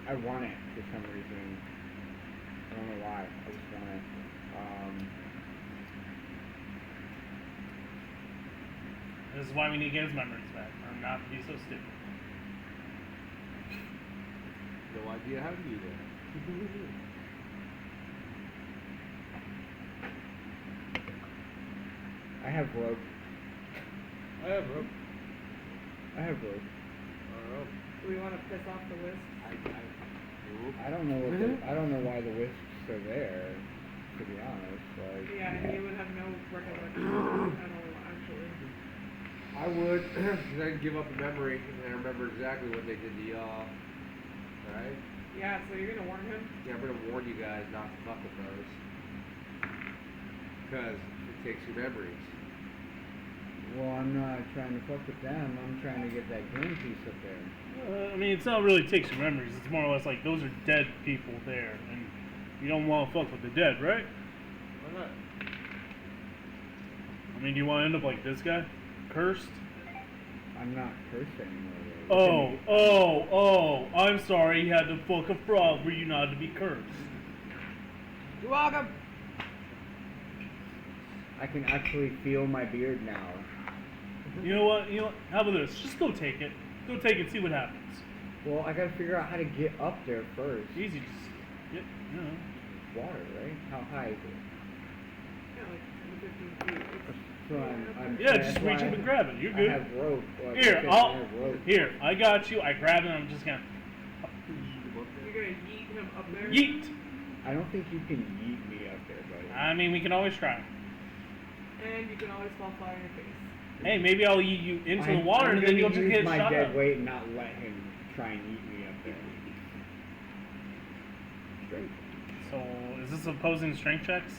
I want it for some reason. I don't know why. I just want it. This is why we need to get his memories back, or not to be so stupid. No idea how to do that. I have rope. I have rope. I have rope. Do we want to piss off the wisps? I don't know I don't know why the wisps are there, to be honest. Like, Yeah, and you would have no recollection at all, actually. I would, because I can give up a memory and I remember exactly what they did to y'all. Right? Yeah, so you're gonna warn him? Yeah, I'm gonna warn you guys not to fuck with those. Because it takes your memories. well, I'm not trying to fuck with them. I'm trying to get that game piece up there. I mean, it's not really takes your memories. It's more or less like those are dead people there, and you don't want to fuck with the dead, right? Why not? I mean, do you want to end up like this guy, cursed? I'm not cursed anymore. Though. I'm sorry. You had to fuck a frog for you not to be cursed. You're welcome! I can actually feel my beard now. You know what? How about this? Just go take it. Go take it. See what happens. Well, I gotta figure out how to get up there first. Easy. Just get. Water, right? How high is it? Yeah, like 10 to 15 feet. So I'm Yeah, that's just why reach up and grab it. You're I good. have rope. Like I Here, said, I have rope. Here, I got you. I grab it. And I'm just gonna You're gonna yeet him up there? yeet. I don't think you can yeet me up there, buddy. I mean, we can always try. And you can always fall flat on your face. Hey, maybe I'll eat you into the water, I'm and then gonna you'll just use get my shot dead up. weight and not let him try and eat me up there. Straight. So, is this opposing strength checks?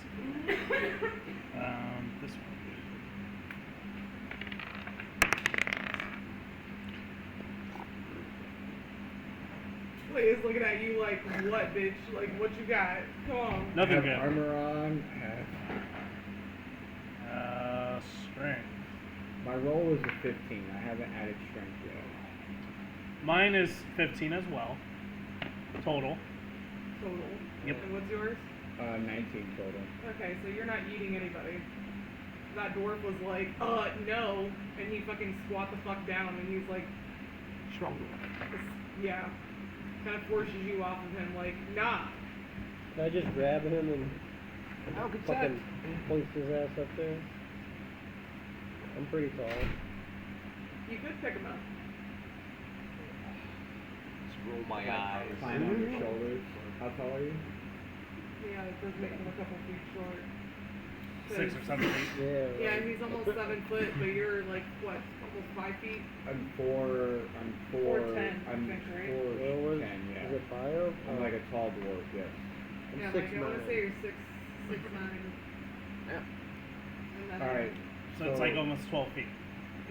This one. Wait, he's looking at you like, what, bitch? Like, what you got? Come on. Nothing I have good. armor on. I have... Strength. My roll is a 15. I haven't added strength yet. Mine is 15 as well. Total. Total. Yep. And what's yours? 19 total. Okay, so you're not eating anybody. that dwarf was like, no, and he fucking squat the fuck down, and he's like, Strong. yeah, kind of forces you off of him, like, nah. Can I just grab him and How could fucking hoist his ass up there? I'm pretty tall. You could pick him up. Just roll my eyes. Climb on your shoulders. How tall are you? Yeah, it does make him a couple feet short. 6 or 7 feet. Yeah. Yeah, and he's almost 7 foot, but you're like, what, almost 5 feet? I'm 4. 4'10", I'm I think, right? 4'10", What was, yeah. is it bio? I'm like a tall dwarf, yes. I'm Yeah, 6'9". like, I want to say you're 6'9". Yeah. And then, Alright. So it's like almost 12 feet.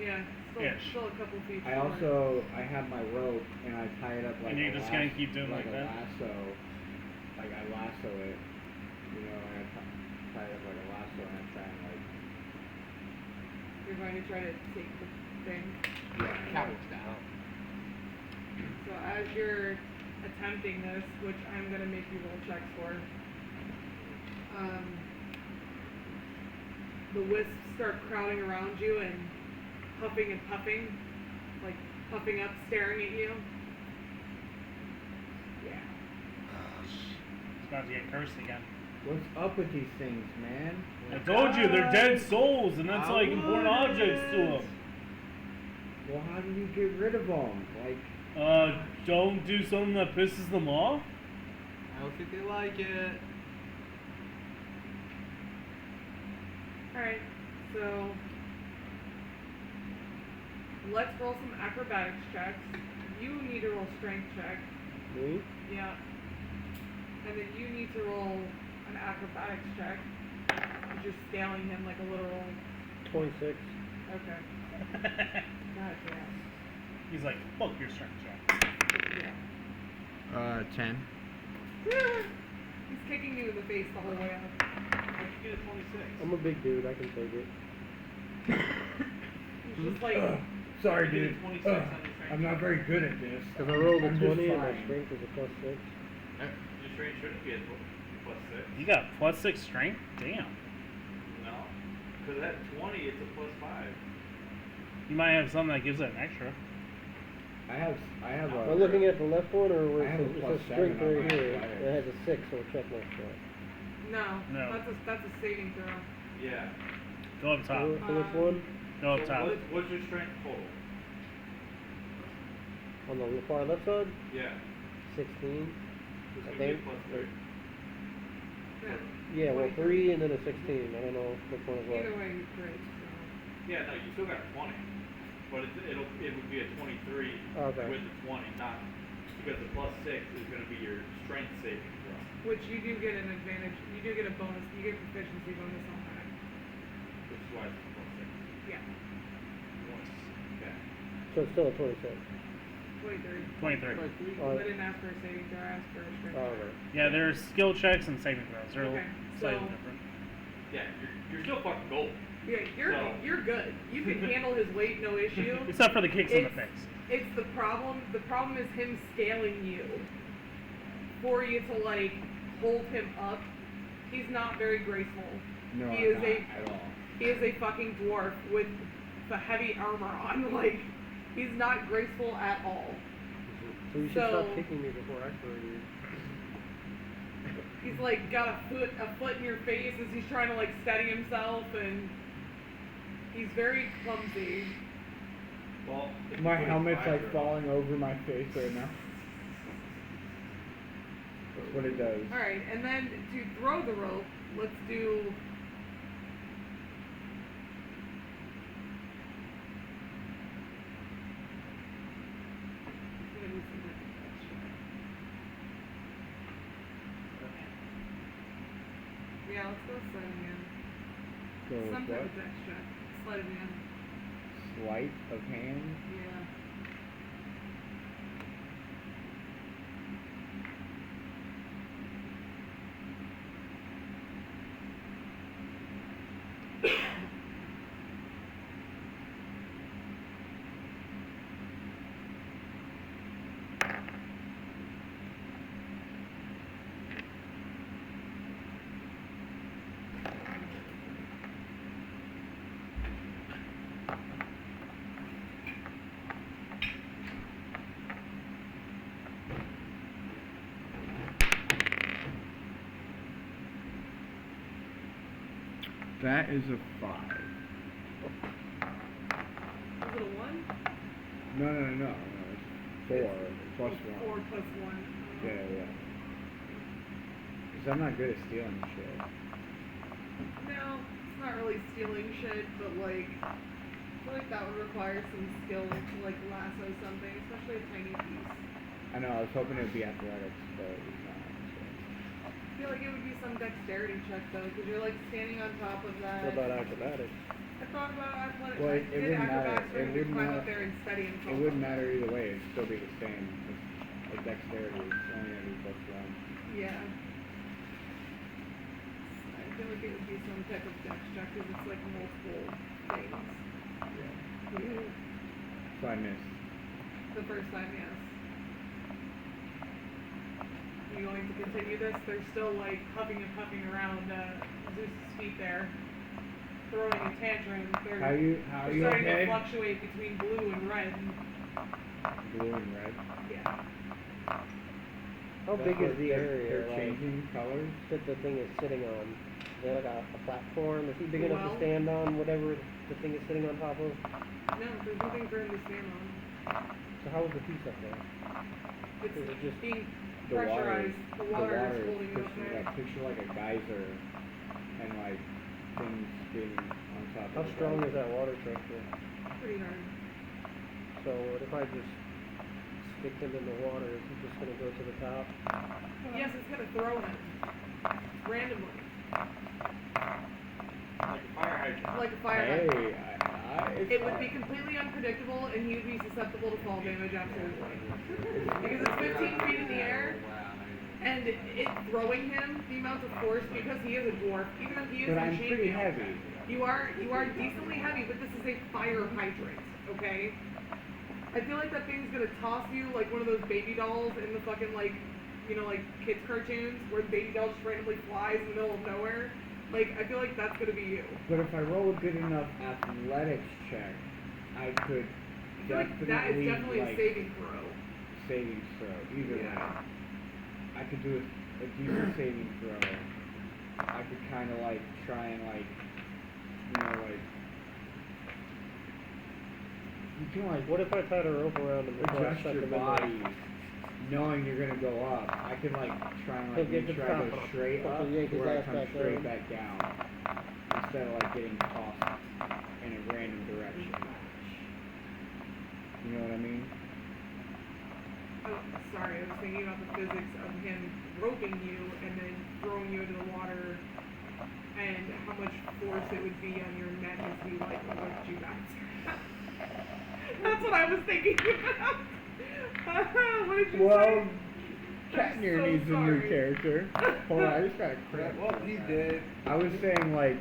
Yeah, Ish. still a couple feet I short. also, I have my rope and I tie it up like And you're a just gonna keep doing like like a that? lasso. Like I lasso it. You know, and I tie it up like a lasso and I try and like, You're going to try to take the thing. Yeah, cowboys down. So as you're attempting this, which I'm going to make you roll checks for, the wisps start crowding around you and huffing and puffing, like puffing up, staring at you. Yeah. It's about to get cursed again. what's up with these things, man? I told you, they're dead souls, and that's like important objects to them. Well, how do you get rid of them? Like, Don't do something that pisses them off? I don't think they like it. Alright, so let's roll some acrobatics checks. You need to roll strength check. Me? Yeah. And then you need to roll an acrobatics check. You're just scaling him like a literal. 26. Okay. God damn. He's like, fuck your strength check. Yeah. 10. He's kicking you in the face the whole way up. Why'd you get a 26? I'm a big dude, I can take it. He's just like, sorry, You get dude. a 26 on your strength I'm not check. very good at this. Because I rolled a I'm just 20 and my fine. strength is a +6. Your strength shouldn't be a plus 6. You got +6 strength? Damn. No. Because at 20, it's a plus 5. You might have something that gives it an extra. I have a. Am I looking at the left one or where I it have says, a it says +7 strength on right my here? flyer. It has a 6, so check mark for it. no, No. that's a saving throw. Yeah. Go up top. For which one? Go up So top. what's your strength total? On the far left side? Yeah. 16. It's I gonna be a think. plus 3. Yeah. Yeah, well, 3 and then a 16. I don't know which one is what. Either way, great. Yeah, no, you still got 20. But it would be a 23 Okay. with the 20, not because the plus 6 is going to be your strength saving throw. Which you do get an advantage. You do get a bonus. You get proficiency bonus on that. Which is why it's a plus 6. Yeah. Okay. So it's still a 26. 23. 23. Oh. I didn't ask for a saving throw. I asked for a strength Oh, check. right. Yeah, there's skill checks and saving throws. They're Okay, slightly so- different. Yeah, you're still fucking gold. Yeah, you're good. You can handle his weight, no issue. Except for the kicks in the It's- face. It's the problem. The problem is him scaling you. For you to like hold him up, he's not very graceful. No, he I'm is not at all. He is a fucking dwarf with the heavy armor on. Like, he's not graceful at all. So you should So- stop kicking me before I throw you. He's like got a foot in your face as he's trying to like steady himself, and he's very clumsy. Well, it's My 25 helmet's like or- falling over my face right now. That's what it does. All right, and then to throw the rope, let's do. Gonna do some different stuff. Yeah, let's go slide again. Go with Some type what? of dex check. Slide again. Sleight of hand? Yeah. That is a 5. Was it a 1? No. It's 4 plus 1. 4 plus 1. Yeah. Because I'm not good at stealing shit. No, it's not really stealing shit, but like, I feel like that would require some skill to like lasso something, especially a tiny piece. I know, I was hoping it would be athletics, but it's not. I feel like it would be some dexterity check though, because you're like standing on top of that. What about acrobatics? I thought about athletics. Well, I it did wouldn't matter. acrobatics for It him to wouldn't climb matter. up there and steady himself. It wouldn't matter either way, it'd still be the same. It's dexterity, it's only gonna be plus 1. Yeah. I feel like it would be some type of dex check because it's like multiple things. Yeah. So I missed. The first time, yes. Are you going to continue this? They're still like huffing and puffing around Zeus's feet there, throwing a tantrum. They're How you starting okay? to fluctuate between blue and red. Blue and red. Yeah. How big is the area? They're like, changing colors. that the thing is sitting on? Is there like a platform? Is he big enough Well- to stand on whatever the thing is sitting on top of? No, there's nothing for him to stand on. So how is the piece up there? It's Is it just being The water, pressurized. The water is holding it up picture, there. picture like a geyser, and like things being on top. How of the strong is geyser. that water pressure? Pretty hard. So what if I just stick him in the water? Is he just gonna go to the top? Yes, it's gonna throw him randomly, Like a fire hydrant. like a fire hydrant. Hey, it's It would fine. be completely unpredictable, and he would be susceptible to fall damage, absolutely. Because it's 15 feet in the air, and it throwing him, the amount of force, because he is a dwarf, even though he is But a I'm champion. pretty heavy. You are decently heavy, but this is a fire hydrant, okay? I feel like that thing's gonna toss you like one of those baby dolls in the fucking like, you know, like kids cartoons where the baby doll just randomly flies in the middle of nowhere. Like, I feel like that's gonna be you. But if I roll a good enough athletics check, I could I feel like that is definitely like, a saving throw. saving throw. Either way, Yeah. I could do a decent saving throw. I could kind of like try and like, you know, like you can like What if I tied a rope around him before I adjust stuck your him in body, knowing you're gonna go up. I can like try and like He'll get make the sure I go top. straight up Fucking yank his where I ass come back straight down. back down instead of like getting tossed in a random direction. You know what I mean? Oh, sorry, I was thinking about the physics of him roping you and then throwing you into the water and how much force it would be on your neck as he like lift you back. That's what I was thinking about. What did you Well, say? Katnier so needs a new sorry. character. Hold on, I just got a cramp. Well, he did. I was saying like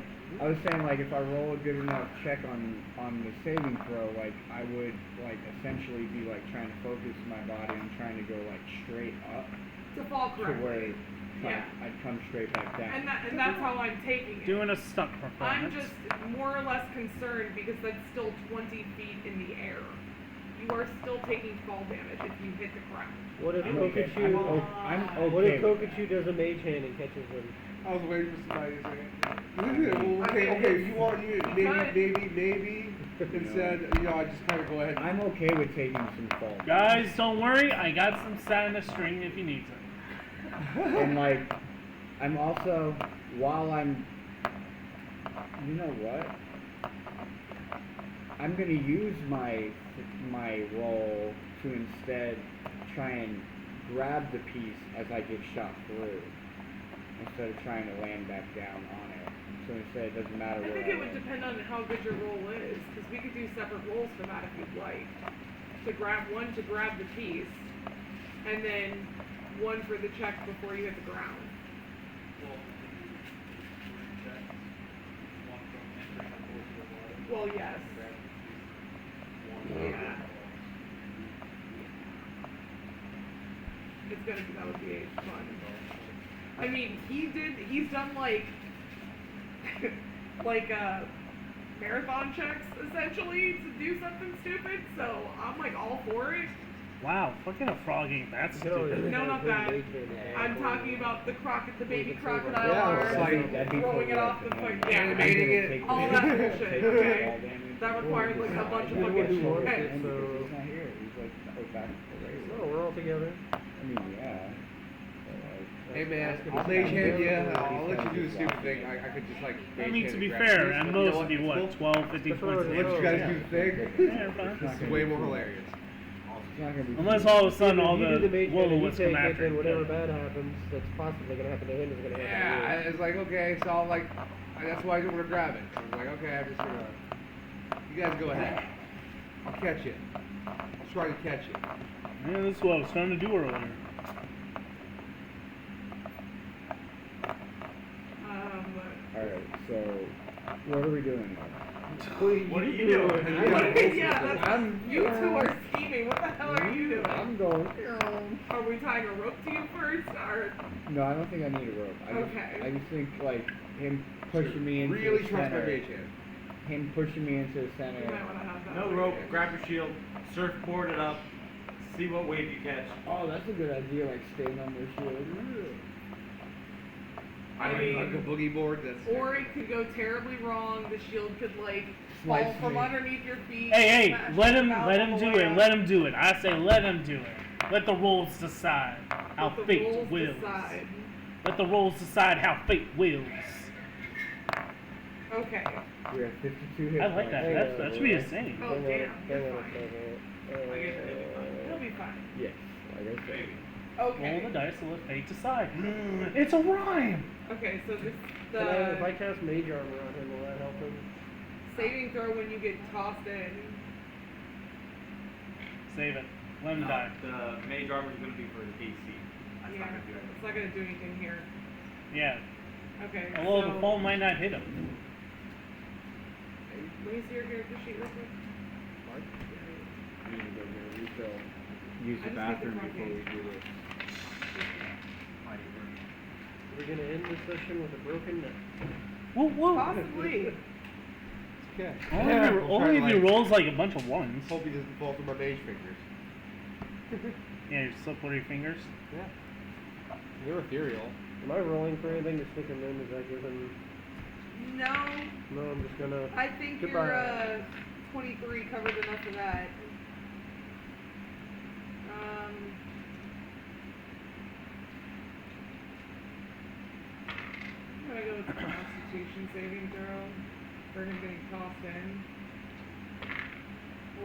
if I roll a good enough check on the saving throw, like I would like essentially be like trying to focus my body on trying to go like straight up To fall to correctly. where Yeah. I'd come straight back down. And that's how I'm taking it. Doing a stunt I'm performance. just more or less concerned because that's still 20 feet in the air. You are still taking fall damage if you hit the ground. What if I'm okay. Kokachu? I'm okay. What if with that. Kokachu does a mage hand and catches him? I was waiting for somebody to say it. Okay, you want you maybe instead, you know, I just kind of go ahead. I'm okay with taking some fall. Guys, don't worry. I got some Santa string if you need it. And like, I'm also while I'm, you know what? I'm gonna use my roll to instead try and grab the piece as I get shot through, instead of trying to land back down on it. So instead, it doesn't matter I where think I it would land. depend on how good your roll is, because we could do separate rolls for that if you'd like. To grab the piece, and then one for the check before you hit the ground. Well, yes. Yeah. That would be fun. I mean, he's done like marathon checks essentially to do something stupid, so I'm like all for it. Wow, fucking a frog ain't that You can always stupid. No, have not him that. make him a I'm bad talking boy. about the baby can say crocodile Yeah, arms, it's like- that'd be throwing it totally off the up to him. fucking Animating it. all that bullshit. Okay. Damage. That required like a bunch of You fucking would do one shit. thing, so- He's not here. He's like, oh, back to the race. No, we're all together. I mean, yeah. But, like, Hey man, Ask him I'll if mage he's hand you. down there. I'll let you do the stupid thing. I could just like. I mage mean, hand to and be grab fair, you. at You most know it'd be what, Cool. 12, 15 That's points what of I Let you damage? guys Yeah. do the thing. Yeah, fine. This is way more hilarious. it's not gonna be Unless all of a sudden all If you do the mage hand and you will-o-wisps take come it, after then you. whatever bad happens, that's possibly gonna happen to him is gonna happen Yeah, to you. it's like okay, so I'm like, that's why I didn't want to grab it. I was like, okay, I'm just gonna. You guys go ahead. I'll catch it. I'll try to catch it. Yeah, this is what I was trying to do earlier. Alright, so, what are we doing now? What are you doing? Yeah, that's, you two are scheming. What the hell are you doing? I'm going. Are we tying a rope to you first, or No, I don't think I need a rope. Okay. I just think, like, him pushing me into Really the trust my center. mage hand. Him pushing me into the center. you might want to have that? No rope, grab your shield, surfboard it up, see what wave you catch. Oh, that's a good idea, like, staying on their shield. I Like a mean, boogie board. That's. or it could go terribly wrong. The shield could like Slice fall from me. underneath your feet. Hey, smash let your him mouth let on him the do way it. up. Let him do it. I say let him do it. Let the rules decide how Let the fate rules wills. decide. Let the rules decide how fate wills. Okay. We have 52 hit I like that. points. That should be a saying. Oh Hang on, damn. hang You're on a fine. second. I guess it'll be fine. It'll be fine. Yes, like I said. Okay. Roll the dice and let fate decide. It's a rhyme. Okay. So this If I the cast mage armor on him, will that help him? saving throw when you get tossed in. Save it. Let him No, die. the mage armor is going to be for his AC. That's Yeah. not going to do It's anything. not gonna do anything here. Yeah. Okay. Although so, the fall might not hit him. Let me see your character sheet real quick. We need to go get a refill. Use I the just bathroom need the before we do this. We're gonna end this session with a broken neck. Whoa, whoa. Possibly. Okay. Only if he, We'll only try if to, he like, rolls like a bunch of ones. Hope he doesn't fall through my mage fingers. Yeah, you slip one of your fingers. Yeah. They're ethereal. Am I rolling for anything to stick him in? Is that given? No, No, I'm just gonna. I think your Goodbye. 23 covered enough of that. I'm gonna go with the Constitution saving throw for him getting tossed in.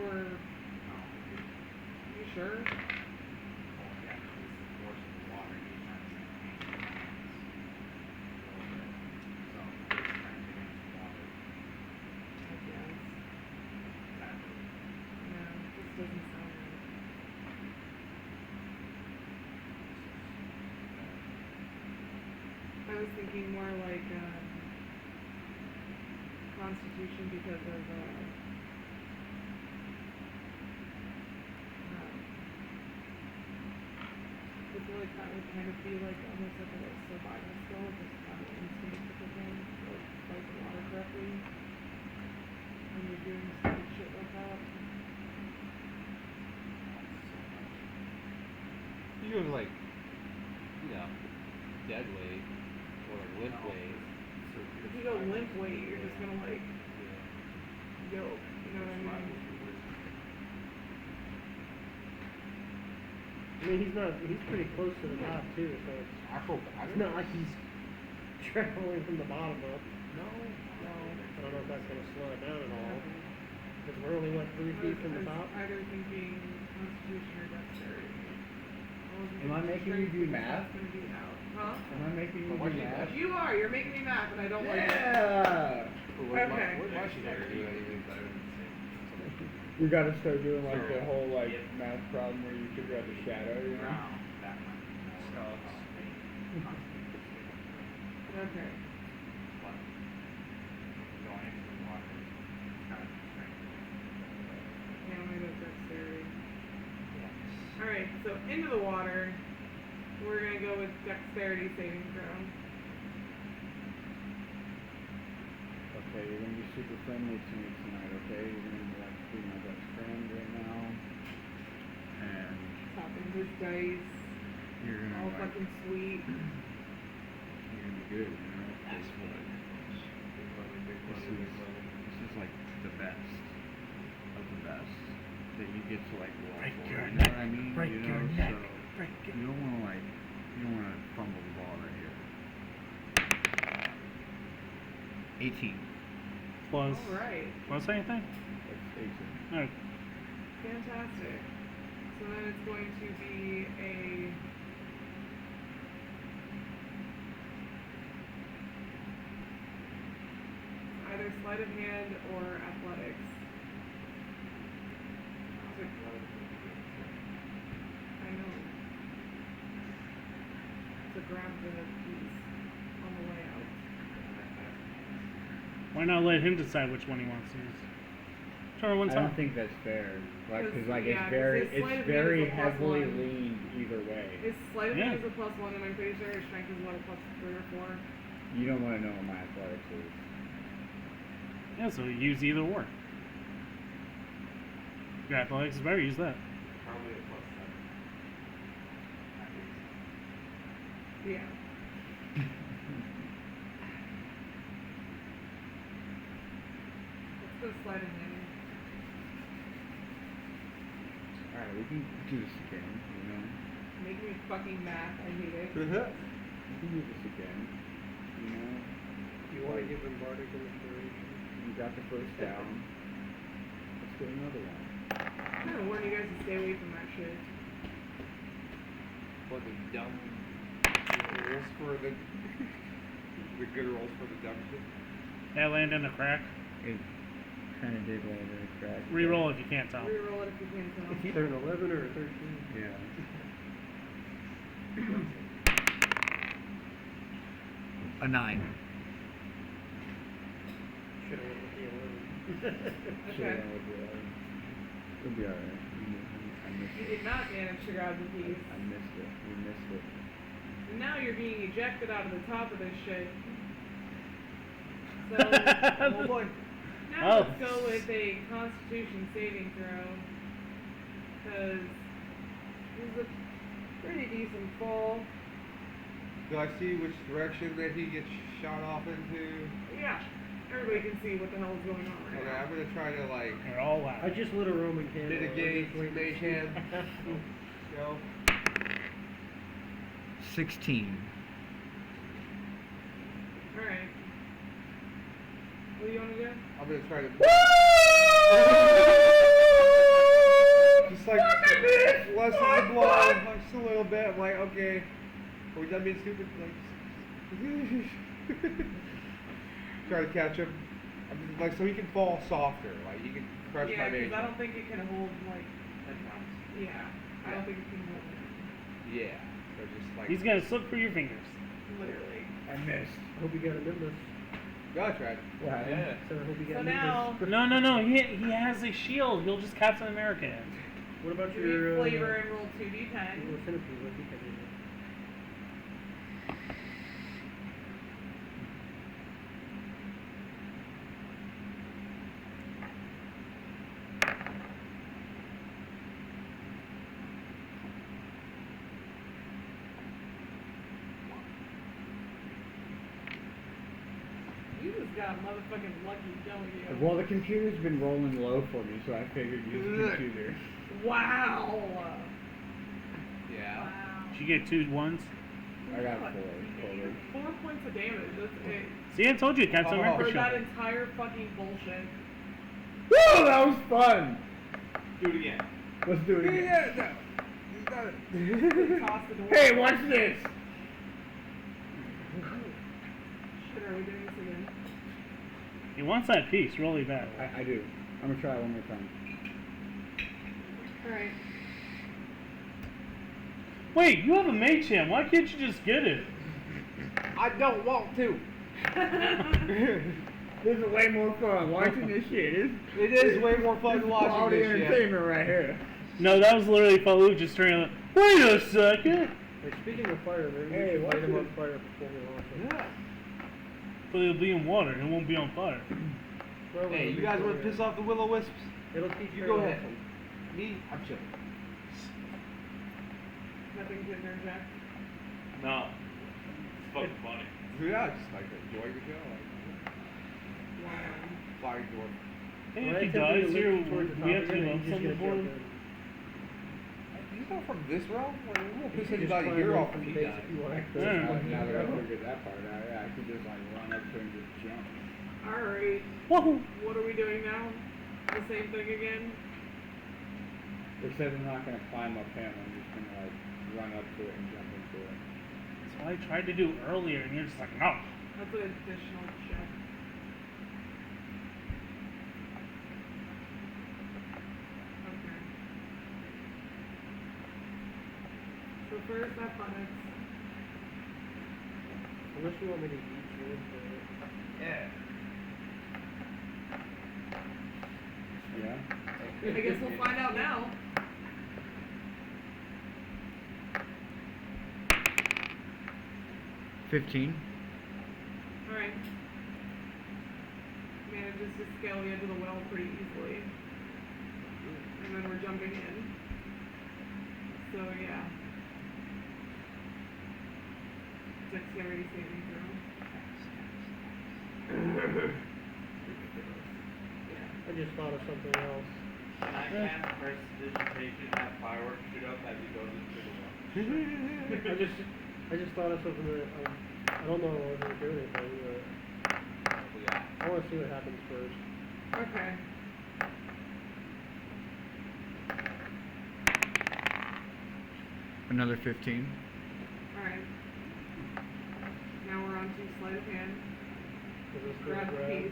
Or, you sure? I guess. No, this doesn't sound right. I was thinking more like Constitution because of I feel like that would kind of be like almost like a survival skill, just have an instinct to get in, or fight the water correctly when you're doing stupid shit like that. You go like, you know, dead wave or like limp wave. If you go limp weight, you're just gonna like yoke, you know what I mean? I mean, he's pretty close to the top too, so it's not like he's traveling from the bottom up. No. I don't know if that's gonna slow it down at all. Because we're only, what, 3 feet from the top? Either thinking Constitution or Dexterity. Am I making you do math? That's gonna be out. Huh? Am I making you do math? You are. You're making me math, and I don't like it. Yeah! Okay. Why should I do anything better than We gotta start doing like the whole like math problem where you figure out the shadow, you know? Okay. Yeah, I'm gonna go Dexterity. Alright, so into the water. We're gonna go with Dexterity saving throw. Okay, you're gonna be super friendly to me tonight, okay? You're gonna be like be my best friend right now. And his dice, You're gonna all like, fucking sweet. you're gonna be good, you know? That's what. This is like the best of the best that you get to like roll Break for, your you know neck, what I mean? break You your know, neck, so break your- you don't wanna like, you don't wanna fumble the ball right here. 18. Plus. Alright. Plus anything? That's 18. Alright. Fantastic. So then it's going to be a either sleight of hand or athletics. I know. To grab the piece on the way out. Why not let him decide which one he wants to use? Try it one I time. don't think that's fair. Like, cause like Yeah, 'cause it's his sleight of hand very is a plus heavily one. leaned either way. His sleight of Yeah. hand is a +1, and I'm pretty sure his strength is what, a +3 or 4. You don't want to know what my athletics is. Yeah, so use either or. Your athletics is better, use that. Probably a +7. Yeah. Let's go sleight of hand. Alright, we can do this again, you know? Make me fucking math. I hate it. We can do this again, you know? You want to give him bardic inspiration? You got the first down. Let's get another one. I'm gonna warn you guys to stay away from that shit. For the dumb rolls for the good rolls for the dumb shit. That land in a crack. It kind of did land in a crack. Reroll if you can't tell. Reroll it if you can't tell. It's either an 11 or a 13. Yeah. A 9. Should have went with the 11. Okay. It'll be alright. I missed You it. did not manage to grab the piece. I missed it. We missed it. And now you're being ejected out of the top of this shit. So, Oh boy. now Oh. let's go with a Constitution saving throw. Because this is a pretty decent fall. Do I see which direction that he gets shot off into? Yeah, everybody can see what the hell is going on right Okay, now. I'm gonna try to like They're all loud. I just lit a Roman candle. mitigate mage hand. Go. 16. Alright. What do you want to do? I'm gonna try to just like lessen the blow just a little bit. I'm like, okay, are we done being stupid? Like, try to catch him. I'm just, like, so he can fall softer. Like he can crush Yeah, my mage. because I don't think it can hold, like, yeah, I don't think it can hold it. Yeah. So just like He's gonna slip through your fingers. Literally. I missed. Hope you got a Nimbus. Go try. Yeah. Yeah. So I hope you got So a now, Nimbus. No. He has a shield. He'll just Captain America in. What about do your flavor and roll 2d10. your centipede? What do you think? You just got motherfucking lucky, don't you? Well, the computer's been rolling low for me, so I figured use the computer. Wow! Yeah. Wow. Did you get 2 ones? I got 4 total. 4 points of damage, that's it. See, I told you, Captain Oh. America For that shield. entire fucking bullshit. Woo! That was fun! Do it again. Let's do it again. Yeah. Toss the door. Hey, watch this! Shit, are we doing this again? He wants that piece really bad. I do. I'm gonna try it one more time. Alright. Wait, you have a mage hand. Why can't you just get it? I don't want to. This is way more fun watching this shit. It is way more fun watching Quality this shit. entertainment right here. No, that was literally Falou just turning like, wait a second. Hey, speaking of fire, maybe Hey, we should watch light him it. on fire before we launch him. Yeah. But it'll be in water. It won't be on fire. Well, Hey, it'll you be guys want fire. to piss off the will-o-wisps? It'll keep You her go ahead. awesome. Me, I'm chilling. Nothing to interject. No. It's fucking funny. Yeah, just like a joy to go. Flying door. Hey, When if I he tell you dies to here, look towards the we top have to again, give you up just some gonna before. jump in. He's not from this realm. We won't piss You can just anybody's climb ear in off from if the he base dies. if you want. Yeah. Now that I figured that part out, yeah, I could just like run up to him and just jump. Alright. Whoa. What are we doing now? The same thing again? Except I'm not gonna climb up him, I'm just gonna like run up to it and jump into it. That's what I tried to do earlier, and you're just like, no. That's an additional check. Okay. So first athletics. Unless you want me to eat you. But... Yeah. Yeah? I guess we'll find out now. Alright. Manages to scale the edge of the well pretty easily. And then we're jumping in. So yeah. Dexterity saving throw. I just thought of something else. Can I cast prestidigitation and have fireworks shoot up as he goes into the well? I just thought of something that I don't know if it'll do anything, but I want to see what happens first. Okay. Another 15. Alright. Now we're on to sleight of hand. Is this the Grab the grab? piece.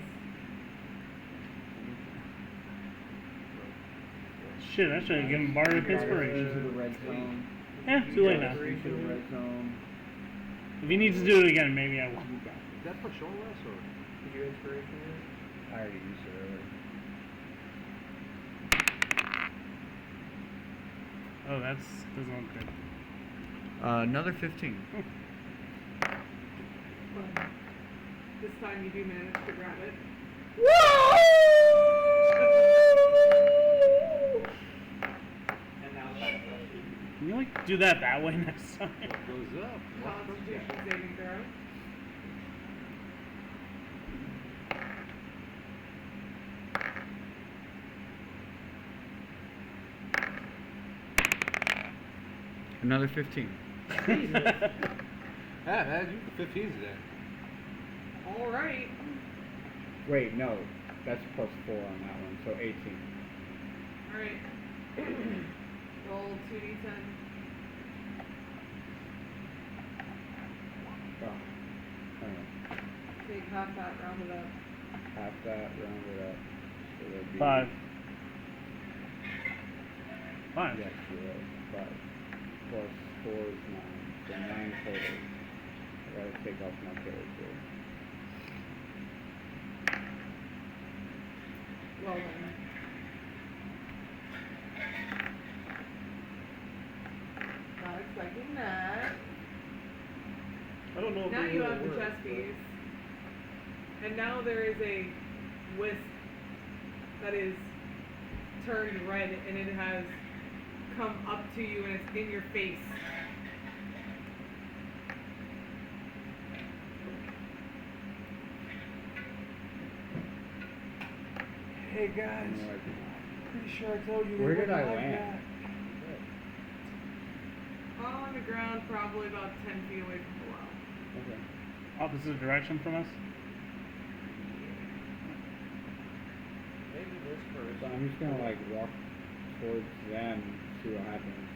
Shit, I should have given Bart Into the inspiration. red zone. Eh, too late now. Into the red zone. If he needs to do it again, maybe I will. Is that for short rest or? Did you inspiration yet? I already used it earlier. Oh, that's doesn't look good. Another 15. But this time you do manage to grab it. And now back up. Can you like do that way next time? What goes up? Constitution saving throw. Another 15. Yeah, man, you 15s today. Alright. Wait, no. That's plus 4 on that one, so 18. Alright. Roll 2d10. Oh. Alright. Take half that, round it up. Half that, round it up. So that'd be 5. 5. Yes, you're right. 5. Plus 4 is 9. So 9 total. I gotta take off my character. Well done. Not expecting that. I don't know if Now it you really have the works, chess but- piece. And now there is a wisp that is turned red and it has come up to you and it's in your face. Hey guys, pretty sure I told you. Where they did I wouldn't like land? On the ground, probably about 10 feet away from the well. Okay. Opposite direction from us. Maybe this first. So I'm just gonna like walk towards them, see what happens.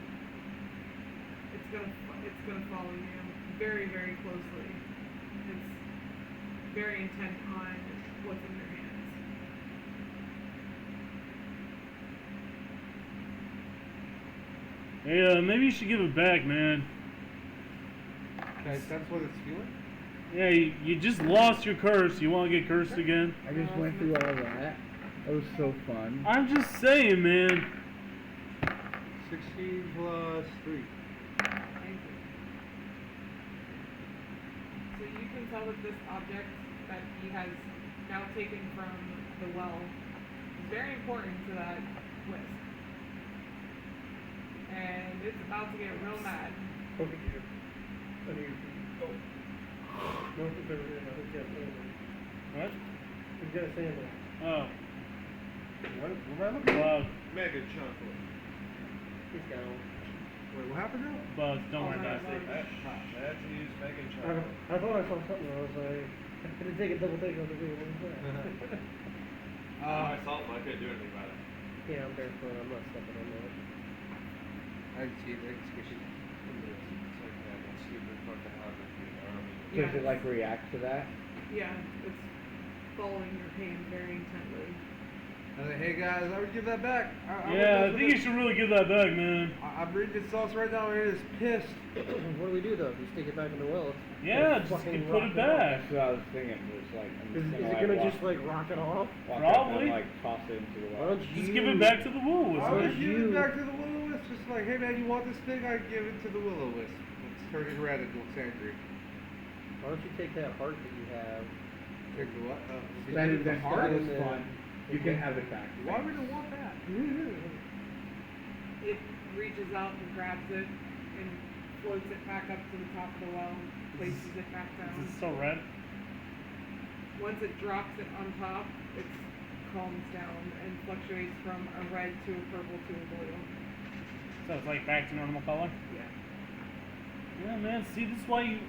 It's gonna follow you very, very closely. It's very intent on what's in your hands. Hey, maybe you should give it back, man. Okay, that's what it's feeling? Yeah, you just lost your curse. You want to get cursed again? I just went through all that. That was so fun. I'm just saying, man. 16 plus 3. Thank you. So you can tell that this object that he has now taken from the well is very important to that wisp. And It's about to get real mad. Okay, here. Under your feet. Oh. No, it's over here. He's got sandals. What? He's got sandals. Oh. What am I looking at? Bug. Mega chocolate. He's got one. Wait, what happened now? Bugs. Don't worry about it. That's used Mega I chocolate. thought I saw something. I was like, I didn't take a double take on the video. What was that? I saw it, but I couldn't do anything about it. Yeah, I'm barefoot. I'm not stepping on that. I can see it. I can squish it. It's like that stupid fucking hierarchy army. Does it like react to that? Yeah, it's following your hand very intently. I was like, hey guys, I would give that back. Yeah, I think you should really give that back, man. I'm reading the sauce right now and it is pissed. What do we do though? If you stick it back in the well? Yeah, it's just fucking put it rock back. That's what I was thinking. It's like, I'm Is just it like, gonna walk- just like rock it off? walk up Probably. and like toss it into the Why water. don't you? Just give it back to the Woolworths, I Why would don't man. give you- it back to the Will-O-Wisp. Just like, hey man, you want this thing? I give it to the Will-O-Wisp. It's turning red and looks angry. Why don't you take that heart that you have? Take the what? That is the the heart hardest in the- one. You can have it back. Why would I want that? It reaches out and grabs it and floats it back up to the top of the well, places it back down. Is it still red? Once it drops it on top, it calms down and fluctuates from a red to a purple to a blue. So it's like back to normal color? Yeah. Yeah, man. See, that's why you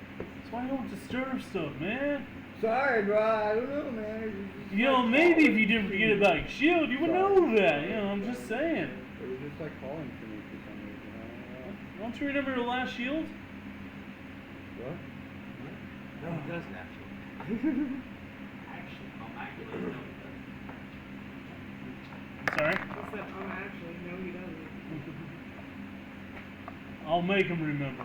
don't disturb stuff, man. Sorry, bro. I don't know, man. It's just You know, like maybe if calling you didn't to forget me. about your shield, you would Sorry. know that. You know, I'm just saying. It was just like calling to me for some reason. I don't know. Don't you remember the last shield? What? No, he doesn't actually. Actually, actually, no. Sorry? He said, actually, no, he doesn't. I'll make him remember.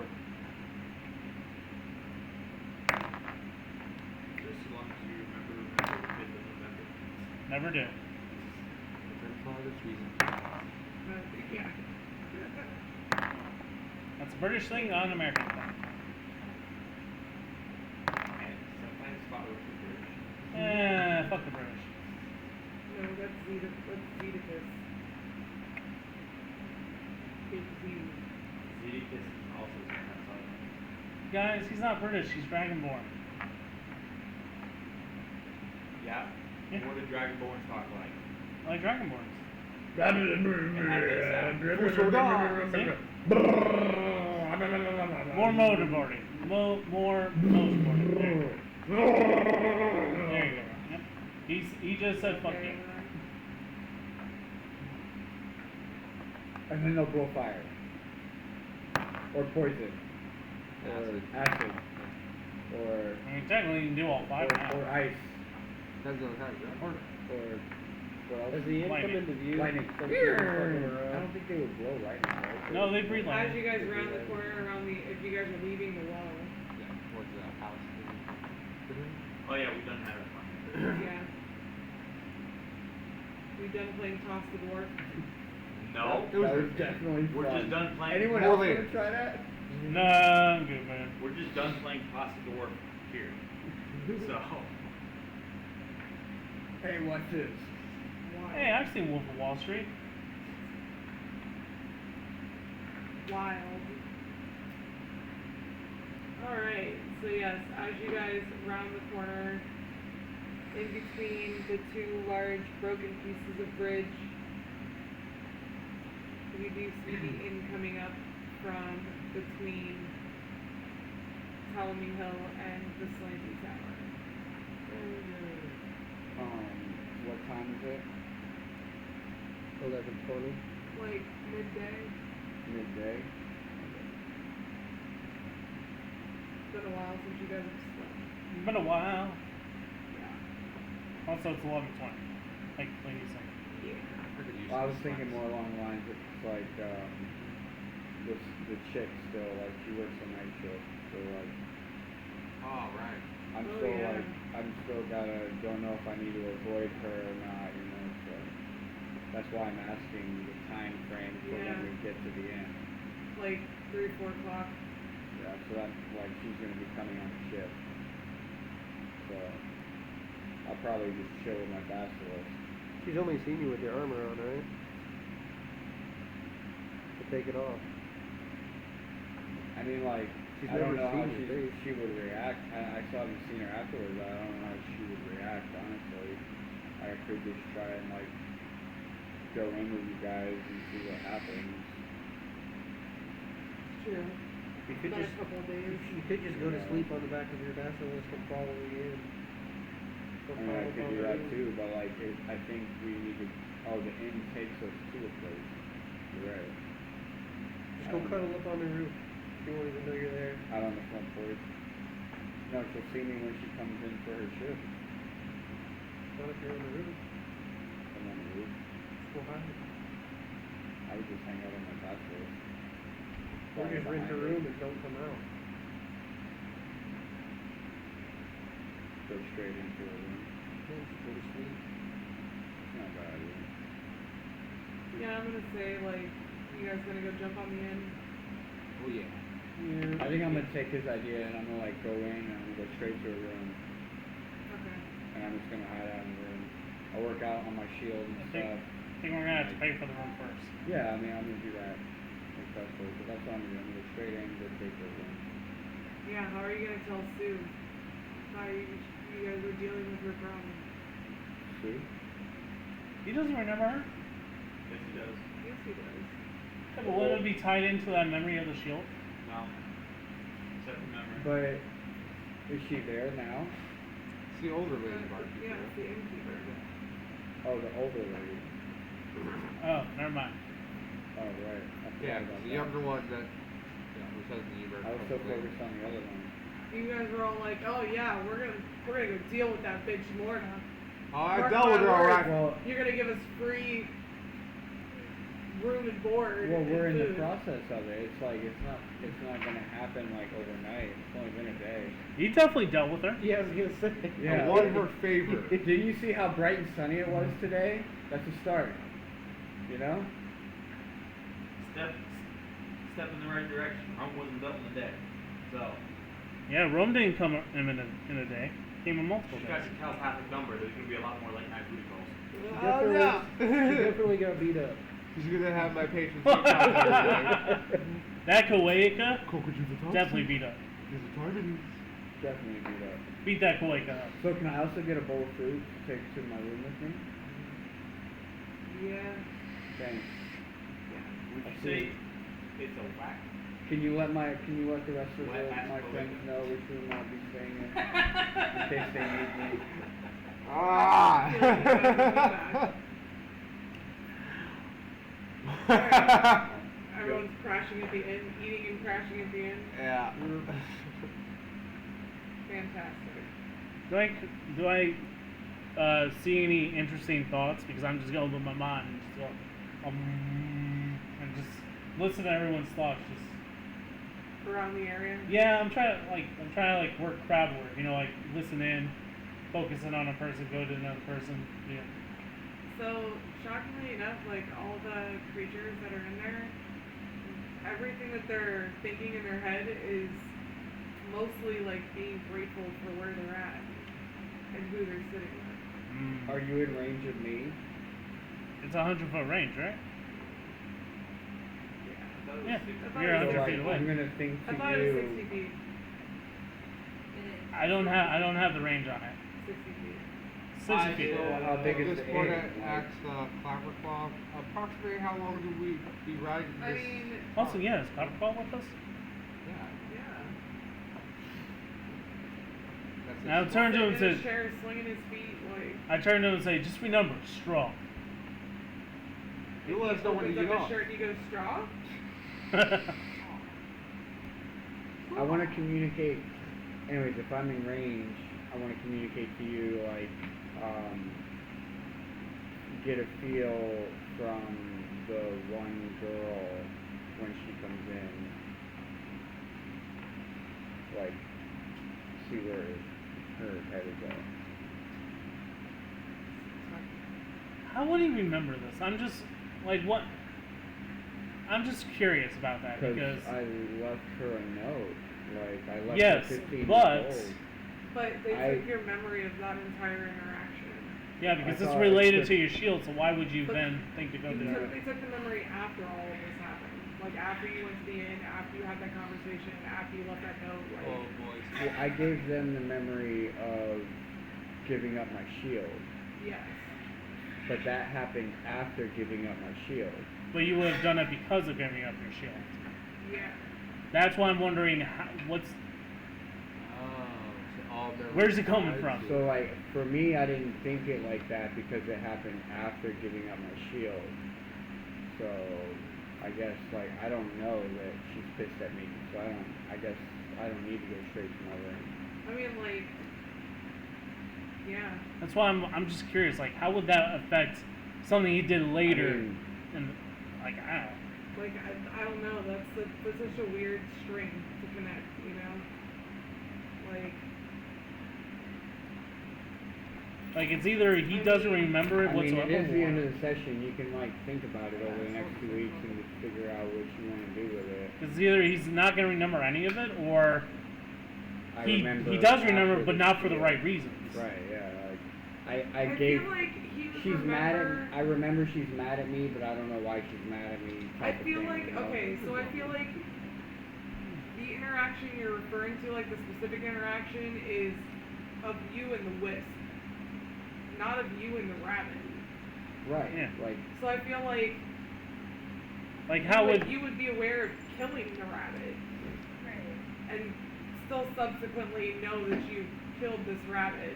Just as long as you remember the 5th of November. Never do. For this reason. Yeah. That's a British thing, not an American thing. And sometimes spot with the British. Fuck the British. No, that's Zedicus. It's Zedicus. Zedicus is also sometimes like. Guys, he's not British, he's Dragonborn. Yeah. Yeah. What do Dragonborns talk like? Like Dragonborns. And how do they sound? More motorboarding. More motorboarding. There you go. Yep. He just said fuck you. And then they'll blow fire. Or poison. Or acid. Or I mean, technically you can do all five now. or ice. Depends on the time, right? Or what else? As the end come Lightning. into view, Lightning. some I people fucking around. don't think they would blow lightning, right? No, they breathe As like you guys round the corner around the, if you guys are leaving the wall, Yeah, towards the house. Oh yeah, we done had it fun. yeah. We done playing Toss the Dwarf? No. It was That was definitely We're fun. just done playing. Anyone More else later. want to try that? Nah, I'm good, man. We're just done playing Toss the Dwarf here. So. Hey, watch this. Wild. Hey, I've seen Wolf of Wall Street. Wild. Alright, so yes, as you guys round the corner, in between the two large broken pieces of bridge, you do see the inn coming up from between Ptolemy Hill and the Slanty Tower. What time is it? 11:20. Like midday. Midday. It's been a while since you guys have slept. It's been a while. Yeah. Also, it's 11:20. Like Lady said. Yeah. Well, I was thinking more along the lines of like the chick still like she works a night shift, so like Oh, right. I'm Oh, still yeah. like I'm still don't know if I need to avoid her or not, you know. So that's why I'm asking the time frame for Yeah. when we get to the end. Like 3, 4 o'clock. Yeah, so that like she's gonna be coming on the ship. So I'll probably just chill with my basilisk. She's only seen you with your armor on, right? To take it off. I mean, like, She's I don't never know how seen your face. she would react. I still haven't seen her afterwards. I don't know how she would react, honestly. I could just try and, like, go in with you guys and see what happens. True. You could Been just a couple of days. you could just go to sleep on the back of your desk and let us come follow you in. Go I mean, I follow could down do the that room. too, but, like, I think we need to. Oh, the inn takes us to a place. You're right. Just go cuddle up on the roof. She won't even know you're there. Out on the front porch. No, she'll see me when she comes in for her shift. Not if you're on the roof. I'm on the roof. Just go hide. I would just hang out on my bachelor. Or just rent a room and don't come out. Go straight into a room. Just go to sleep. It's not a bad idea. Yeah, I'm gonna say, like, you guys gonna go jump on the end? Oh yeah. Yeah. I think I'm gonna take his idea and I'm gonna like go in and I'm gonna go straight to a room Okay. and I'm just gonna hide out in the room. I'll work out on my shield and I think, stuff. I think we're gonna have to pay for the room first. Yeah, I mean I'm gonna do that. Especially, but that's what I'm gonna do. I'm gonna go straight in and go take the room. Yeah, how are you gonna tell Sue how you guys were dealing with her problem? Sue? He doesn't remember her. Yes, he does. Yes, he does. Yeah, but would it be tied into that memory of the shield? No. Except for memory. But is she there now? It's the older lady barkeeper. Yeah, it's the innkeeper. Oh, the older lady. Oh, never mind. Oh, right. I forgot Yeah, about the that. younger one that who says the Uber. I was so focused on the other one. You guys were all like, "Oh yeah, we're gonna go deal with that bitch Lorna." Oh, I Mark dealt my with her words, alright. Well, You're gonna give us free room and board. well, we're in and the food. process of it. It's like it's not gonna happen like overnight. It's only been a day. You definitely dealt with her. Yeah, I was gonna say. Yeah. I won her favor. Did you see how bright and sunny it was today? That's a start. You know? Step in the right direction. Rome wasn't built in a day. So, Yeah, Rome didn't come in a day. Came in multiple she days. got some telepathic number. There's going to be a lot more late night booty calls. Oh no! She definitely got beat up. She's gonna have my patients take out That Kuwaika every definitely beat up. Definitely do that. Beat that Kuwaika up. So can I also get a bowl of food to take to my room with me? Yeah. Thanks. Would you I say see. it's a whack? Can you let the rest of Wet ass my Kuwaika. friends know which room I'll be staying in case they need me? Ah! Everyone's crashing at the end, eating and crashing at the end. Yeah. Fantastic. Do I see any interesting thoughts? Because I'm just going with my mind and just go, and just listen to everyone's thoughts. Just Around the area. yeah, I'm trying to work crowd work. You know, like listen in, focusing on a person, go to another person. Yeah. So, shockingly enough, like all the creatures that are in there, everything that they're thinking in their head is mostly like being grateful for where they're at and who they're sitting with. Are you in range of me? It's 100-foot range, right? Yeah, I thought you're it was 100 like, feet away. I'm gonna think I to thought it was you. 60 feet. I don't have the range on it. 60 feet. 60 feet. So how big is This the one inn? acts Clapperclaw. Approximately how long do we be riding I this? mean, Also, yeah, is Copperfall with us? Yeah. yeah. That's Now it. turn to him Sitting in and his say, chair, swinging his feet, like. I turned to him and say, just remember, straw. You let us know when to opens get up off. his shirt and he goes, straw? I want to communicate. Anyways, if I'm in range, I want to communicate to you, like, get a feel from the one girl when she comes in. Like, see where her head is at. How would he remember this? I'm just, like, what? I'm just curious about that because. I left her a note. Like, I left Yes, her 15 but- years old. But they I- took your memory of that entire interaction. Yeah, because I it's thought related that- to your shield, so why would you But then think to go They there? took the memory after all of this happened. Like, after you went to the inn, after you had that conversation, after you left that note, like. Oh, boys. Well, I gave them the memory of giving up my shield, Yes. but that happened after giving up my shield. But you would have done it because of giving up your shield. Yeah. That's why I'm wondering what's Oh, so all their where's it coming from? So like for me, I didn't think it like that because it happened after giving up my shield. So I guess like I don't know that she's pissed at me. So I guess I don't need to go straight to my ring. I mean, like. Yeah. That's why I'm just curious. Like, how would that affect something he did later? I mean, and like I don't know. Like, I don't know, that's such a weird string to connect, you know? Like it's either he doesn't remember it I mean, whatsoever. it is the end of the session. You can like think about it over the next 2 weeks and just figure out what you want to do with it. It's either he's not going to remember any of it, or he remember does remember, after but the not for the shield. right reasons. Right, yeah. Like, I I gave. feel like he would She's mad remember. at. I remember she's mad at me, but I don't know why she's mad at me. I type of feel thing, like, you know? okay, so I feel like the interaction you're referring to, like the specific interaction, is of you and the wisp, not of you and the rabbit. Right. Yeah. Like. So I feel like how would you would be aware of killing the rabbit, and still subsequently know that you killed this rabbit,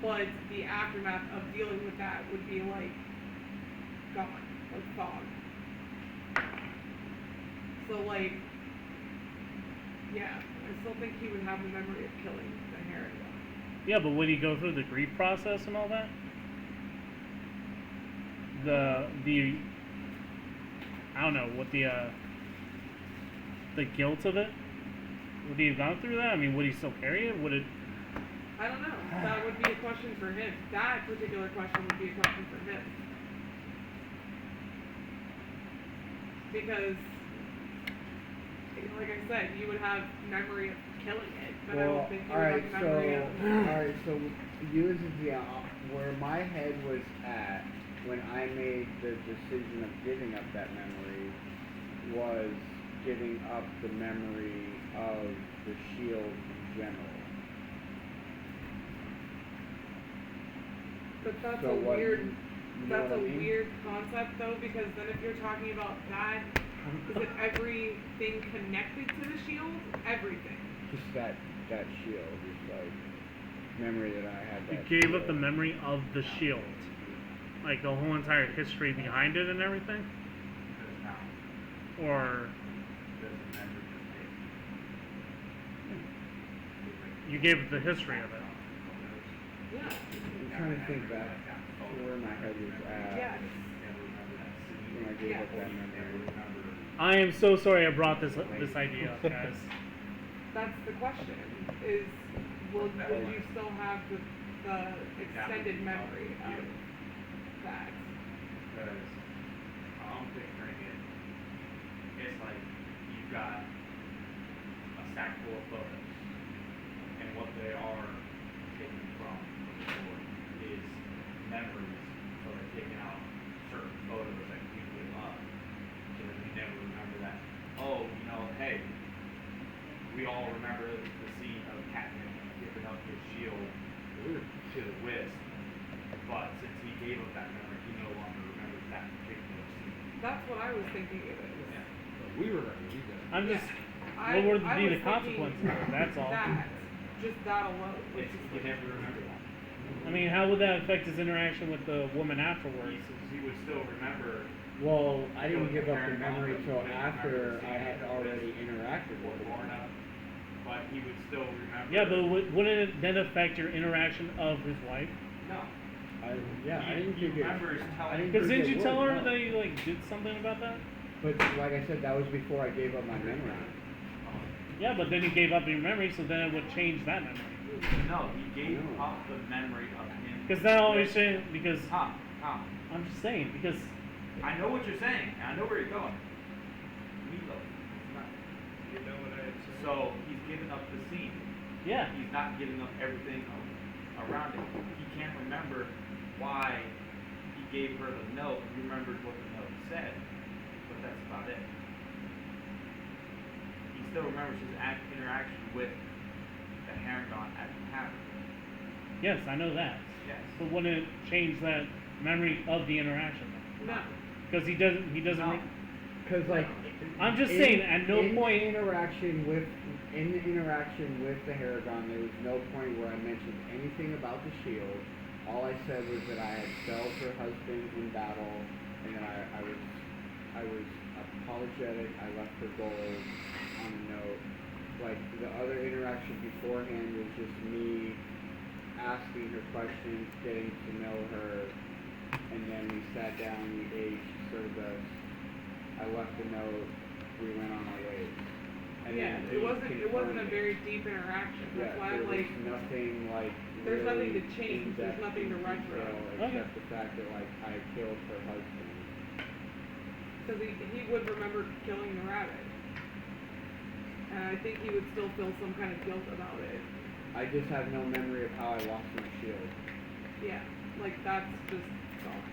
but the aftermath of dealing with that would be like gone, like fog. So like, yeah, I still think he would have the memory of killing the heron. yeah, but would he go through the grief process and all that? The I don't know what the guilt of it. Would he have gone through that? I mean, would he still carry it? Would it? I don't know. That would be a question for him. That particular question would be a question for him. Because, like I said, you would have memory of killing it, but I Well, don't think you all would right. have memory of. All right. So use where my head was at when I made the decision of giving up that memory was giving up the memory of the shield in general. But that's So a what- weird. You know That's what a I mean? weird concept, though, because then if you're talking about that, is it everything connected to the shield? Everything. Just that shield, just like memory that I had. He That gave up shield. the memory of the shield, like the whole entire history behind it and everything, or you gave it the history of it. Yeah. I'm trying to think back to where my head was at Yes. when I gave up that memory. I am so sorry I brought this idea up, guys. That's the question. Is would you still have the extended memory of that? Because I'm picturing it's like you've got a stack full of photos, and what they are taken from the board is memories. So they're taking out certain photos that you give up, so that you never remember that. Oh, you know, hey, we all remember the scene of Catnip giving up his shield to the Wisp, but since he gave up that memory, he no longer remembers that particular scene. That's what I was thinking of it. Yeah. We remember you guys. I'm just. I- What would I be was the consequences of it? That's all. That, just that alone. Which is You never remember that. I mean, how would that affect his interaction with the woman afterwards? He would still remember. Well, I didn't give up the memory till after I had already interacted with her. Lorna, but he would still remember. Yeah, but wouldn't it then affect your interaction of his wife? No. I didn't He think it. remembers telling. Because think didn't it you tell would, her no. that you like did something about that? But like I said, that was before I gave up my memory. Yeah, but then you gave up your memory, so then it would change that memory. No, he gave up the memory of him. Because now all you're saying, because Tom, I'm just saying, because I know what you're saying, and I know where you're going. Milo. You know what I had said? So he's giving up the scene. yeah, He's not giving up everything around it. He can't remember why he gave her the note. He remembers what the note said, but that's about it. still remembers his interaction with the Haragon at the tavern. Yes, I know that. Yes. But wouldn't it change that memory of the interaction? No. Because he doesn't. No. Because like, I'm just saying, at no point. in the interaction with the Haragon, there was no point where I mentioned anything about the shield. All I said was that I had felled her husband in battle, and that I was apologetic. I left her gold on a note. Like, the other interaction beforehand was just me asking her questions, getting to know her, and then we sat down, we ate, she served us. I left a note, we went on our ways. And Yeah, then it wasn't a confirmed it. very deep interaction. That's Yeah, why there I'm like, was nothing like there's really nothing to change, there's in-depth nothing to in retro. detail except the fact that like I killed her husband. because he would remember killing the rabbit. And I think he would still feel some kind of guilt about it. I just have no memory of how I lost my shield. Yeah, like that's just gone.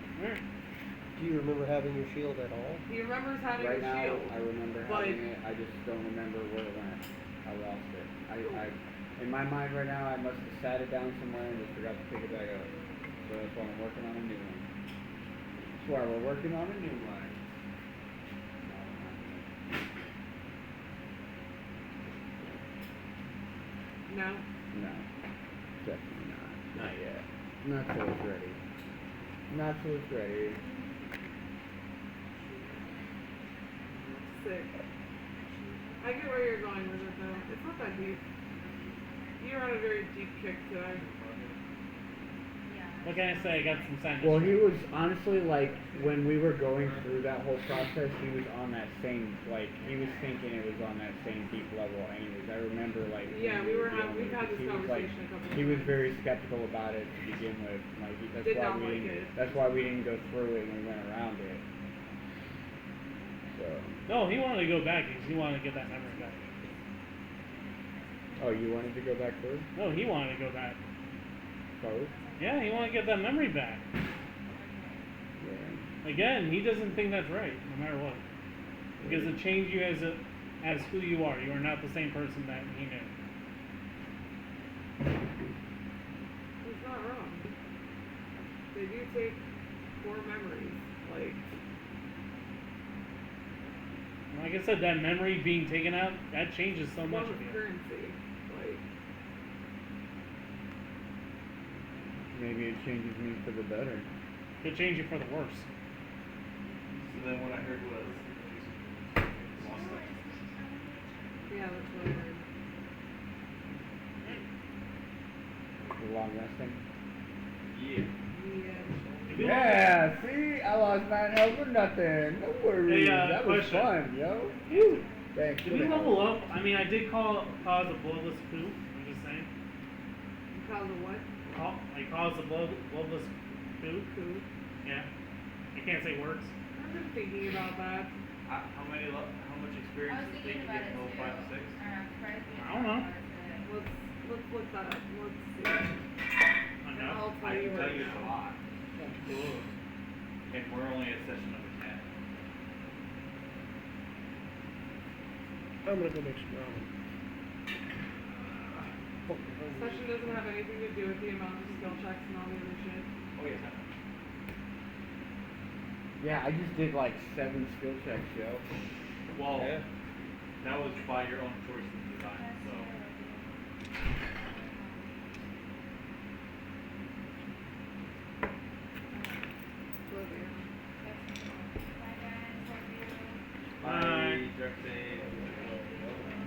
Do you remember having your shield at all? He remembers having Right a now, shield. I remember but having it. I just don't remember where it went. I lost it. In my mind right now, I must have sat it down somewhere and just forgot to pick it back up. So that's why I'm working on a new one. That's why we're working on a new one. No. No, definitely not. Not yet. Not till it's ready. Not till it's ready. Sick. I get where you're going with it though. It's not that deep. You're on a very deep kick today. What can I say? I got some signs. Well, he was honestly like, when we were going through that whole process, he was on that same, like, he was thinking it was on that same deep level anyways. I remember, like, Yeah, when we've dealing had with it, this he was, like, conversation a couple of he was times. very skeptical about it to begin with. Like, Did not like it. That's why we didn't go through it and we went around it. So. No, he wanted to go back because he wanted to get that memory back. Oh, you wanted to go back through? No, he wanted to go back. Both? Yeah, he wanted to get that memory back. Yeah. Again, he doesn't think that's right, no matter what. Because it changed you as who you are. You are not the same person that he knew. He's not wrong. They do take core memories. Like I said, that memory being taken out, that changes so much form of of you. currency. Maybe it changes me for the better. Could change you for the worse. So then what I heard was lost it. Yeah, that's what I heard. The long resting. Yeah. Yeah. Yeah, see, I lost 9 health for nothing. No worries. Hey, that was question. fun, yo. Whew. Thanks. Did for we the level help. up? I mean, I did cause a bloodless coup. I'm just saying. Because of what? I caused a bloodless coup. Yeah. I can't say words. I've been thinking about that. How much experience do you think you get in level 5 to 6? I don't know. Let's look that up. Let's see. And Enough. I'll I tell you can where tell you it's it's a at. lot. And we're only at session number 10. I'm gonna go make some ramen. Session doesn't have anything to do with the amount of skill checks and all the other shit. Oh, yes. Yeah, I just did like 7 skill checks, yo. Well, Yeah. that was by your own choice of design, so. Bye. Drifting.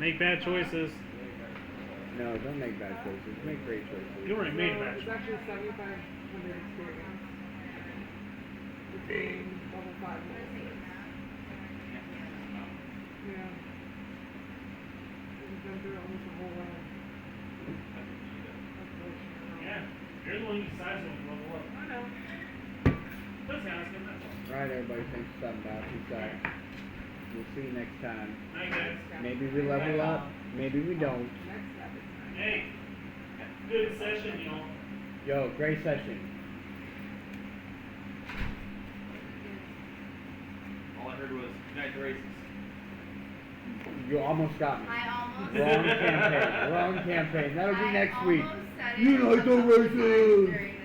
Make bad choices. No, don't make bad choices. Make great choices. You already made a So bad it's choice. actually 7,500 experience. Between level 5 and level 6. Yeah. We've been through almost a whole round. Yeah. You're the one who decides when to level up. I know. Let's ask him. That's all. Alright, everybody, thanks for stopping by. Peace out. We'll see you next time. Night, guys. Maybe we level up, maybe we don't. Next episode. Hey. Good session, y'all. Yo, great session. All I heard was, unite the races. You almost got me. I almost Wrong campaign. Wrong campaign. That'll be I next week. almost said it You like the a couple times races. during